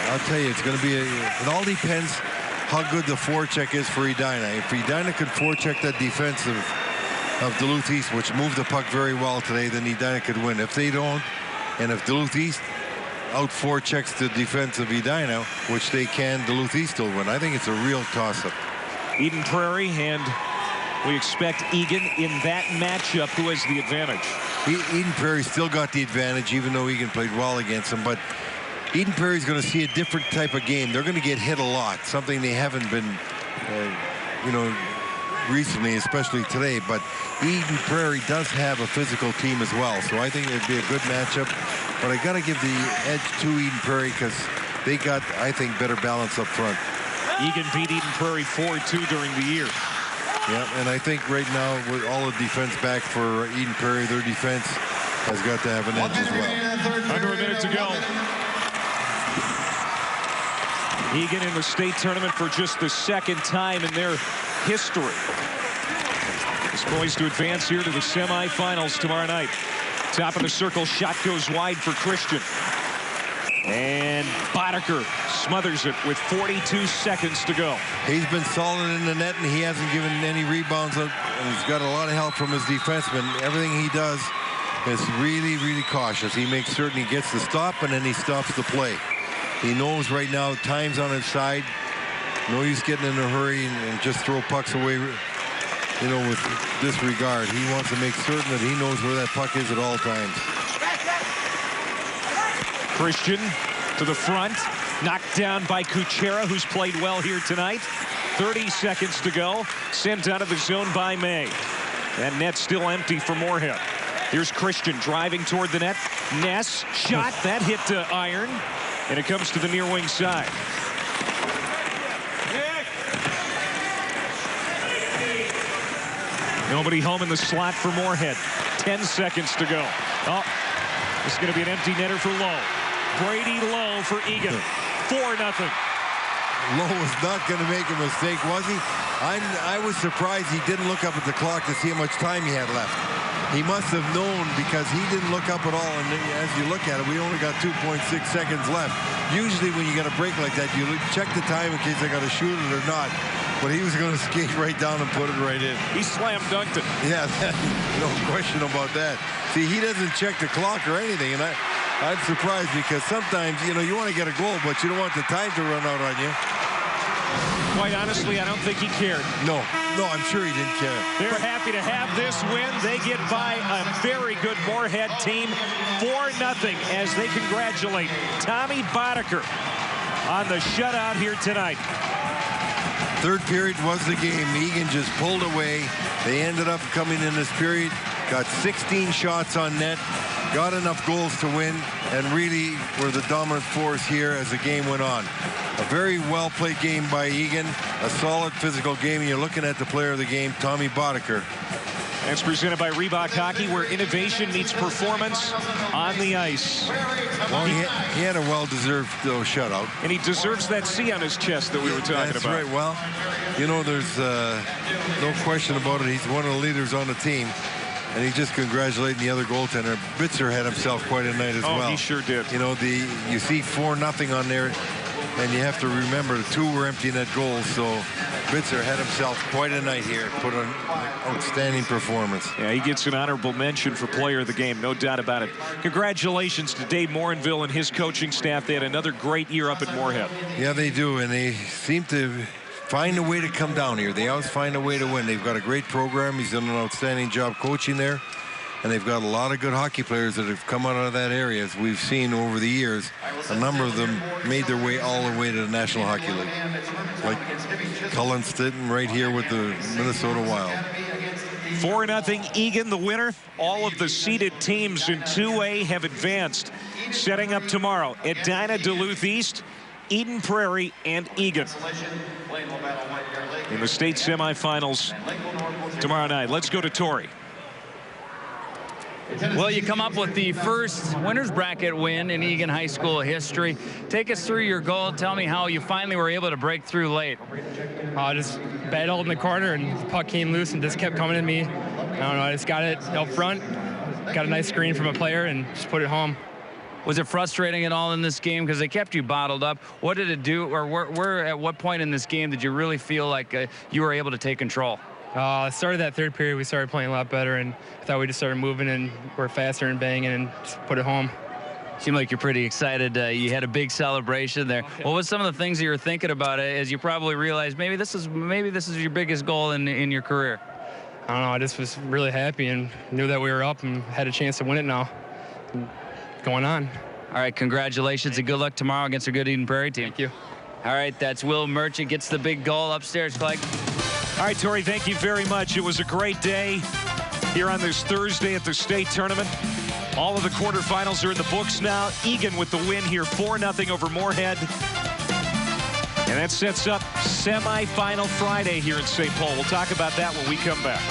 I'll tell you, it's going to be it all depends how good the forecheck is for Edina. If Edina could forecheck that defense of Duluth East, which moved the puck very well today, then Edina could win. If they don't, and if Duluth East out forechecks the defense of Edina, which they can, Duluth East will win. I think it's a real toss-up. Eden Prairie, and we expect Eagan in that matchup. Who has the advantage? Eden Prairie still got the advantage, even though Eagan played well against them. But Eden Prairie's going to see a different type of game. They're going to get hit a lot, something they haven't been, you know, recently, especially today. But Eden Prairie does have a physical team as well, so I think it'd be a good matchup. But I got to give the edge to Eden Prairie because they got, I think, better balance up front. Eagan beat Eden Prairie 4-2 during the year. Yeah, and I think right now with all the defense back for Eden Prairie, their defense has got to have an edge as well. Under 1 minute to go. Eagan in the state tournament for just the 2nd time in their history. Is poised to advance here to the semifinals tomorrow night. Top of the circle, shot goes wide for Christian. And Boddicker smothers it with 42 seconds to go. He's been solid in the net, and he hasn't given any rebounds up, and he's got a lot of help from his defensemen. Everything he does is really, really cautious. He makes certain he gets the stop, and then he stops the play. He knows right now time's on his side. No use getting in a hurry and just throw pucks away, you know, with disregard. He wants to make certain that he knows where that puck is at all times. Christian to the front, knocked down by Kuchera, who's played well here tonight. 30 seconds to go. Sent out of the zone by May. That net's still empty for Moorhead. Here's Christian driving toward the net. Ness shot, that hit to iron, and it comes to the near wing side. Nobody home in the slot for Moorhead. 10 seconds to go. Oh, this is going to be an empty netter for Lowe. Brady Lowe for Eagan. 4-0. Lowe was not going to make a mistake, was he? I was surprised he didn't look up at the clock to see how much time he had left. he must have known because he didn't look up at all. And as you look at it, we only got 2.6 seconds left. Usually when you get a break like that, you check the time in case they got to shoot it or not. But he was going to skate right down and put it right in. He slam dunked it. Yeah, no question about that. See, he doesn't check the clock or anything, and I'm surprised because sometimes, you know, you want to get a goal, but you don't want the time to run out on you. Quite honestly, I don't think he cared. No, I'm sure he didn't care. They're happy to have this win. They get by a very good Moorhead team 4-0 as they congratulate Tommy Boddicker on the shutout here tonight. Third period was the game. Eagan just pulled away. They ended up coming in this period, got 16 shots on net, got enough goals to win, and really were the dominant force here as the game went on. A very well-played game by Eagan, a solid physical game. You're looking at the player of the game, Tommy Boddicker. It's presented by Reebok Hockey, where innovation meets performance on the ice. Well, he had a well-deserved shutout. And he deserves that C on his chest that we were talking about. That's right. Well, you know, there's no question about it. He's one of the leaders on the team. And he's just congratulating the other goaltender. Bitzer had himself quite a night as well. Oh, he sure did. You know, you see 4-0 on there, and you have to remember the 2 were empty net goals. So Bitzer had himself quite a night here, put an outstanding performance. Yeah, he gets an honorable mention for player of the game, no doubt about it. Congratulations to Dave Morinville and his coaching staff. They had another great year up at Moorhead. Yeah, they do, and they seem to find a way to come down here. They always find a way to win. They've got a great program. He's done an outstanding job coaching there. And they've got a lot of good hockey players that have come out of that area. As we've seen over the years, a number of them made their way all the way to the National Hockey League. Like Cullen sitting right here with the Minnesota Wild. 4-0 Eagan, the winner. All of the seeded teams in 2A have advanced. Setting up tomorrow, Edina, Duluth East, Eden Prairie, and Eagan in the state semifinals tomorrow night. Let's go to Tori. Well, you come up with the first winner's bracket win in Eagan High School history. Take us through your goal. Tell me how you finally were able to break through late. I just battled in the corner, and the puck came loose and just kept coming at me. I don't know, I just got it out front, got a nice screen from a player, and just put it home. Was it frustrating at all in this game because they kept you bottled up? What did it do, or where at what point in this game did you really feel like you were able to take control? Started that third period, we started playing a lot better, and I thought we just started moving and we're faster and banging and just put it home. Seemed like you're pretty excited. You had a big celebration there. What was some of the things that you were thinking about as you probably realized maybe this is your biggest goal in your career? I don't know. I just was really happy and knew that we were up and had a chance to win it now. Going on. All right, congratulations and good luck tomorrow against a good Eden Prairie team. Thank you. All right, that's Will Merchant gets the big goal upstairs, Clegg. All right, Tori, thank you very much. It was a great day here on this Thursday at the state tournament. All of the quarterfinals are in the books now. Eagan with the win here, 4-0 over Moorhead. And that sets up semifinal Friday here in St. Paul. We'll talk about that when we come back.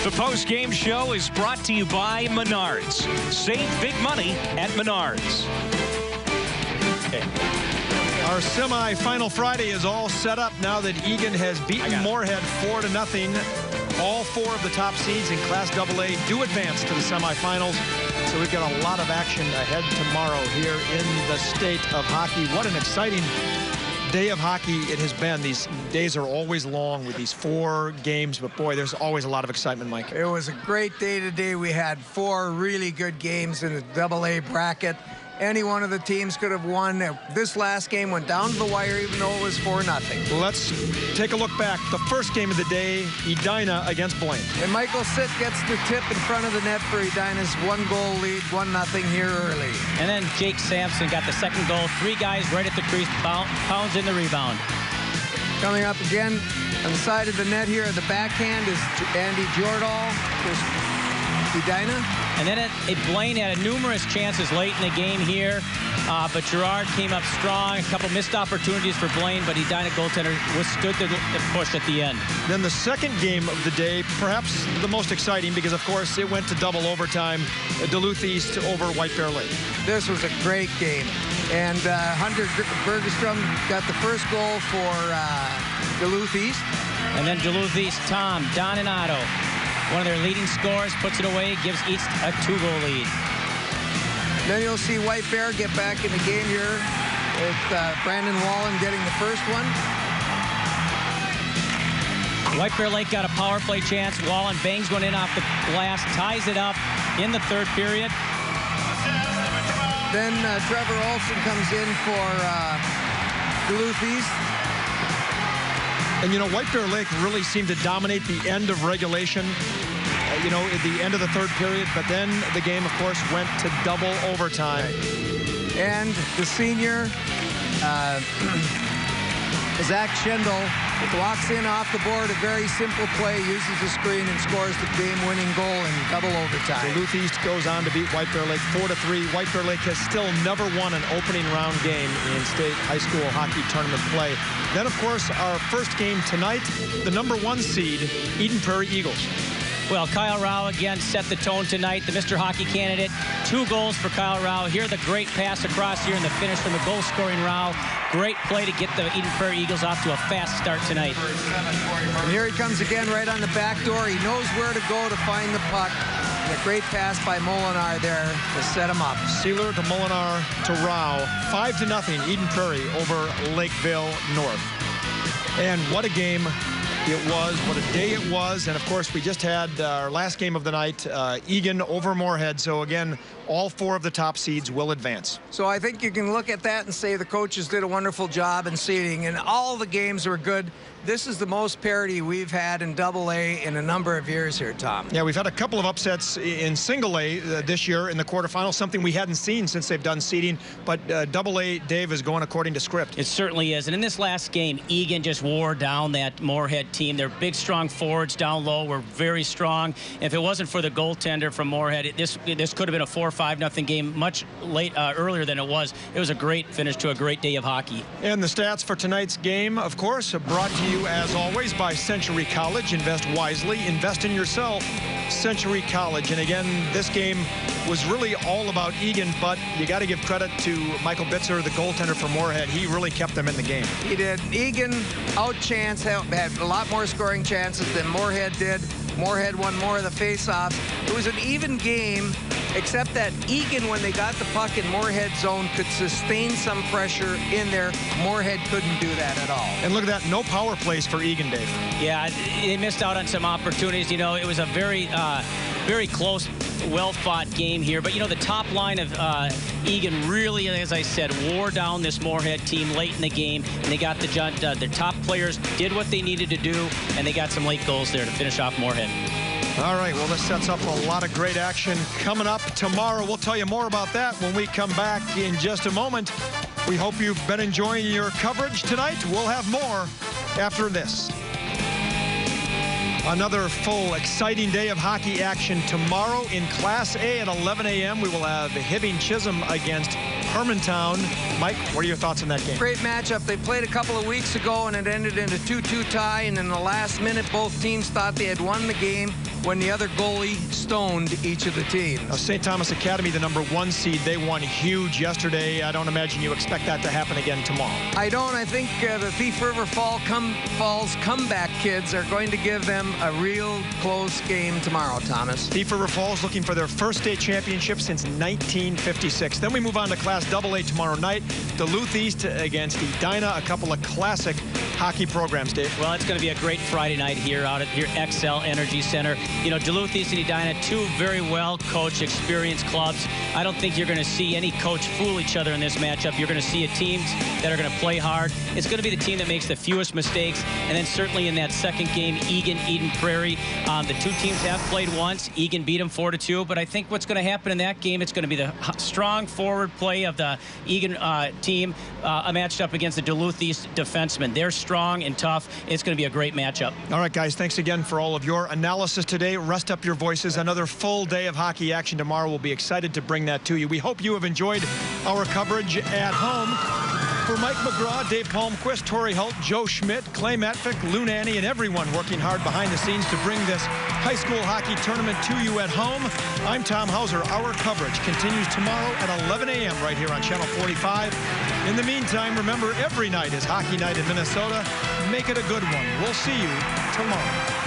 The post-game show is brought to you by Menards. Save big money at Menards. Our semi-final Friday is all set up now that Eagan has beaten Moorhead 4-0. All 4 of the top seeds in Class AA do advance to the semifinals. So we've got a lot of action ahead tomorrow here in the state of hockey. What an exciting day of hockey it has been. These days are always long with these 4 games, but boy, there's always a lot of excitement, Mike. It was a great day today. We had 4 really good games in the AA bracket. Any one of the teams could have won. This last game went down to the wire, even though it was 4-0. Let's take a look back. The first game of the day, Edina against Blaine. And Michael Sitt gets the tip in front of the net for Edina's 1-goal lead, 1-0 here early. And then Jake Sampson got the second goal. 3 guys right at the crease, pounds in the rebound. Coming up again on the side of the net here, the backhand is Andy Jordahl for Edina. And then Blaine had numerous chances late in the game here, but Gerard came up strong. A couple missed opportunities for Blaine, but Edina goaltender withstood the push at the end. Then the second game of the day, perhaps the most exciting because, of course, it went to double overtime. Duluth East over White Bear Lake. This was a great game. And Hunter Bergstrom got the first goal for Duluth East. And then Duluth East, Tom Donato one of their leading scorers, puts it away, gives East a 2-goal lead. Then you'll see White Bear get back in the game here with Brandon Wallen getting the first one. White Bear Lake got a power play chance. Wallen bangs one in off the glass, ties it up in the third period. Then Trevor Olson comes in for Duluth East. And, you know, White Bear Lake really seemed to dominate the end of regulation, you know, at the end of the third period. But then the game, of course, went to double overtime. Right. And the senior, Zach Schendel, walks in off the board, a very simple play, uses the screen and scores the game-winning goal in double overtime. Duluth East goes on to beat White Bear Lake 4-3. White Bear Lake has still never won an opening round game in state high school hockey tournament play. Then, of course, our first game tonight, the #1 seed, Eden Prairie Eagles. Well, Kyle Rao again set the tone tonight, the Mr. Hockey candidate. 2 goals for Kyle Rao. Here the great pass across here and the finish from the goal-scoring Rao. Great play to get the Eden Prairie Eagles off to a fast start tonight. And here he comes again right on the back door. He knows where to go to find the puck. And a great pass by Molinar there to set him up. Sealer to Molinar to Rao. 5-0 Eden Prairie over Lakeville North. And what a game it was, what a day it was. And of course, we just had our last game of the night, Eagan over Moorhead. So again, all 4 of the top seeds will advance. So I think you can look at that and say the coaches did a wonderful job in seeding, and all the games were good. This is the most parity we've had in Double-A in a number of years here, Tom. Yeah, we've had a couple of upsets in Single-A this year in the quarterfinals, something we hadn't seen since they've done seeding. But Double-A, Dave, is going according to script. It certainly is. And in this last game, Eagan just wore down that Moorhead team. Their big, strong forwards down low were very strong. If it wasn't for the goaltender from Moorhead, this could have been a 4-5-0 game much earlier than it was. It was a great finish to a great day of hockey. And the stats for tonight's game, of course, brought to you as always by Century College. Invest wisely, invest in yourself. Century College. And again, this game was really all about Eagan, but you got to give credit to Michael Bitzer, the goaltender for Moorhead. He really kept them in the game. He did. Eagan outchanced, had a lot more scoring chances than Moorhead did. Moorhead won more of the face-offs. It was an even game, except that Eagan, when they got the puck in Moorhead's zone, could sustain some pressure in there. Moorhead couldn't do that at all. And look at that, no power plays for Eagan, Dave. Yeah, they missed out on some opportunities. You know, it was a very close, well-fought game here. But, you know, the top line of Eagan really, as I said, wore down this Moorhead team late in the game. And they got the top players did what they needed to do, and they got some late goals there to finish off Moorhead. All right, well, this sets up a lot of great action coming up tomorrow. We'll tell you more about that when we come back in just a moment. We hope you've been enjoying your coverage tonight. We'll have more after this. Another full, exciting day of hockey action tomorrow in Class A at 11 a.m. We will have Hibbing Chisholm against Hermantown. Mike, what are your thoughts on that game? Great matchup. They played a couple of weeks ago, and it ended in a 2-2 tie. And in the last minute, both teams thought they had won the game when the other goalie stoned each of the teams. Now, St. Thomas Academy, the #1 seed, they won huge yesterday. I don't imagine you expect that to happen again tomorrow. I don't. I think the Thief River Falls comeback kids are going to give them a real close game tomorrow, Thomas. Thief River Falls looking for their first state championship since 1956. Then we move on to Class AA tomorrow night. Duluth East against Edina, a couple of classic hockey programs, Dave. Well, it's going to be a great Friday night here out at your XL Energy Center. You know, Duluth East and Edina, 2 very well-coached, experienced clubs. I don't think you're going to see any coach fool each other in this matchup. You're going to see teams that are going to play hard. It's going to be the team that makes the fewest mistakes. And then certainly in that second game, Eagan, Eden Prairie. The 2 teams have played once. Eagan beat them 4-2. But I think what's going to happen in that game, it's going to be the strong forward play of the Eagan team matched up against the Duluth East defensemen. They're strong and tough. It's going to be a great matchup. All right, guys, thanks again for all of your analysis today. Rest up your voices. Another full day of hockey action tomorrow. We'll be excited to bring that to you. We hope you have enjoyed our coverage at home. For Mike McGraw, Dave Palmquist, Tori Holt, Joe Schmidt, Clay Matvick, Lou Nanny, and everyone working hard behind the scenes to bring this high school hockey tournament to you at home, I'm Tom Hauser. Our coverage continues tomorrow at 11 a.m. right here on Channel 45. In the meantime, remember, every night is hockey night in Minnesota. Make it a good one. We'll see you tomorrow.